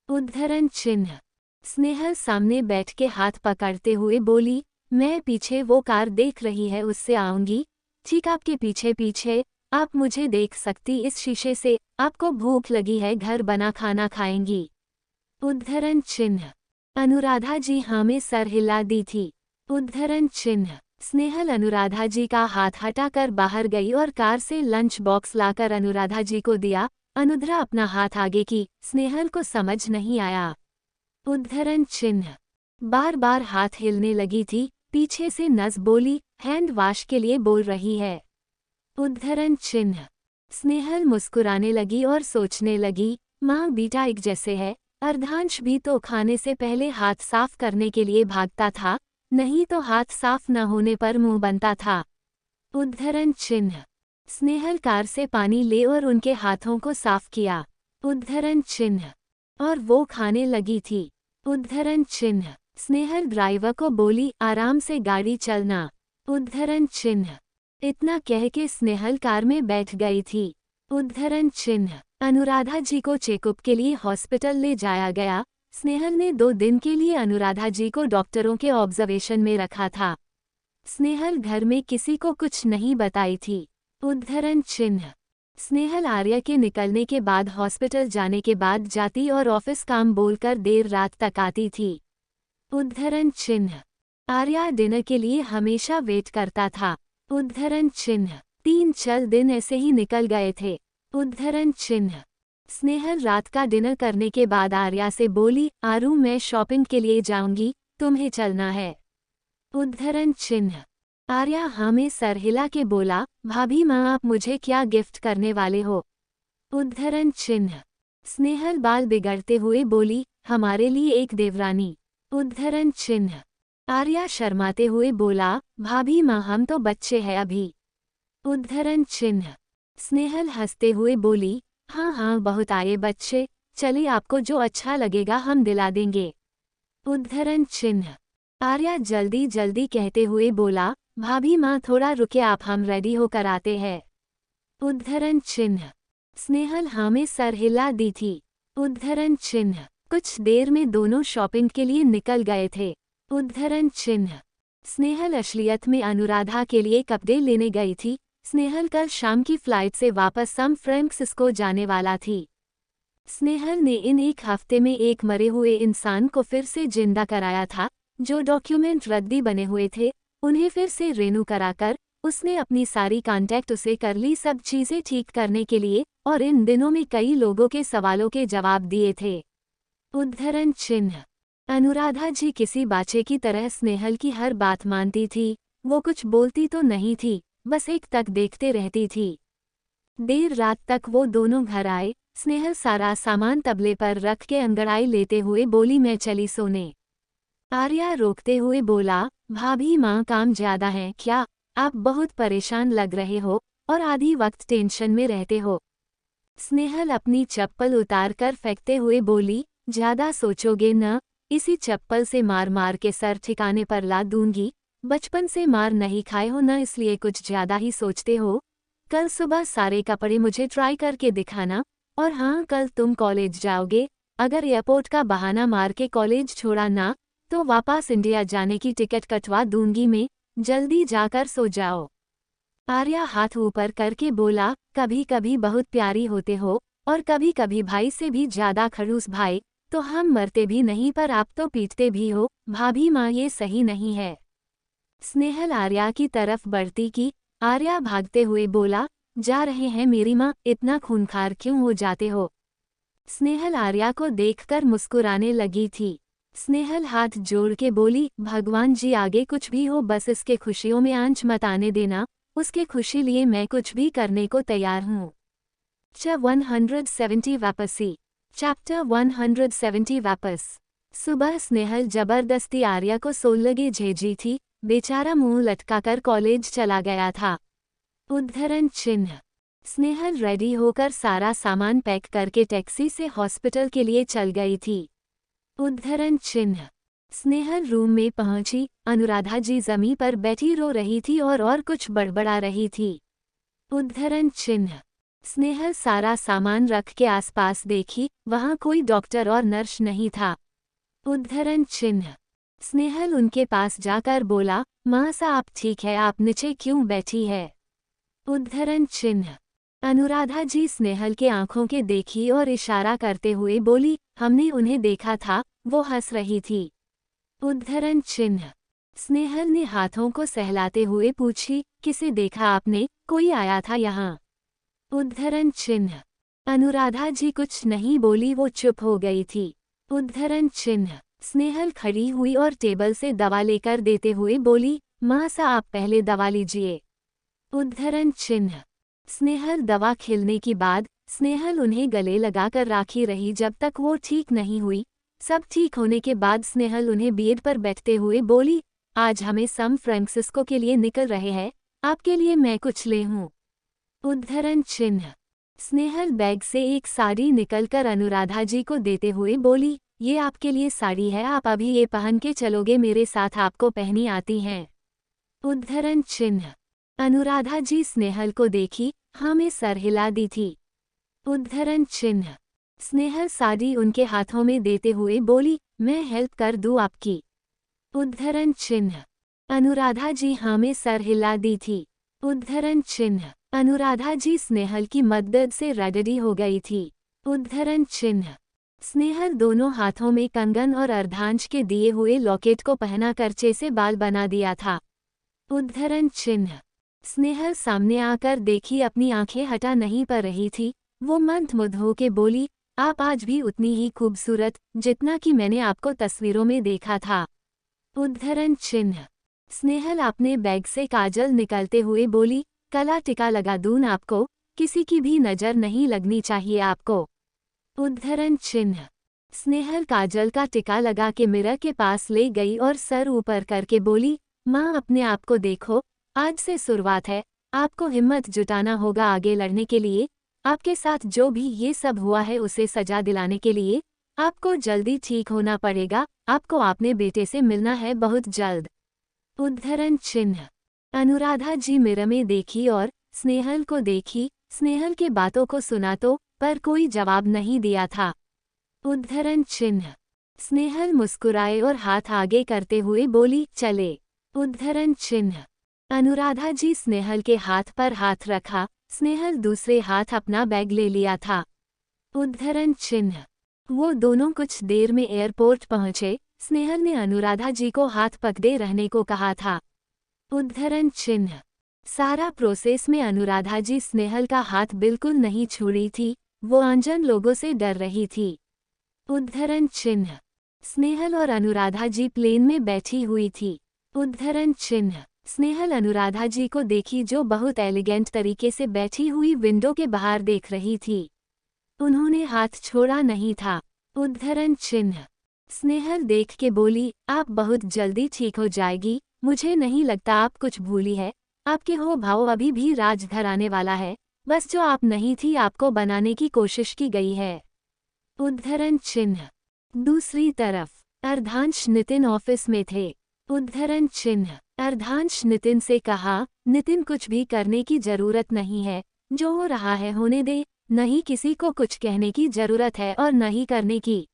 उद्धरण चिन्ह। स्नेहल सामने बैठ के हाथ पकड़ते हुए बोली, मैं पीछे वो कार देख रही है उससे आऊंगी, ठीक आपके पीछे पीछे, आप मुझे देख सकती इस शीशे से, आपको भूख लगी है घर बना खाना खाएंगी। उद्धरण चिन्ह। अनुराधा जी हाँ में सर हिला दी थी। उद्धरण चिन्ह। स्नेहल अनुराधा जी का हाथ हटाकर बाहर गई और कार से लंच बॉक्स लाकर अनुराधा जी को दिया। अनुद्रा अपना हाथ आगे की, स्नेहल को समझ नहीं आया। उद्धरण चिन्ह। बार बार हाथ हिलने लगी थी, पीछे से नस बोली, हैंड वॉश के लिए बोल रही है। उद्धरण चिन्ह। स्नेहल मुस्कुराने लगी और सोचने लगी, माँ बेटा एक जैसे है, अर्धांश भी तो खाने से पहले हाथ साफ करने के लिए भागता था, नहीं तो हाथ साफ न होने पर मुंह बनता था। उद्धरण चिन्ह। स्नेहल कार से पानी ले और उनके हाथों को साफ किया। उद्धरण चिन्ह। और वो खाने लगी थी। उद्धरण चिन्ह। स्नेहल ड्राइवर को बोली, आराम से गाड़ी चलना। उद्धरण चिन्ह। इतना कह के स्नेहल कार में बैठ गई थी। उद्धरण चिन्ह। अनुराधा जी को चेकअप के लिए हॉस्पिटल ले जाया गया। स्नेहल ने 2 दिन के लिए अनुराधा जी को डॉक्टरों के ऑब्जर्वेशन में रखा था। स्नेहल घर में किसी को कुछ नहीं बताई थी। उद्धरण चिन्ह। स्नेहल आर्या के निकलने के बाद हॉस्पिटल जाने के बाद जाती और ऑफिस काम बोलकर देर रात तक आती थी। उद्धरण चिन्ह। आर्या डिनर के लिए हमेशा वेट करता था। उद्धरण चिन्ह। 3-4 दिन ऐसे ही निकल गए थे। उद्धरण चिन्ह। स्नेहल रात का डिनर करने के बाद आर्या से बोली, आरू मैं शॉपिंग के लिए जाऊंगी, तुम्हें चलना है? उद्धरण चिन्ह। आर्या हाँ में सर हिला के बोला, भाभी माँ आप मुझे क्या गिफ्ट करने वाले हो? उद्धरण चिन्ह। स्नेहल बाल बिगड़ते हुए बोली, हमारे लिए एक देवरानी। उद्धरण चिन्ह। आर्या शर्माते हुए बोला, भाभी माँ हम तो बच्चे हैं अभी। उद्धरण चिन्ह। स्नेहल हंसते हुए बोली, हाँ हाँ बहुत आए बच्चे, चलिए आपको जो अच्छा लगेगा हम दिला देंगे। उद्धरण चिन्ह। आर्या जल्दी जल्दी कहते हुए बोला, भाभी माँ थोड़ा रुके आप, हम रेडी होकर आते हैं। उद्धरण चिन्ह। स्नेहल हाँ में सर हिला दी थी। उद्धरण चिन्ह। कुछ देर में दोनों शॉपिंग के लिए निकल गए थे। उद्धरण चिन्ह। स्नेहल असलियत में अनुराधा के लिए कपड़े लेने गई थी। स्नेहल कल शाम की फ्लाइट से वापस सैन फ्रांसिस्को जाने वाला थी। स्नेहल ने इन एक हफ्ते में एक मरे हुए इंसान को फिर से जिंदा कराया था। जो डॉक्यूमेंट रद्दी बने हुए थे उन्हें फिर से रेनू कराकर उसने अपनी सारी कांटेक्ट उसे कर ली, सब चीजें ठीक करने के लिए, और इन दिनों में कई लोगों के सवालों के जवाब दिए थे। उद्धरण चिन्ह। अनुराधा जी किसी बाचे की तरह स्नेहल की हर बात मानती थी। वो कुछ बोलती तो नहीं थी, बस एक तक देखते रहती थी। देर रात तक वो दोनों घर आए। स्नेहल सारा सामान तबले पर रख के अंगड़ाई लेते हुए बोली, मैं चली सोने। आर्या रोकते हुए बोला, भाभी माँ काम ज्यादा है क्या? आप बहुत परेशान लग रहे हो और आधी वक्त टेंशन में रहते हो। स्नेहल अपनी चप्पल उतार कर फेंकते हुए बोली, ज्यादा सोचोगे न, इसी चप्पल से मार मार के सर ठिकाने पर ला दूंगी। बचपन से मार नहीं खाए हो न, इसलिए कुछ ज्यादा ही सोचते हो। कल सुबह सारे कपड़े मुझे ट्राई करके दिखाना। और हाँ, कल तुम कॉलेज जाओगे। अगर एयरपोर्ट का बहाना मार के कॉलेज छोड़ा ना तो वापस इंडिया जाने की टिकट कटवा दूंगी मैं। जल्दी जाकर सो जाओ। आर्या हाथ ऊपर करके बोला, कभी कभी बहुत प्यारी होते हो और कभी कभी भाई से भी ज्यादा खड़ूस भाई। तो हम मरते भी नहीं पर आप तो पीटते भी हो। भाभी माँ, ये सही नहीं है। स्नेहल आर्या की तरफ बढ़ती की। आर्या भागते हुए बोला, जा रहे हैं मेरी माँ, इतना खूंखार क्यों हो जाते हो? स्नेहल आर्या को देखकर मुस्कुराने लगी थी। स्नेहल हाथ जोड़ के बोली, भगवान जी आगे कुछ भी हो, बस इसके खुशियों में आंच मत आने देना। उसके खुशी लिए मैं कुछ भी करने को तैयार हूँ। 170 वापसी। चैप्टर 170 वापस। सुबह स्नेहल जबरदस्ती आर्या को सोल लगे भेजी थी। बेचारा मुंह लटकाकर कॉलेज चला गया था। उद्धरण चिन्ह। स्नेहल रेडी होकर सारा सामान पैक करके टैक्सी से हॉस्पिटल के लिए चल गई थी। उद्धरण चिन्ह। स्नेहल रूम में पहुंची। अनुराधा जी जमीन पर बैठी रो रही थी और कुछ बड़बड़ा रही थी। उद्धरण चिन्ह। स्नेहल सारा सामान रख के आसपास देखी, वहां कोई डॉक्टर और नर्स नहीं था। उद्धरण चिन्ह। स्नेहल उनके पास जाकर बोला, माँ सा आप ठीक है, आप नीचे क्यों बैठी है? उद्धरण चिन्ह। अनुराधा जी स्नेहल के आंखों के देखी और इशारा करते हुए बोली, हमने उन्हें देखा था, वो हंस रही थी। उद्धरण चिन्ह। स्नेहल ने हाथों को सहलाते हुए पूछी, किसे देखा आपने? कोई आया था यहाँ? उद्धरण चिन्ह। अनुराधा जी कुछ नहीं बोली, वो चुप हो गई थी। उद्धरण चिन्ह। स्नेहल खड़ी हुई और टेबल से दवा लेकर देते हुए बोली, माँ सा आप पहले दवा लीजिए। उद्धरण चिन्ह। स्नेहल दवा खिलने के बाद स्नेहल उन्हें गले लगाकर राखी रही जब तक वो ठीक नहीं हुई। सब ठीक होने के बाद स्नेहल उन्हें बेड पर बैठते हुए बोली, आज हमें सैन फ्रांसिस्को के लिए निकल रहे हैं, आपके लिए मैं कुछ ले हूँ। उद्धरण चिन्ह। स्नेहल बैग से एक साड़ी निकलकर अनुराधा जी को देते हुए बोली, ये आपके लिए साड़ी है, आप अभी ये पहन के चलोगे मेरे साथ, आपको पहनी आती हैं। उद्धरण चिन्ह। अनुराधा जी स्नेहल को देखी, हाँ में सर हिला दी थी। उद्धरण चिन्ह। स्नेहल साड़ी उनके हाथों में देते हुए बोली, मैं हेल्प कर दूँ आपकी? उद्धरण चिन्ह। अनुराधा जी हाँ में सर हिला दी थी। उद्धरण चिन्ह। अनुराधा जी स्नेहल की मदद से रेडी हो गई थी। उद्धरण चिन्ह। स्नेहल दोनों हाथों में कंगन और अर्धांश के दिए हुए लॉकेट को पहना करचे से बाल बना दिया था। उद्धरण चिन्ह। स्नेहल सामने आकर देखी, अपनी आंखें हटा नहीं पा रही थी। वो मंदमुग्ध होके बोली, आप आज भी उतनी ही खूबसूरत जितना कि मैंने आपको तस्वीरों में देखा था। उद्धरण चिन्ह। स्नेहल अपने बैग से काजल निकालते हुए बोली, कला टिका लगा दूं आपको, किसी की भी नजर नहीं लगनी चाहिए आपको। उद्धरण चिन्ह। स्नेहल काजल का टिका लगा के मिरर के पास ले गई और सर ऊपर करके बोली, माँ अपने आप को देखो, आज से शुरुआत है, आपको हिम्मत जुटाना होगा आगे लड़ने के लिए। आपके साथ जो भी ये सब हुआ है उसे सजा दिलाने के लिए आपको जल्दी ठीक होना पड़ेगा। आपको अपने बेटे से मिलना है बहुत जल्द। उद्धरण चिन्ह। अनुराधा जी मिरर में देखी और स्नेहल को देखी। स्नेहल के बातों को सुना तो पर कोई जवाब नहीं दिया था। उद्धरण चिन्ह। स्नेहल मुस्कुराए और हाथ आगे करते हुए बोली, चले। उद्धरण चिन्ह। अनुराधा जी स्नेहल के हाथ पर हाथ रखा। स्नेहल दूसरे हाथ अपना बैग ले लिया था। उद्धरण चिन्ह। वो दोनों कुछ देर में एयरपोर्ट पहुंचे। स्नेहल ने अनुराधा जी को हाथ पकड़े रहने को कहा था। उद्धरण चिन्ह। सारा प्रोसेस में अनुराधा जी स्नेहल का हाथ बिल्कुल नहीं छू रही थी, वो अनजान लोगों से डर रही थी। उद्धरण चिन्ह। स्नेहल और अनुराधा जी प्लेन में बैठी हुई थी। उद्धरण चिन्ह। स्नेहल अनुराधा जी को देखी जो बहुत एलिगेंट तरीके से बैठी हुई विंडो के बाहर देख रही थी। उन्होंने हाथ छोड़ा नहीं था। उद्धरण चिन्ह। स्नेहल देख के बोली, आप बहुत जल्दी ठीक हो जाएगी, मुझे नहीं लगता आप कुछ भूली है, आपके हो भाव अभी भी राज घर आने वाला है, बस जो आप नहीं थी आपको बनाने की कोशिश की गई है। उद्धरण चिन्ह। दूसरी तरफ अर्धांश नितिन ऑफिस में थे। उद्धरण चिन्ह। अर्धांश नितिन से कहा, नितिन कुछ भी करने की जरूरत नहीं है, जो हो रहा है होने दे, नहीं किसी को कुछ कहने की जरूरत है और नहीं करने की।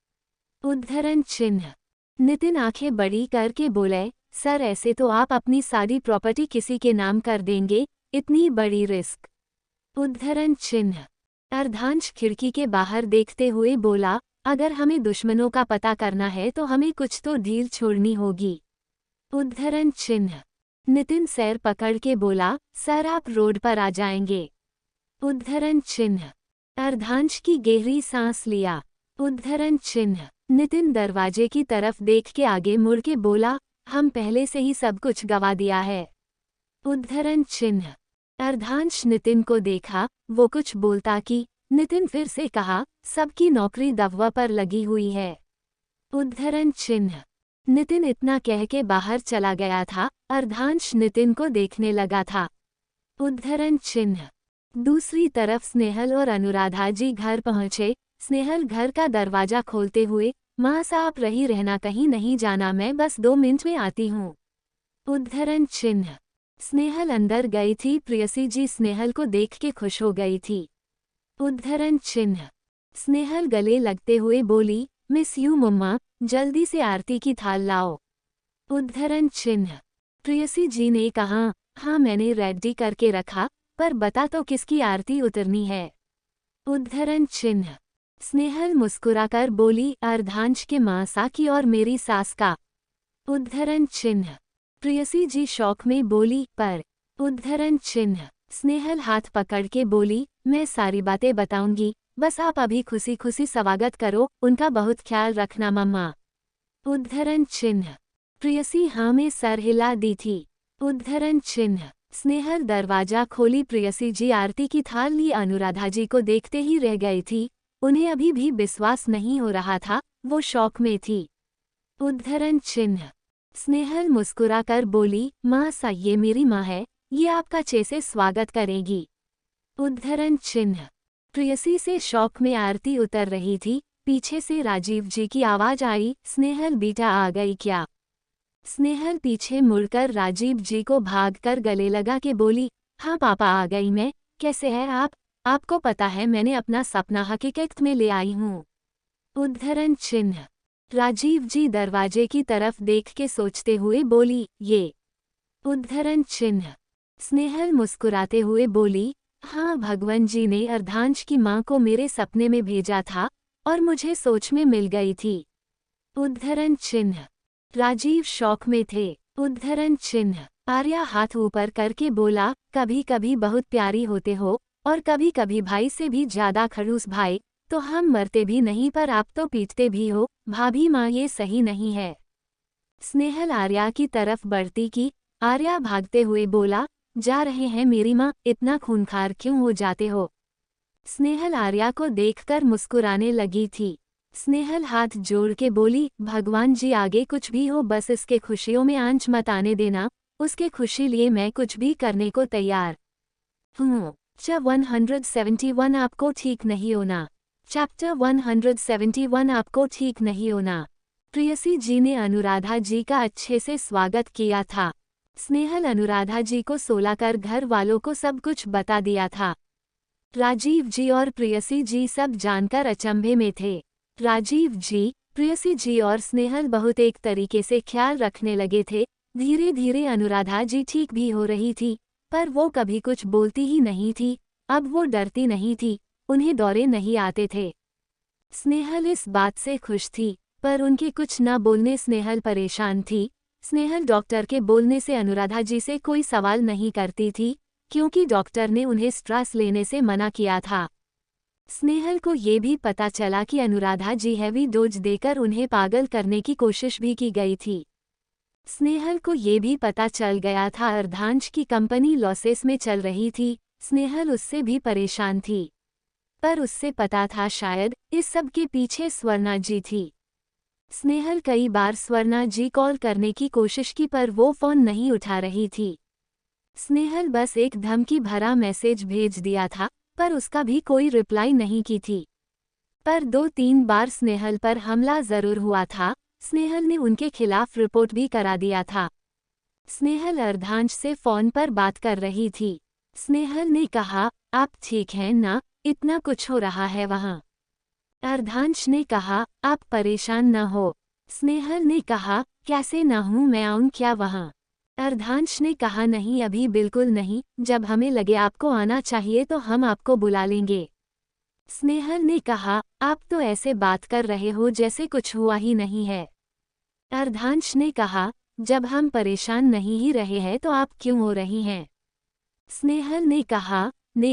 उद्धरण चिन्ह। नितिन आंखें बड़ी करके बोले, सर ऐसे तो आप अपनी सारी प्रॉपर्टी किसी के नाम कर देंगे, इतनी बड़ी रिस्क। उद्धरण चिन्ह। अर्धांश खिड़की के बाहर देखते हुए बोला, अगर हमें दुश्मनों का पता करना है तो हमें कुछ तो ढील छोड़नी होगी। उद्धरण चिन्ह। नितिन सैर पकड़ के बोला, सर आप रोड पर आ जाएंगे। उद्धरण चिन्ह। अर्धांश की गहरी सांस लिया। उद्धरण चिन्ह। नितिन दरवाजे की तरफ देख के आगे मुड़ के बोला, हम पहले से ही सब कुछ गवा दिया है। उद्धरण चिन्ह। अर्धांश नितिन को देखा, वो कुछ बोलता कि नितिन फिर से कहा, सबकी नौकरी दवा पर लगी हुई है। उद्धरण चिन्ह। नितिन इतना कह के बाहर चला गया था। अर्धांश नितिन को देखने लगा था। उद्धरण चिन्ह। दूसरी तरफ स्नेहल और अनुराधा जी घर पहुंचे। स्नेहल घर का दरवाजा खोलते हुए, माँ साहब रही रहना, कहीं नहीं जाना, मैं बस 2 मिनट में आती हूँ। उद्धरण चिन्ह। स्नेहल अंदर गई थी। प्रेयसी जी स्नेहल को देख के खुश हो गई थी। उद्धरण चिन्ह। स्नेहल गले लगते हुए बोली, मिस यू मम्मा, जल्दी से आरती की थाल लाओ। उद्धरण चिन्ह। प्रेयसी जी ने कहा, हाँ मैंने रेडी करके रखा, पर बता तो किसकी आरती उतरनी है। उद्धरण चिन्ह। स्नेहल मुस्कुराकर बोली, अर्धांश के माँ सा की और मेरी सास का। उद्धरण चिन्ह। प्रेयसी जी शौक में बोली, पर। उद्धरण चिन्ह। स्नेहल हाथ पकड़ के बोली, मैं सारी बातें बताऊंगी, बस आप अभी खुशी खुशी स्वागत करो, उनका बहुत ख्याल रखना मम्मा। उद्धरण चिन्ह। प्रेयसी हाँ में सर हिला दी थी। उद्धरण चिन्ह। स्नेहल दरवाजा खोली। प्रेयसी जी आरती की थाल ली। अनुराधा जी को देखते ही रह गई थी। उन्हें अभी भी विश्वास नहीं हो रहा था, वो शौक में थी। उद्धरण चिन्ह। स्नेहल मुस्कुराकर बोली, माँ सा ये मेरी माँ है, ये आपका अच्छे से स्वागत करेगी। उद्धरण चिन्ह। प्रेयसी से शौक में आरती उतर रही थी। पीछे से राजीव जी की आवाज आई, स्नेहल बेटा आ गई क्या। स्नेहल पीछे मुड़कर राजीव जी को भागकर गले लगा के बोली, हाँ पापा आ गई मैं, कैसे हैं आप, आपको पता है मैंने अपना सपना हकीकत में ले आई हूँ। उद्धरण चिन्ह। राजीव जी दरवाजे की तरफ देख के सोचते हुए बोली, ये। उद्धरण चिन्ह। स्नेहल मुस्कुराते हुए बोली, हाँ भगवान जी ने अर्धांश की माँ को मेरे सपने में भेजा था और मुझे सोच में मिल गई थी। उद्धरण चिन्ह। राजीव शौक में थे। उद्धरण चिन्ह। आर्या हाथ ऊपर करके बोला, कभी कभी बहुत प्यारी होते हो और कभी कभी भाई से भी ज्यादा खड़ूस भाई, तो हम मरते भी नहीं पर आप तो पीटते भी हो, भाभी माँ ये सही नहीं है। स्नेहल आर्या की तरफ बढ़ती की। आर्या भागते हुए बोला, जा रहे हैं मेरी माँ, इतना खूंखार क्यों हो जाते हो। स्नेहल आर्या को देखकर मुस्कुराने लगी थी। स्नेहल हाथ जोड़ के बोली, भगवान जी आगे कुछ भी हो बस इसके खुशियों में आंच मत आने देना, उसके खुशी लिए मैं कुछ भी करने को तैयार हूँ। चैप्टर 171 आपको ठीक नहीं होना। चैप्टर 171 आपको ठीक नहीं होना। प्रेयसी जी ने अनुराधा जी का अच्छे से स्वागत किया था। स्नेहल अनुराधा जी को सोलाकर घर वालों को सब कुछ बता दिया था। राजीव जी और प्रेयसी जी सब जानकर अचंभे में थे। राजीव जी, प्रेयसी जी और स्नेहल बहुत एक तरीके से ख्याल रखने लगे थे। धीरे धीरे अनुराधा जी ठीक भी हो रही थी, पर वो कभी कुछ बोलती ही नहीं थी। अब वो डरती नहीं थी, उन्हें दौरे नहीं आते थे। स्नेहल इस बात से खुश थी, पर उनके कुछ न बोलने स्नेहल परेशान थी। स्नेहल डॉक्टर के बोलने से अनुराधा जी से कोई सवाल नहीं करती थी, क्योंकि डॉक्टर ने उन्हें स्ट्रेस लेने से मना किया था। स्नेहल को ये भी पता चला कि अनुराधा जी हैवी डोज देकर उन्हें पागल करने की कोशिश भी की गई थी। स्नेहल को ये भी पता चल गया था अर्धांश की कंपनी लॉसेस में चल रही थी। स्नेहल उससे भी परेशान थी, पर उससे पता था शायद इस सब के पीछे स्वर्णा जी थी। स्नेहल कई बार स्वर्णा जी कॉल करने की कोशिश की, पर वो फ़ोन नहीं उठा रही थी। स्नेहल बस एक धमकी भरा मैसेज भेज दिया था, पर उसका भी कोई रिप्लाई नहीं की थी। पर 2-3 बार स्नेहल पर हमला ज़रूर हुआ था। स्नेहल ने उनके खिलाफ रिपोर्ट भी करा दिया था। स्नेहल अर्धांश से फ़ोन पर बात कर रही थी। स्नेहल ने कहा, आप ठीक हैं ना, इतना कुछ हो रहा है वहाँ। अर्धांश ने कहा, आप परेशान न हो। स्नेहल ने कहा, कैसे न हूँ, मैं आऊँ क्या वहाँ। अर्धांश ने कहा, नहीं अभी बिल्कुल नहीं, जब हमें लगे आपको आना चाहिए तो हम आपको बुला लेंगे। स्नेहल ने कहा, आप तो ऐसे बात कर रहे हो जैसे कुछ हुआ ही नहीं है। अर्धांश ने कहा, जब हम परेशान नहीं ही रहे हैं तो आप क्यों हो रही हैं। स्नेहल ने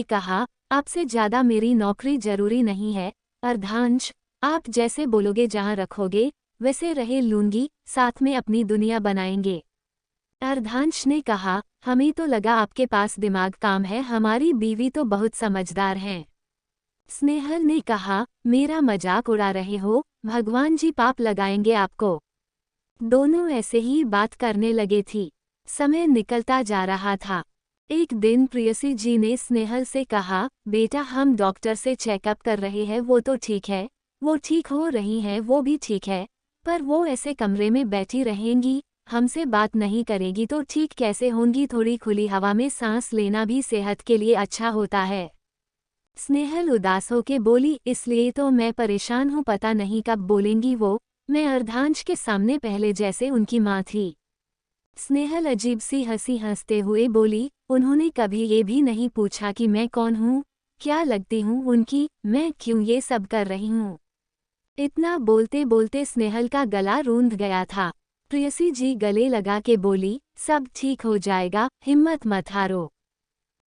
कहा, आपसे ज़्यादा मेरी नौकरी जरूरी नहीं है। अर्धांश, आप जैसे बोलोगे जहाँ रखोगे वैसे रहे लूंगी, साथ में अपनी दुनिया बनाएंगे। अर्धांश ने कहा, हमें तो लगा आपके पास दिमाग काम है, हमारी बीवी तो बहुत समझदार हैं। स्नेहल ने कहा, मेरा मजाक उड़ा रहे हो, भगवान जी पाप लगाएंगे आपको। दोनों ऐसे ही बात करने लगे थी। समय निकलता जा रहा था। एक दिन प्रेयसी जी ने स्नेहल से कहा, बेटा हम डॉक्टर से चेकअप कर रहे हैं, वो तो ठीक है, वो ठीक हो रही हैं, वो भी ठीक है, पर वो ऐसे कमरे में बैठी रहेंगी, हमसे बात नहीं करेगी तो ठीक कैसे होंगी। थोड़ी खुली हवा में सांस लेना भी सेहत के लिए अच्छा होता है। स्नेहल उदास होके बोली, इसलिए तो मैं परेशान हूँ, पता नहीं कब बोलेंगी वो। मैं अर्धांश के सामने पहले जैसे उनकी माँ थी। स्नेहल अजीब सी हंसी हंसते हुए बोली, उन्होंने कभी ये भी नहीं पूछा कि मैं कौन हूँ, क्या लगती हूँ उनकी, मैं क्यों ये सब कर रही हूँ। इतना बोलते बोलते स्नेहल का गला रूंध गया था। प्रेयसी जी गले लगा के बोली, सब ठीक हो जाएगा, हिम्मत मत हारो।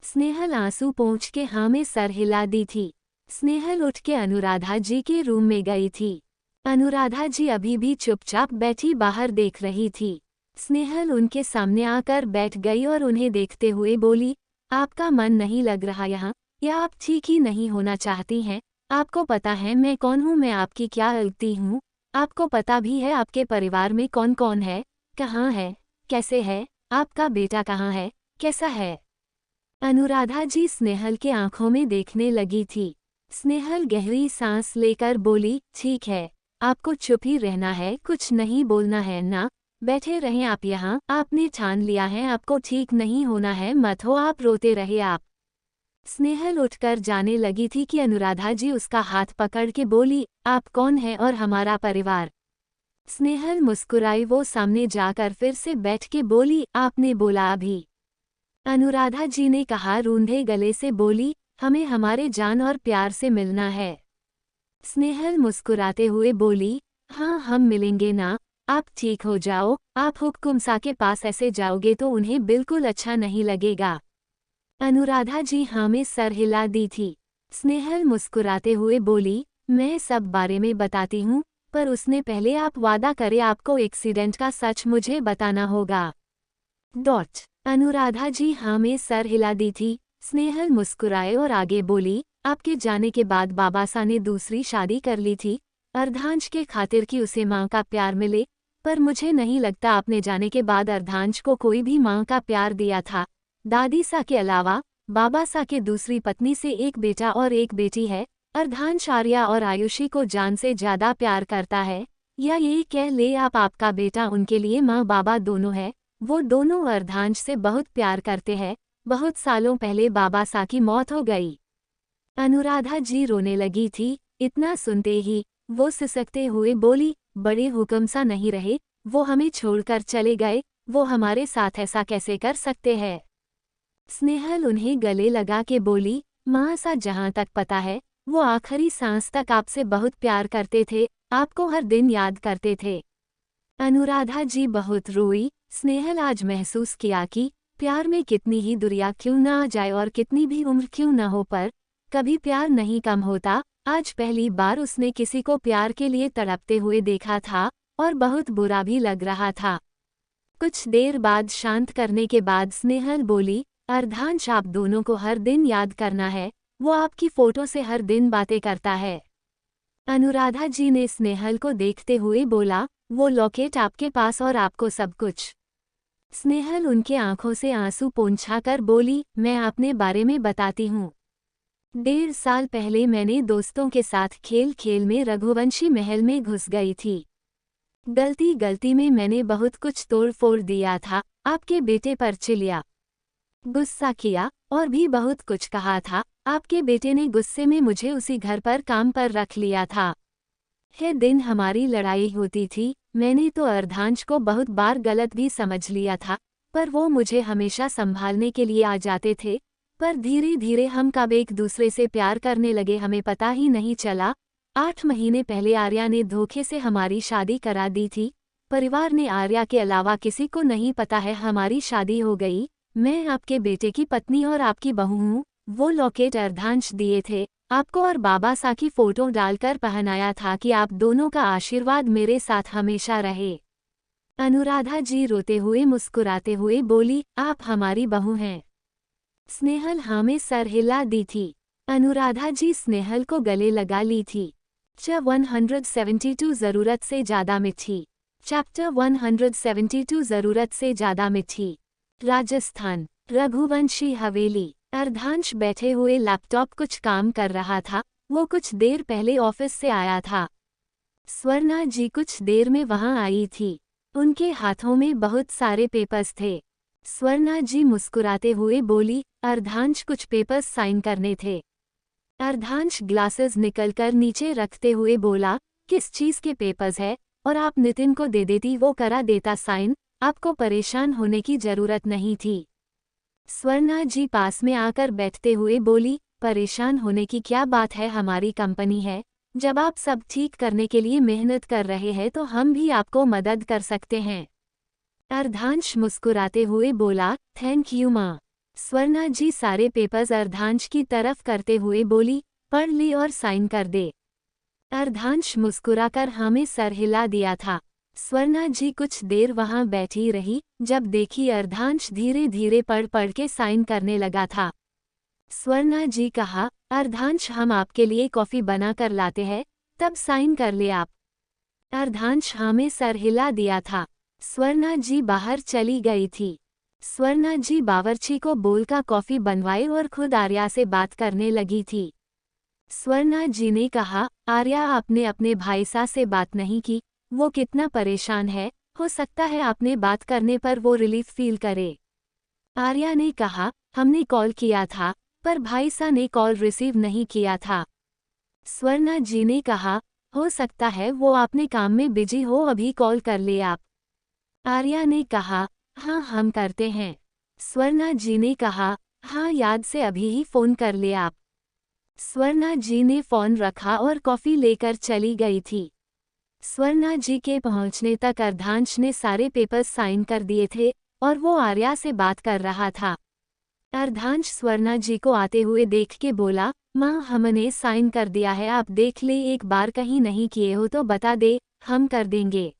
स्नेहल आंसू पोंछ के हाँ में सर हिला दी थी। स्नेहल उठ के अनुराधा जी के रूम में गई थी। अनुराधा जी अभी भी चुपचाप बैठी बाहर देख रही थी। स्नेहल उनके सामने आकर बैठ गई और उन्हें देखते हुए बोली, आपका मन नहीं लग रहा यहाँ, या आप ठीक ही नहीं होना चाहती हैं। आपको पता है मैं कौन हूँ, मैं आपकी क्या लगती हूँ। आपको पता भी है आपके परिवार में कौन कौन है, कहाँ है, कैसे है, आपका बेटा कहाँ है, कैसा है। अनुराधा जी स्नेहल के आंखों में देखने लगी थी। स्नेहल गहरी सांस लेकर बोली, ठीक है, आपको चुप ही रहना है, कुछ नहीं बोलना है ना, बैठे रहें आप यहाँ, आपने ठान लिया है आपको ठीक नहीं होना है, मत हो आप, रोते रहे आप। स्नेहल उठकर जाने लगी थी कि अनुराधा जी उसका हाथ पकड़ के बोली, आप कौन है और हमारा परिवार। स्नेहल मुस्कुराई, वो सामने जाकर फिर से बैठ के बोली, आपने बोला अभी। अनुराधा जी ने कहा रूंधे गले से बोली, हमें हमारे जान और प्यार से मिलना है। स्नेहल मुस्कुराते हुए बोली, हाँ हम मिलेंगे ना, आप ठीक हो जाओ, आप हुक्कुमसा के पास ऐसे जाओगे तो उन्हें बिल्कुल अच्छा नहीं लगेगा। अनुराधा जी हाँ में सर हिला दी थी। स्नेहल मुस्कुराते हुए बोली, मैं सब बारे में बताती हूँ, पर उसने पहले आप वादा करे आपको एक्सीडेंट का सच मुझे बताना होगा। अनुराधा जी हाँ में सर हिला दी थी। स्नेहल मुस्कुराए और आगे बोली, आपके जाने के बाद बाबासा ने दूसरी शादी कर ली थी, अर्धांश के खातिर कि उसे माँ का प्यार मिले, पर मुझे नहीं लगता आपने जाने के बाद अर्धांश को कोई भी माँ का प्यार दिया था। दादी सा के अलावा बाबा सा के दूसरी पत्नी से एक बेटा और एक बेटी है। अर्धांश आर्या और आयुषी को जान से ज्यादा प्यार करता है, या ये कह ले आप आपका बेटा उनके लिए माँ बाबा दोनों है। वो दोनों अर्धांश से बहुत प्यार करते हैं। बहुत सालों पहले बाबा सा की मौत हो गई। अनुराधा जी रोने लगी थी। इतना सुनते ही वो सिसकते हुए बोली, बड़े हुक्म सा नहीं रहे, वो हमें छोड़कर चले गए, वो हमारे साथ ऐसा कैसे कर सकते हैं। स्नेहल उन्हें गले लगा के बोली, माँ सा जहाँ तक पता है वो आखिरी सांस तक आपसे बहुत प्यार करते थे, आपको हर दिन याद करते थे। अनुराधा जी बहुत रोई। स्नेहल आज महसूस किया कि प्यार में कितनी ही दुरिया क्यों न आ जाए और कितनी भी उम्र क्यों न हो, पर कभी प्यार नहीं कम होता। आज पहली बार उसने किसी को प्यार के लिए तड़पते हुए देखा था और बहुत बुरा भी लग रहा था। कुछ देर बाद शांत करने के बाद स्नेहल बोली, अर्धांश आप दोनों को हर दिन याद करना है, वो आपकी फोटो से हर दिन बातें करता है। अनुराधा जी ने स्नेहल को देखते हुए बोला, वो लॉकेट आपके पास और आपको सब कुछ। स्नेहल उनके आंखों से आंसू पोंछाकर बोली, मैं अपने बारे में बताती हूँ। 1.5 साल पहले मैंने दोस्तों के साथ खेल खेल में रघुवंशी महल में घुस गई थी। गलती गलती में मैंने बहुत कुछ तोड़ फोड़ दिया था, आपके बेटे पर चिल्लाया, गुस्सा किया और भी बहुत कुछ कहा था। आपके बेटे ने गुस्से में मुझे उसी घर पर काम पर रख लिया था। है दिन हमारी लड़ाई होती थी, मैंने तो अर्धांश को बहुत बार गलत भी समझ लिया था, पर वो मुझे हमेशा संभालने के लिए आ जाते थे। पर धीरे धीरे हम कब एक दूसरे से प्यार करने लगे हमें पता ही नहीं चला। 8 महीने पहले आर्या ने धोखे से हमारी शादी करा दी थी। परिवार ने आर्या के अलावा किसी को नहीं पता है हमारी शादी हो गई। मैं आपके बेटे की पत्नी और आपकी बहू हूँ। वो लॉकेट अर्धांश दिए थे आपको और बाबा सा की फोटो डालकर पहनाया था कि आप दोनों का आशीर्वाद मेरे साथ हमेशा रहे। अनुराधा जी रोते हुए मुस्कुराते हुए बोली, आप हमारी बहू हैं। स्नेहल हाँ में सर हिला दी थी। अनुराधा जी स्नेहल को गले लगा ली थी। चैप्टर 172 जरूरत से ज्यादा मिठी। चैप्टर 172 जरूरत से ज्यादा मिठी। राजस्थान, रघुवंशी हवेली। अर्धांश बैठे हुए लैपटॉप कुछ काम कर रहा था। वो कुछ देर पहले ऑफिस से आया था। स्वर्णा जी कुछ देर में वहां आई थी। उनके हाथों में बहुत सारे पेपर्स थे। स्वर्णा जी मुस्कुराते हुए बोली, अर्धांश कुछ पेपर्स साइन करने थे। अर्धांश ग्लासेस निकलकर नीचे रखते हुए बोला, किस चीज के पेपर्स है, और आप नितिन को दे देती वो करा देता साइन, आपको परेशान होने की जरूरत नहीं थी। स्वर्णा जी पास में आकर बैठते हुए बोली, परेशान होने की क्या बात है, हमारी कंपनी है, जब आप सब ठीक करने के लिए मेहनत कर रहे हैं तो हम भी आपको मदद कर सकते हैं। अर्धांश मुस्कुराते हुए बोला, थैंक यू माँ। स्वर्णा जी सारे पेपर्स अर्धांश की तरफ करते हुए बोली, पढ़ ली और साइन कर दे। अर्धांश मुस्कुराकर हाँ में सर हिला दिया था। स्वर्णा जी कुछ देर वहां बैठी रही, जब देखी अर्धांश धीरे धीरे पढ़ पढ़ के साइन करने लगा था। स्वर्णा जी कहा, अर्धांश हम आपके लिए कॉफी बना कर लाते हैं, तब साइन कर ले आप। अर्धांश हाँ में सर हिला दिया था। स्वर्णा जी बाहर चली गई थी। स्वर्णा जी बावर्ची को बोलकर कॉफी बनवाए और खुद आर्या से बात करने लगी थी। स्वर्णा जी ने कहा, आर्या आपने अपने भाई सा से बात नहीं की, वो कितना परेशान है, हो सकता है आपने बात करने पर वो रिलीफ फील करे। आर्या ने कहा, हमने कॉल किया था, पर भाई सा ने कॉल रिसीव नहीं किया था। स्वर्णा जी ने कहा, हो सकता है वो अपने काम में बिजी हो, अभी कॉल कर ले आप। आर्या ने कहा, हाँ हम करते हैं। स्वर्णा जी ने कहा, हाँ याद से अभी ही फोन कर ले आप। स्वर्णा जी ने फोन रखा और कॉफी लेकर चली गई थी। स्वर्णा जी के पहुंचने तक अर्धांश ने सारे पेपर्स साइन कर दिए थे और वो आर्या से बात कर रहा था। अर्धांश स्वर्णा जी को आते हुए देख के बोला, माँ हमने साइन कर दिया है, आप देख ले, एक बार कहीं नहीं किए हो तो बता दे, हम कर देंगे।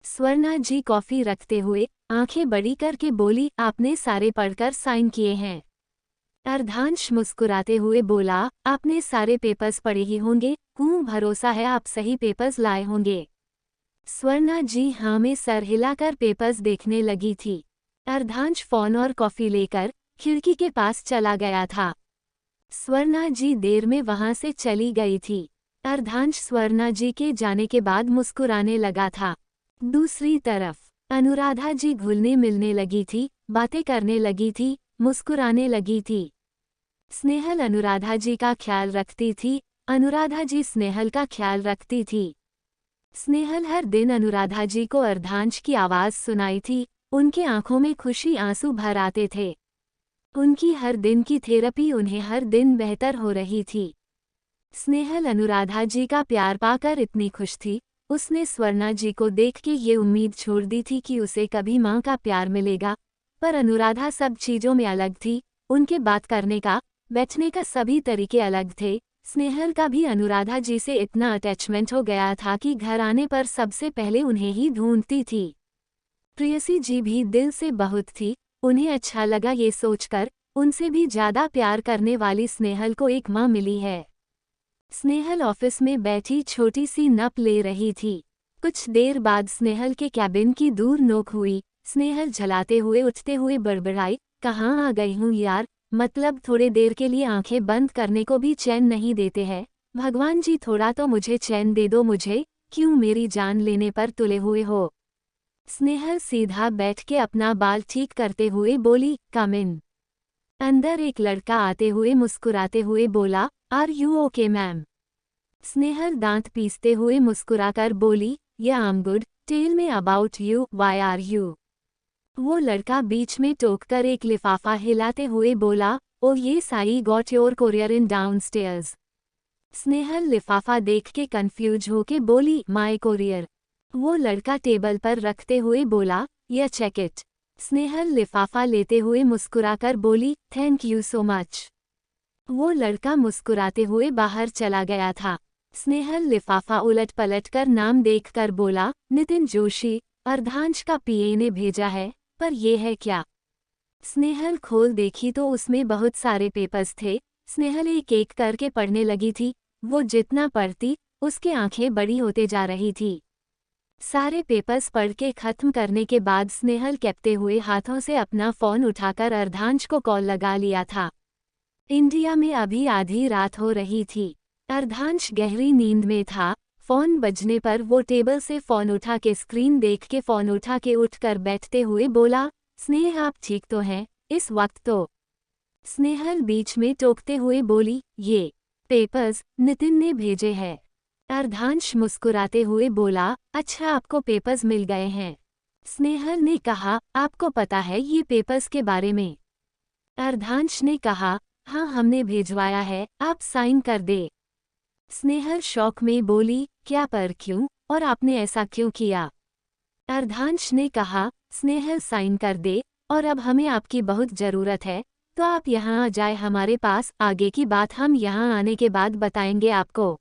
स्वर्णा जी कॉफी रखते हुए आंखें बड़ी करके बोली, आपने सारे पढ़कर साइन किए हैं। अर्धांश मुस्कुराते हुए बोला, आपने सारे पेपर्स पढ़े ही होंगे, भरोसा है आप सही पेपर्स लाए होंगे। स्वर्णा जी हाँ में सर हिलाकर पेपर्स देखने लगी थी। अर्धांश फोन और कॉफी लेकर खिड़की के पास चला गया था। स्वर्णा जी देर में वहां से चली गई थी। अर्धांश स्वर्णा जी के जाने के बाद मुस्कुराने लगा था। दूसरी तरफ अनुराधा जी घुलने मिलने लगी थी, बातें करने लगी थी, मुस्कुराने लगी थी। स्नेहल अनुराधा जी का ख्याल रखती थी, अनुराधा जी स्नेहल का ख्याल रखती थी। स्नेहल हर दिन अनुराधा जी को अर्धांश की आवाज़ सुनाई थी, उनके आंखों में खुशी आंसू भर आते थे। उनकी हर दिन की थेरेपी उन्हें हर दिन बेहतर हो रही थी। स्नेहल अनुराधा जी का प्यार पाकर इतनी खुश थी, उसने स्वर्णा जी को देख के ये उम्मीद छोड़ दी थी कि उसे कभी माँ का प्यार मिलेगा। पर अनुराधा सब चीज़ों में अलग थी, उनके बात करने का, बैठने का सभी तरीके अलग थे। स्नेहल का भी अनुराधा जी से इतना अटैचमेंट हो गया था कि घर आने पर सबसे पहले उन्हें ही ढूंढती थी। प्रेयसी जी भी दिल से बहुत थी, उन्हें अच्छा लगा ये सोचकर, उनसे भी ज़्यादा प्यार करने वाली स्नेहल को एक माँ मिली है। स्नेहल ऑफिस में बैठी छोटी सी नप ले रही थी। कुछ देर बाद स्नेहल के कैबिन की दूर नोक हुई। स्नेहल झलाते हुए उठते हुए बड़बड़ाई, कहाँ आ गई हूँ यार, मतलब थोड़े देर के लिए आंखें बंद करने को भी चैन नहीं देते हैं। भगवान जी थोड़ा तो मुझे चैन दे दो, मुझे क्यों मेरी जान लेने पर तुले हुए हो। स्नेहल सीधा बैठ के अपना बाल ठीक करते हुए बोली, कम इन। अंदर एक लड़का आते हुए मुस्कुराते हुए बोला, are you okay ma'am. Snehal दांत पीसते हुए मुस्कुराकर बोली, yeah I am good, tell me about you, why are you. वो लड़का बीच में टोककर एक लिफाफा हिलाते हुए बोला, ओह ये Sai got your courier in downstairs. Snehal लिफाफा देख के कंफ्यूज होके बोली, माय कोरियर। वो लड़का टेबल पर रखते हुए बोला, या चेक इट। स्नेहल लिफाफा लेते हुए मुस्कुराकर बोली, थैंक यू सो मच। वो लड़का मुस्कुराते हुए बाहर चला गया था। स्नेहल लिफाफा उलट पलट कर नाम देखकर बोला, नितिन जोशी, अर्धांश का पीए ने भेजा है, पर ये है क्या। स्नेहल खोल देखी तो उसमें बहुत सारे पेपर्स थे। स्नेहल एक एक करके पढ़ने लगी थी। वो जितना पढ़ती, उसकी आंखें बड़ी होते जा रही थी। सारे पेपर्स पढ़ के खत्म करने के बाद स्नेहल कैपते हुए हाथों से अपना फ़ोन उठाकर अर्धांश को कॉल लगा लिया था। इंडिया में अभी आधी रात हो रही थी। अर्धांश गहरी नींद में था। फ़ोन बजने पर वो टेबल से फ़ोन उठा के स्क्रीन देख के फ़ोन उठा के उठकर बैठते हुए बोला, स्नेह आप ठीक तो हैं इस वक्त तो। स्नेहल बीच में टोकते हुए बोली, ये पेपर्स नितिन ने भेजे हैं। अर्धांश मुस्कुराते हुए बोला, अच्छा आपको पेपर्स मिल गए हैं। स्नेहल ने कहा, आपको पता है ये पेपर्स के बारे में। अर्धांश ने कहा, हाँ हमने भेजवाया है, आप साइन कर दे। स्नेहल शौक में बोली, क्या पर क्यों, और आपने ऐसा क्यों किया। अर्धांश ने कहा, स्नेहल साइन कर दे, और अब हमें आपकी बहुत ज़रूरत है, तो आप यहाँ आ जाए हमारे पास, आगे की बात हम यहाँ आने के बाद बताएंगे आपको।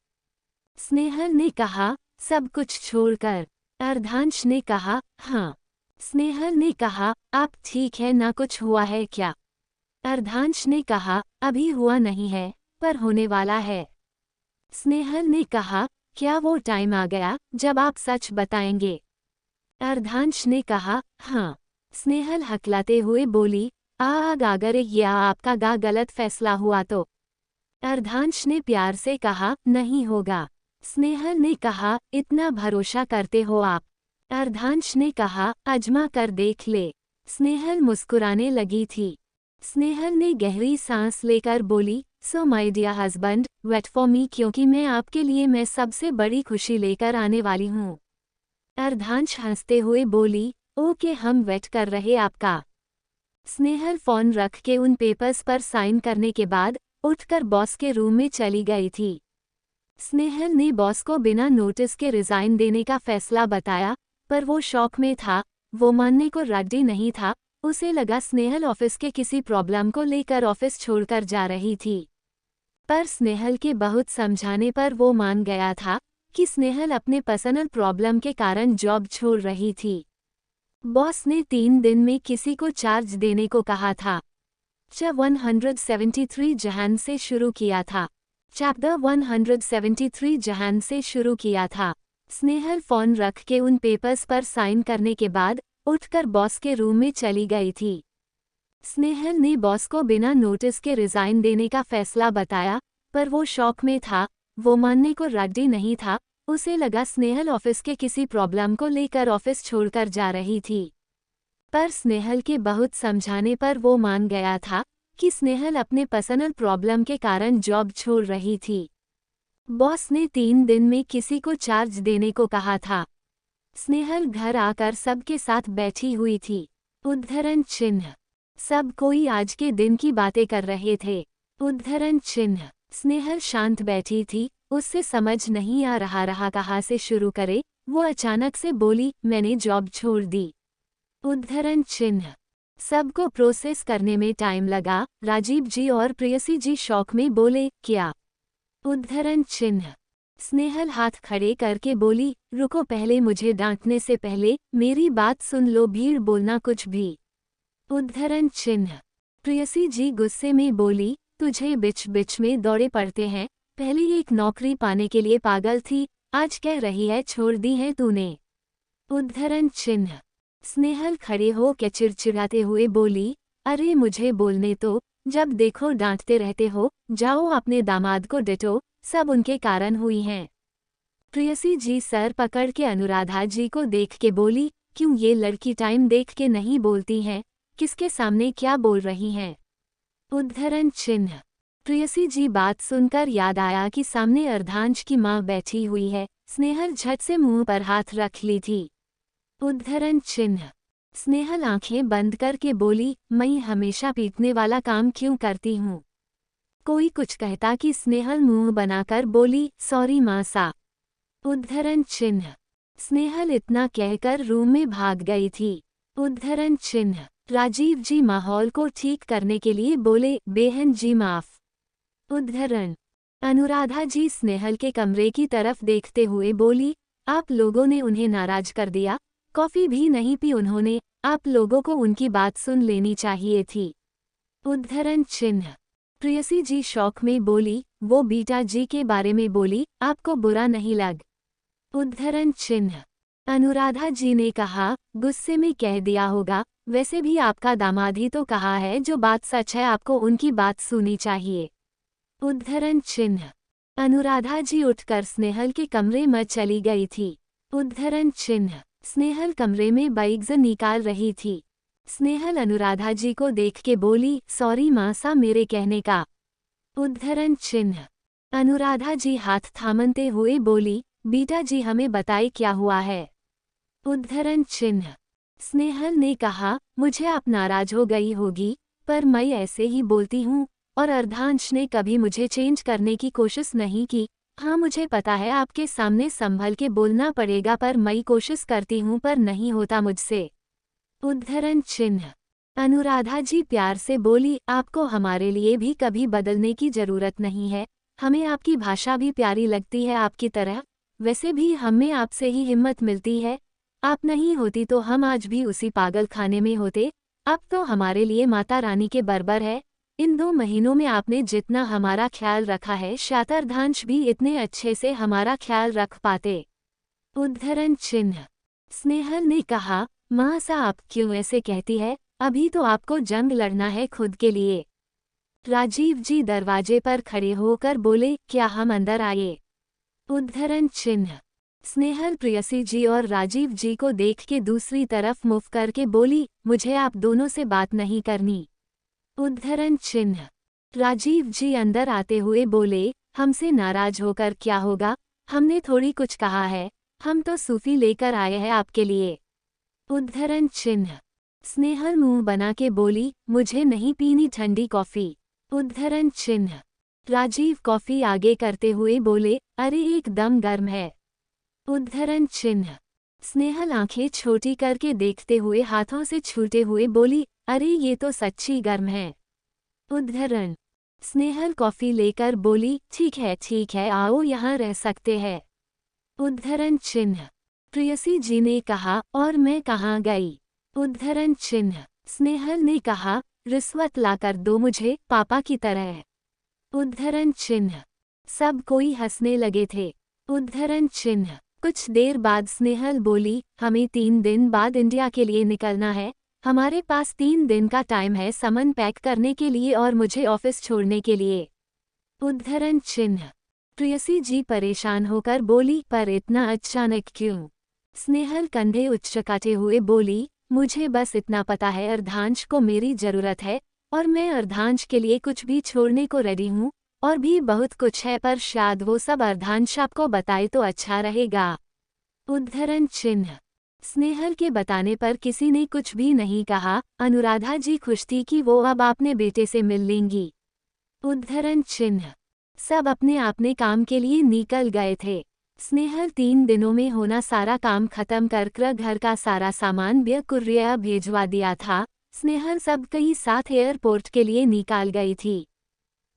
स्नेहल ने कहा, सब कुछ छोड़कर। अर्धांश ने कहा, हाँ। स्नेहल ने कहा, आप ठीक है ना, कुछ हुआ है क्या। अर्धांश ने कहा, अभी हुआ नहीं है, पर होने वाला है। स्नेहल ने कहा, क्या वो टाइम आ गया जब आप सच बताएंगे। अर्धांश ने कहा, हाँ। स्नेहल हकलाते हुए बोली, अगर ये आपका गलत फैसला हुआ तो। अर्धांश ने प्यार से कहा, नहीं होगा। स्नेहल ने कहा, इतना भरोसा करते हो आप। अर्धांश ने कहा, अजमा कर देख ले। स्नेहल मुस्कुराने लगी थी। स्नेहल ने गहरी सांस लेकर बोली, so my dear husband, wait for me, क्योंकि मैं आपके लिए मैं सबसे बड़ी खुशी लेकर आने वाली हूँ। अर्धांश हंसते हुए बोली, ओके हम वेट कर रहे आपका। स्नेहल फ़ोन रख के उन पेपर्स पर साइन करने के बाद उठकर बॉस के रूम में चली गई थी। स्नेहल ने बॉस को बिना नोटिस के रिज़ाइन देने का फैसला बताया, पर वो शॉक में था, वो मानने को रेडी नहीं था। उसे लगा स्नेहल ऑफिस के किसी प्रॉब्लम को लेकर ऑफिस छोड़कर जा रही थी। पर स्नेहल के बहुत समझाने पर वो मान गया था कि स्नेहल अपने पर्सनल प्रॉब्लम के कारण जॉब छोड़ रही थी। बॉस ने 3 दिन में किसी को चार्ज देने को कहा था। चैप्टर 173 जहान से शुरू किया था। चैप्टर 173 जहान से शुरू किया था। स्नेहल फ़ोन रख के उन पेपर्स पर साइन करने के बाद उठकर बॉस के रूम में चली गई थी। स्नेहल ने बॉस को बिना नोटिस के रिज़ाइन देने का फैसला बताया, पर वो शॉक में था, वो मानने को रेडी नहीं था। उसे लगा स्नेहल ऑफिस के किसी प्रॉब्लम को लेकर ऑफिस छोड़कर जा रही थी। पर स्नेहल के बहुत समझाने पर वो मान गया था कि स्नेहल अपने पर्सनल प्रॉब्लम के कारण जॉब छोड़ रही थी। बॉस ने 3 दिन में किसी को चार्ज देने को कहा था। स्नेहल घर आकर सबके साथ बैठी हुई थी। उद्धरण चिन्ह। सब कोई आज के दिन की बातें कर रहे थे। उद्धरण चिन्ह। स्नेहल शांत बैठी थी, उससे समझ नहीं आ रहा कहाँ से शुरू करे। वो अचानक से बोली, मैंने जॉब छोड़ दी। उद्धरण चिन्ह। सबको प्रोसेस करने में टाइम लगा। राजीव जी और प्रेयसी जी शौक में बोले, क्या? उद्धरण चिन्ह। स्नेहल हाथ खड़े करके बोली, रुको, पहले मुझे डांटने से पहले मेरी बात सुन लो, भीड़ बोलना कुछ भी। उद्धरण चिन्ह। प्रेयसी जी गुस्से में बोली, तुझे बिच बिच में दौड़े पड़ते हैं। पहले एक नौकरी पाने के लिए पागल थी, आज कह रही है छोड़ दी है तूने। उद्धरण चिन्ह। स्नेहल खड़े हो के चिड़चिड़ाते हुए बोली, अरे मुझे बोलने तो, जब देखो डांटते रहते हो, जाओ अपने दामाद को डिटो, सब उनके कारण हुई हैं। प्रेयसी जी सर पकड़ के अनुराधा जी को देख के बोली, क्यों ये लड़की टाइम देख के नहीं बोलती हैं, किसके सामने क्या बोल रही हैं? उद्धरण चिन्ह। प्रेयसी जी बात सुनकर याद आया कि सामने अर्धांश की माँ बैठी हुई है। स्नेहल झट से मुंह पर हाथ रख ली थी। उद्धरण चिन्ह। स्नेहल आंखें बंद करके बोली, मैं हमेशा पीटने वाला काम क्यों करती हूँ? कोई कुछ कहता कि स्नेहल मुंह बनाकर बोली, सॉरी माँ सा। उद्धरण चिन्ह। स्नेहल इतना कहकर रूम में भाग गई थी। उद्धरण चिन्ह। राजीव जी माहौल को ठीक करने के लिए बोले, बेहन जी माफ। उद्धरण। अनुराधा जी स्नेहल के कमरे की तरफ देखते हुए बोली, आप लोगों ने उन्हें नाराज कर दिया, कॉफी भी नहीं पी उन्होंने, आप लोगों को उनकी बात सुन लेनी चाहिए थी। उद्धरण चिन्ह। प्रेयसी जी शौक में बोली, वो बीटा जी के बारे में बोली, आपको बुरा नहीं लग? उद्धरण चिन्ह। अनुराधा जी ने कहा, गुस्से में कह दिया होगा, वैसे भी आपका दामाद ही तो कहा है, जो बात सच है आपको उनकी बात सुननी चाहिए। उद्धरण चिन्ह। अनुराधा जी उठकर स्नेहल के कमरे में चली गई थी। उद्धरण चिन्ह। स्नेहल कमरे में बाइग्स निकाल रही थी। स्नेहल अनुराधा जी को देख के बोली, सॉरी माँ सा मेरे कहने का। उद्धरण चिन्ह। अनुराधा जी हाथ थामते हुए बोली, बीटा जी हमें बताए क्या हुआ है? उद्धरण चिन्ह। स्नेहल ने कहा, मुझे आप नाराज हो गई होगी, पर मैं ऐसे ही बोलती हूँ, और अर्धांश ने कभी मुझे चेंज करने की कोशिश नहीं की। हाँ मुझे पता है आपके सामने संभल के बोलना पड़ेगा, पर मैं कोशिश करती हूँ पर नहीं होता मुझसे। उद्धरण चिन्ह। अनुराधा जी प्यार से बोली, आपको हमारे लिए भी कभी बदलने की जरूरत नहीं है, हमें आपकी भाषा भी प्यारी लगती है आपकी तरह, वैसे भी हमें आपसे ही हिम्मत मिलती है। आप नहीं होती तो हम आज भी उसी पागल खाने में होते। आप तो हमारे लिए माता रानी के बराबर है। इन 2 महीनों में आपने जितना हमारा ख्याल रखा है, शायद अर्धांश भी इतने अच्छे से हमारा ख्याल रख पाते। उद्धरण चिन्ह। स्नेहल ने कहा, माँ सा आप क्यों ऐसे कहती है, अभी तो आपको जंग लड़ना है खुद के लिए। राजीव जी दरवाजे पर खड़े होकर बोले, क्या हम अंदर आए? उद्धरण चिन्ह। स्नेहल प्रेयसी जी और राजीव जी को देख के दूसरी तरफ मुँह करके बोली, मुझे आप दोनों से बात नहीं करनी। उद्धरण चिन्ह। राजीव जी अंदर आते हुए बोले, हमसे नाराज होकर क्या होगा, हमने थोड़ी कुछ कहा है, हम तो सूफी लेकर आए हैं आपके लिए। उद्धरण चिन्ह। स्नेहल मुंह बना के बोली, मुझे नहीं पीनी ठंडी कॉफी। उद्धरण चिन्ह। राजीव कॉफी आगे करते हुए बोले, अरे एकदम गर्म है। उद्धरण चिन्ह। स्नेहल आंखें छोटी करके देखते हुए हाथों से छूटे हुए बोली, अरे ये तो सच्ची गर्म है। उद्धरण। स्नेहल कॉफी लेकर बोली, ठीक है आओ यहाँ रह सकते हैं। उद्धरण चिन्ह। प्रेयसी जी ने कहा, और मैं कहाँ गई? उद्धरण चिन्ह। स्नेहल ने कहा, रिश्वत लाकर दो मुझे, पापा की तरह। उद्धरण चिन्ह। सब कोई हंसने लगे थे। उद्धरण चिन्ह। कुछ देर बाद स्नेहल बोली, हमें 3 दिन बाद इंडिया के लिए निकलना है, हमारे पास 3 दिन का टाइम है सामान पैक करने के लिए और मुझे ऑफिस छोड़ने के लिए। उद्धरण चिन्ह। प्रेयसी जी परेशान होकर बोली, पर इतना अचानक क्यों? स्नेहल कंधे उचकाते हुए बोली, मुझे बस इतना पता है अर्धांश को मेरी जरूरत है, और मैं अर्धांश के लिए कुछ भी छोड़ने को रेडी हूँ, और भी बहुत कुछ है, पर शायद वो सब अर्धांश आपको बताए तो अच्छा रहेगा। उद्धरण चिन्ह। स्नेहल के बताने पर किसी ने कुछ भी नहीं कहा। अनुराधा जी खुश थी कि वो अब अपने बेटे से मिल लेंगी। उद्धरण चिन्ह। सब अपने अपने काम के लिए निकल गए थे। स्नेहल 3 दिनों में होना सारा काम खत्म कर घर का सारा सामान कुरियर भेजवा दिया था। स्नेहल सब कई साथ एयरपोर्ट के लिए निकाल गई थी।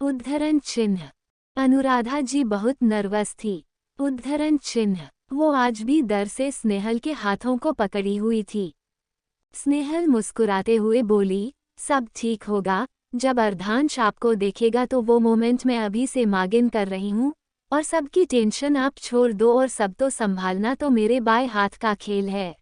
उद्धरण चिन्ह। अनुराधा जी बहुत नर्वस थी। उद्धरण चिन्ह। वो आज भी डर से स्नेहल के हाथों को पकड़ी हुई थी। स्नेहल मुस्कुराते हुए बोली, सब ठीक होगा। जब अर्धांश आपको देखेगा तो वो मोमेंट मैं अभी से इमेजिन कर रही हूँ, और सबकी टेंशन आप छोड़ दो और सब तो संभालना तो मेरे बाएं हाथ का खेल है।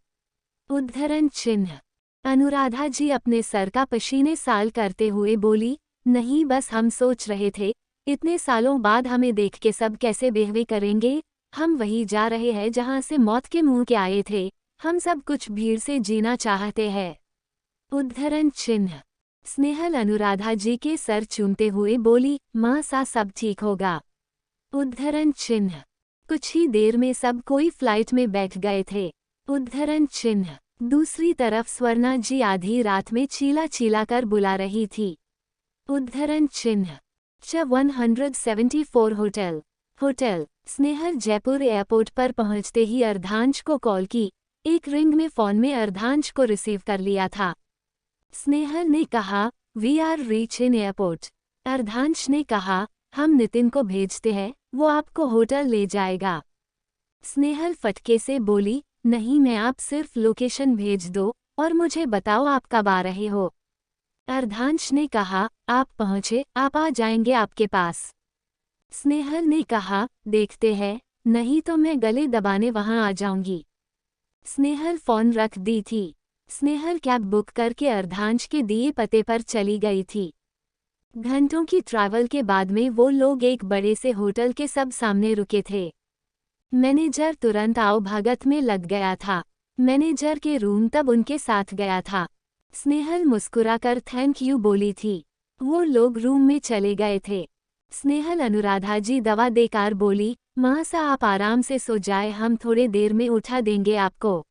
उद्धरण चिन्ह। अनुराधा जी अपने सर का पसीने साल करते हुए बोली, नहीं बस हम सोच रहे थे, इतने सालों बाद हमें देख के सब कैसे बिहेव करेंगे। हम वही जा रहे हैं जहाँ से मौत के मुंह के आए थे। हम सब कुछ भीड़ से जीना चाहते हैं। उद्धरण चिन्ह। स्नेहल अनुराधा जी के सर चूमते हुए बोली, माँ सा सब ठीक होगा। उद्धरण चिन्ह। कुछ ही देर में सब कोई फ्लाइट में बैठ गए थे। उद्धरण चिन्ह। दूसरी तरफ स्वर्णा जी आधी रात में चीला चीला कर बुला रही थी। उद्धरण चिन्ह। 174 होटल। स्नेहल जयपुर एयरपोर्ट पर पहुंचते ही अर्धांश को कॉल की। एक रिंग में फोन में अर्धांश को रिसीव कर लिया था। स्नेहल ने कहा, we are reaching airport. Ardhansh ने कहा, हम नितिन को भेजते हैं, वो आपको होटल ले जाएगा। स्नेहल फटके से बोली, नहीं मैं आप सिर्फ लोकेशन भेज दो और मुझे बताओ आप कब आ रहे हो। अर्धांश ने कहा, आप पहुँचे, आप आ जाएंगे आपके पास। स्नेहल ने कहा, देखते हैं, नहीं तो मैं गले दबाने वहां आ जाऊंगी। स्नेहल फोन रख दी थी। स्नेहल कैब बुक करके अर्धांश के दिए पते पर चली गई थी। घंटों की ट्रैवल के बाद में वो लोग एक बड़े से होटल के सब सामने रुके थे। मैनेजर तुरंत आओ भगत में लग गया था। मैनेजर के रूम तब उनके साथ गया था। स्नेहल मुस्कुराकर थैंक यू बोली थी। वो लोग रूम में चले गए थे। स्नेहल अनुराधा जी दवा देकर बोली, माँ सा आप आराम से सो जाए, हम थोड़े देर में उठा देंगे आपको।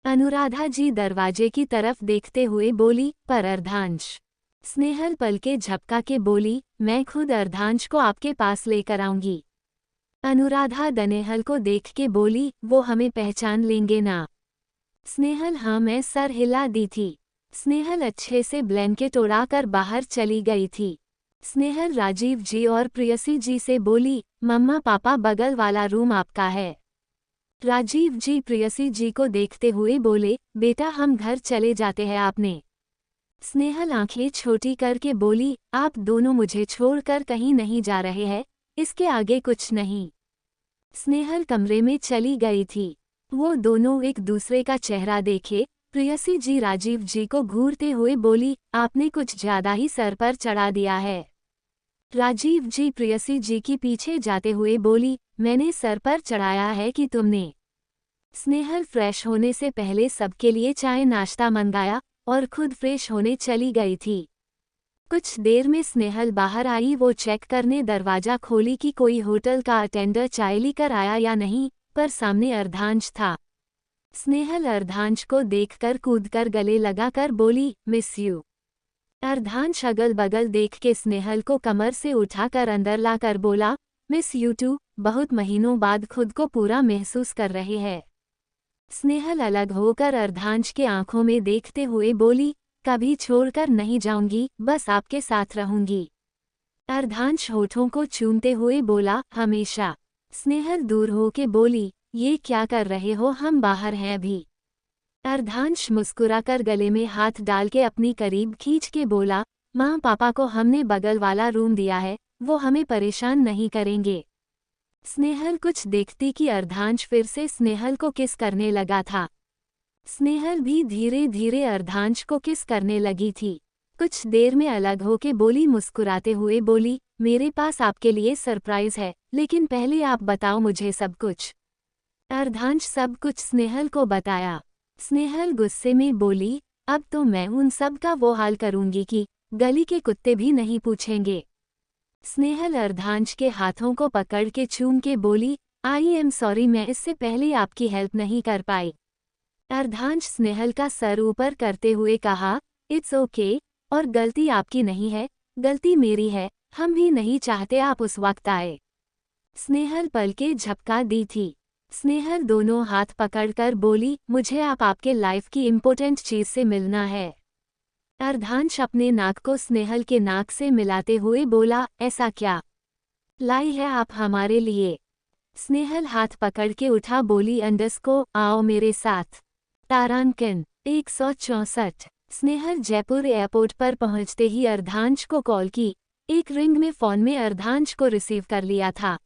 अनुराधा जी दरवाजे की तरफ देखते हुए बोली, पर अर्धांश। स्नेहल पलके झपका के बोली, मैं खुद अर्धांश को आपके पास लेकर आऊंगी। अनुराधा दनेहल को देख के बोली, वो हमें पहचान लेंगे ना। स्नेहल हाँ मैं सर हिला दी थी। स्नेहल अच्छे से ब्लैंकेट उड़ाकर बाहर चली गई थी। स्नेहल राजीव जी और प्रियसी जी से बोली, मम्मा पापा बगल वाला रूम आपका है। राजीव जी प्रियसी जी को देखते हुए बोले, बेटा हम घर चले जाते हैं आपने। स्नेहल आंखें छोटी करके बोली, आप दोनों मुझे छोड़कर कहीं नहीं जा रहे हैं, इसके आगे कुछ नहीं। स्नेहल कमरे में चली गई थी। वो दोनों एक दूसरे का चेहरा देखे। प्रियसी जी राजीव जी को घूरते हुए बोली, आपने कुछ ज्यादा ही सर पर चढ़ा दिया है। राजीव जी प्रियसी जी की पीछे जाते हुए बोली, मैंने सर पर चढ़ाया है कि तुमने। स्नेहल फ्रेश होने से पहले सबके लिए चाय नाश्ता मंगाया और खुद फ्रेश होने चली गई थी। कुछ देर में स्नेहल बाहर आई। वो चेक करने दरवाजा खोली कि कोई होटल का अटेंडर चाय लेकर आया या नहीं, पर सामने अर्धांश था। स्नेहल अर्धांश को देखकर कूदकर गले लगाकर बोली, मिस यू। अर्धांश अगल बगल देख के स्नेहल को कमर से उठाकर अंदर लाकर बोला, मिस यू टू, बहुत महीनों बाद खुद को पूरा महसूस कर रहे हैं। स्नेहल अलग होकर अर्धांश के आंखों में देखते हुए बोली, कभी छोड़कर नहीं जाऊंगी, बस आपके साथ रहूंगी। अर्धांश होठों को चूमते हुए बोला, हमेशा। स्नेहल दूर होके बोली, ये क्या कर रहे हो, हम बाहर हैं अभी। अर्धांश मुस्कुराकर गले में हाथ डाल के अपनी करीब खींच के बोला, माँ पापा को हमने बगल वाला रूम दिया है, वो हमें परेशान नहीं करेंगे। स्नेहल कुछ देखती कि अर्धांश फिर से स्नेहल को किस करने लगा था। स्नेहल भी धीरे धीरे अर्धांश को किस करने लगी थी। कुछ देर में अलग होके बोली, मुस्कुराते हुए बोली, मेरे पास आपके लिए सरप्राइज है, लेकिन पहले आप बताओ मुझे सब कुछ। अर्धांश सब कुछ स्नेहल को बताया। स्नेहल गुस्से में बोली, अब तो मैं उन सब का वो हाल करूंगी कि गली के कुत्ते भी नहीं पूछेंगे। स्नेहल अर्धांश के हाथों को पकड़ के चूम के बोली, आई एम सॉरी, मैं इससे पहले आपकी हेल्प नहीं कर पाई। अर्धांश स्नेहल का सर ऊपर करते हुए कहा, इट्स ओके, और गलती आपकी नहीं है, गलती मेरी है, हम भी नहीं चाहते आप उस वक्त आए। स्नेहल पल के झपका दी थी। स्नेहल दोनों हाथ पकड़कर बोली, मुझे आपके लाइफ की इम्पोर्टेंट चीज से मिलना है। अर्धांश अपने नाक को स्नेहल के नाक से मिलाते हुए बोला, ऐसा क्या लाई है आप हमारे लिए? स्नेहल हाथ पकड़ के उठा बोली, अंडस को आओ मेरे साथ। तारांकन 164। स्नेहल जयपुर एयरपोर्ट पर पहुंचते ही अर्धांश को कॉल की। एक रिंग में फोन में अर्धांश को रिसीव कर लिया था।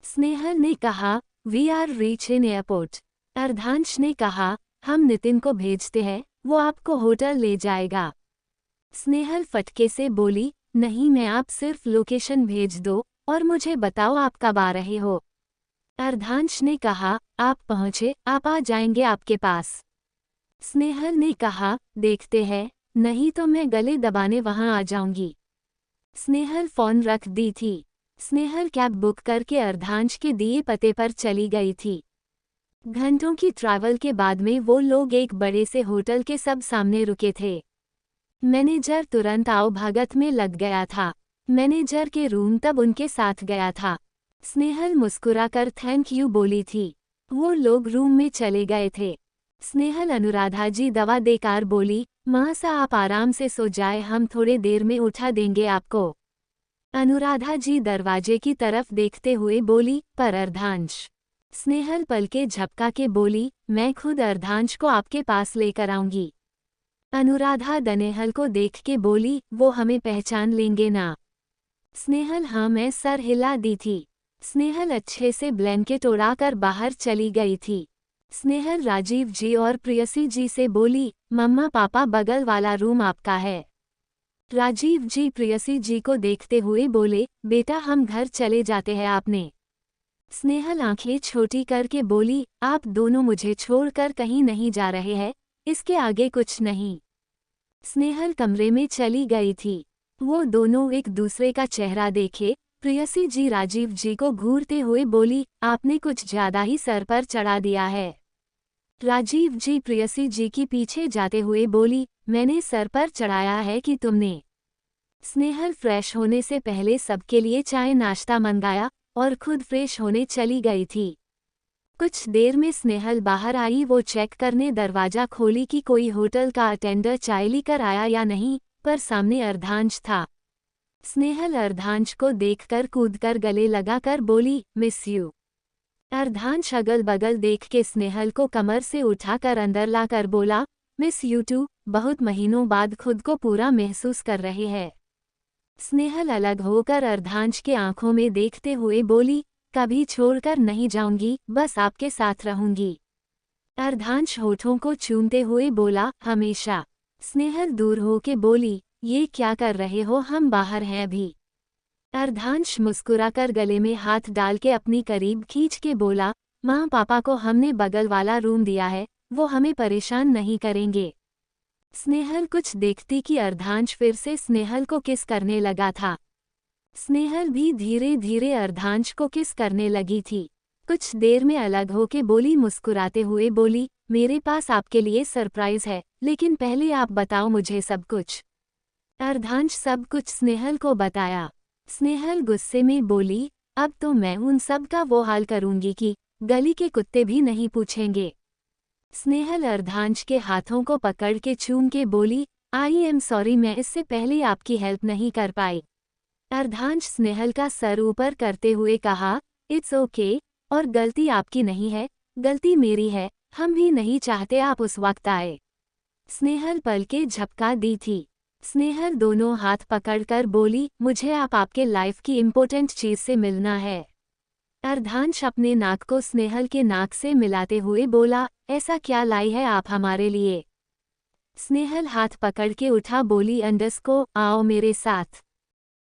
स्नेहल ने कहा, we are reaching airport. Ardhansh ने कहा, हम नितिन को भेजते हैं, वो आपको होटल ले जाएगा। स्नेहल फटके से बोली, नहीं, मैं आप सिर्फ लोकेशन भेज दो और मुझे बताओ आप कब आ रहे हो। अर्धांश ने कहा, आप पहुंचे, आप आ जाएंगे आपके पास। स्नेहल ने कहा, देखते हैं, नहीं तो मैं गले दबाने वहां आ जाऊंगी। स्नेहल फोन रख दी थी। स्नेहल कैब बुक करके अर्धांश के दिए पते पर चली गई थी। घंटों की ट्रैवल के बाद में वो लोग एक बड़े से होटल के सब सामने रुके थे। मैनेजर तुरंत आओ भगत में लग गया था। मैनेजर के रूम तब उनके साथ गया था। स्नेहल मुस्कुराकर थैंक यू बोली थी। वो लोग रूम में चले गए थे। स्नेहल अनुराधा जी दवा देकर बोली, माँ सा आप आराम से सो जाए, हम थोड़े देर में उठा देंगे आपको। अनुराधा जी दरवाजे की तरफ देखते हुए बोली, पर अर्धांश? स्नेहल पल के झपका के बोली, मैं खुद अर्धांश को आपके पास लेकर आऊंगी। अनुराधा दनेहल को देख के बोली, वो हमें पहचान लेंगे ना? स्नेहल हाँ, मैं सर हिला दी थी। स्नेहल अच्छे से ब्लैंकेट उड़ाकर बाहर चली गई थी। स्नेहल राजीव जी और प्रियसी जी से बोली, मम्मा पापा बगल वाला रूम आपका है। राजीव जी प्रियसी जी को देखते हुए बोले, बेटा हम घर चले जाते हैं आपने। स्नेहल आंखें छोटी करके बोली, आप दोनों मुझे छोड़कर कहीं नहीं जा रहे हैं, इसके आगे कुछ नहीं। स्नेहल कमरे में चली गई थी। वो दोनों एक दूसरे का चेहरा देखे। प्रियसी जी राजीव जी को घूरते हुए बोली, आपने कुछ ज्यादा ही सर पर चढ़ा दिया है। राजीव जी प्रियसी जी की पीछे जाते हुए बोली, मैंने सर पर चढ़ाया है कि तुमने? स्नेहल फ्रेश होने से पहले सबके लिए चाय नाश्ता मंगाया और खुद फ्रेश होने चली गई थी। कुछ देर में स्नेहल बाहर आई। वो चेक करने दरवाजा खोली कि कोई होटल का अटेंडर चाय लेकर आया या नहीं, पर सामने अर्धांश था। स्नेहल अर्धांश को देखकर कूदकर गले लगाकर बोली, मिस यू। अर्धांश अगल बगल देख के स्नेहल को कमर से उठाकर अंदर लाकर बोला, मिस यू टू, बहुत महीनों बाद खुद को पूरा महसूस कर रहे हैं। स्नेहल अलग होकर अर्धांश के आंखों में देखते हुए बोली, कभी छोड़कर नहीं जाऊंगी, बस आपके साथ रहूंगी। अर्धांश होठों को चूमते हुए बोला, हमेशा। स्नेहल दूर होके बोली, ये क्या कर रहे हो, हम बाहर हैं अभी। अर्धांश मुस्कुराकर गले में हाथ डाल के अपनी करीब खींच के बोला, माँ पापा को हमने बगल वाला रूम दिया है, वो हमें परेशान नहीं करेंगे। स्नेहल कुछ देखती कि अर्धांश फिर से स्नेहल को किस करने लगा था। स्नेहल भी धीरे धीरे अर्धांश को किस करने लगी थी। कुछ देर में अलग होके बोली, मुस्कुराते हुए बोली, मेरे पास आपके लिए सरप्राइज है, लेकिन पहले आप बताओ मुझे सब कुछ। अर्धांश सब कुछ स्नेहल को बताया। स्नेहल गुस्से में बोली, अब तो मैं उन सब का वो हाल करूंगी कि गली के कुत्ते भी नहीं पूछेंगे। स्नेहल अर्धांश के हाथों को पकड़ के चूम के बोली, आई एम सॉरी, मैं इससे पहले आपकी हेल्प नहीं कर पाई। अर्धांश स्नेहल का सर ऊपर करते हुए कहा, इट्स ओके, और गलती आपकी नहीं है, गलती मेरी है, हम भी नहीं चाहते आप उस वक्त आए। स्नेहल पल के झपका दी थी। स्नेहल दोनों हाथ पकड़कर बोली, मुझे आपके लाइफ की इम्पोर्टेंट चीज से मिलना है। अर्धांश अपने नाक को स्नेहल के नाक से मिलाते हुए बोला, ऐसा क्या लाई है आप हमारे लिए? स्नेहल हाथ पकड़ के उठा बोली, अंडस को आओ मेरे साथ।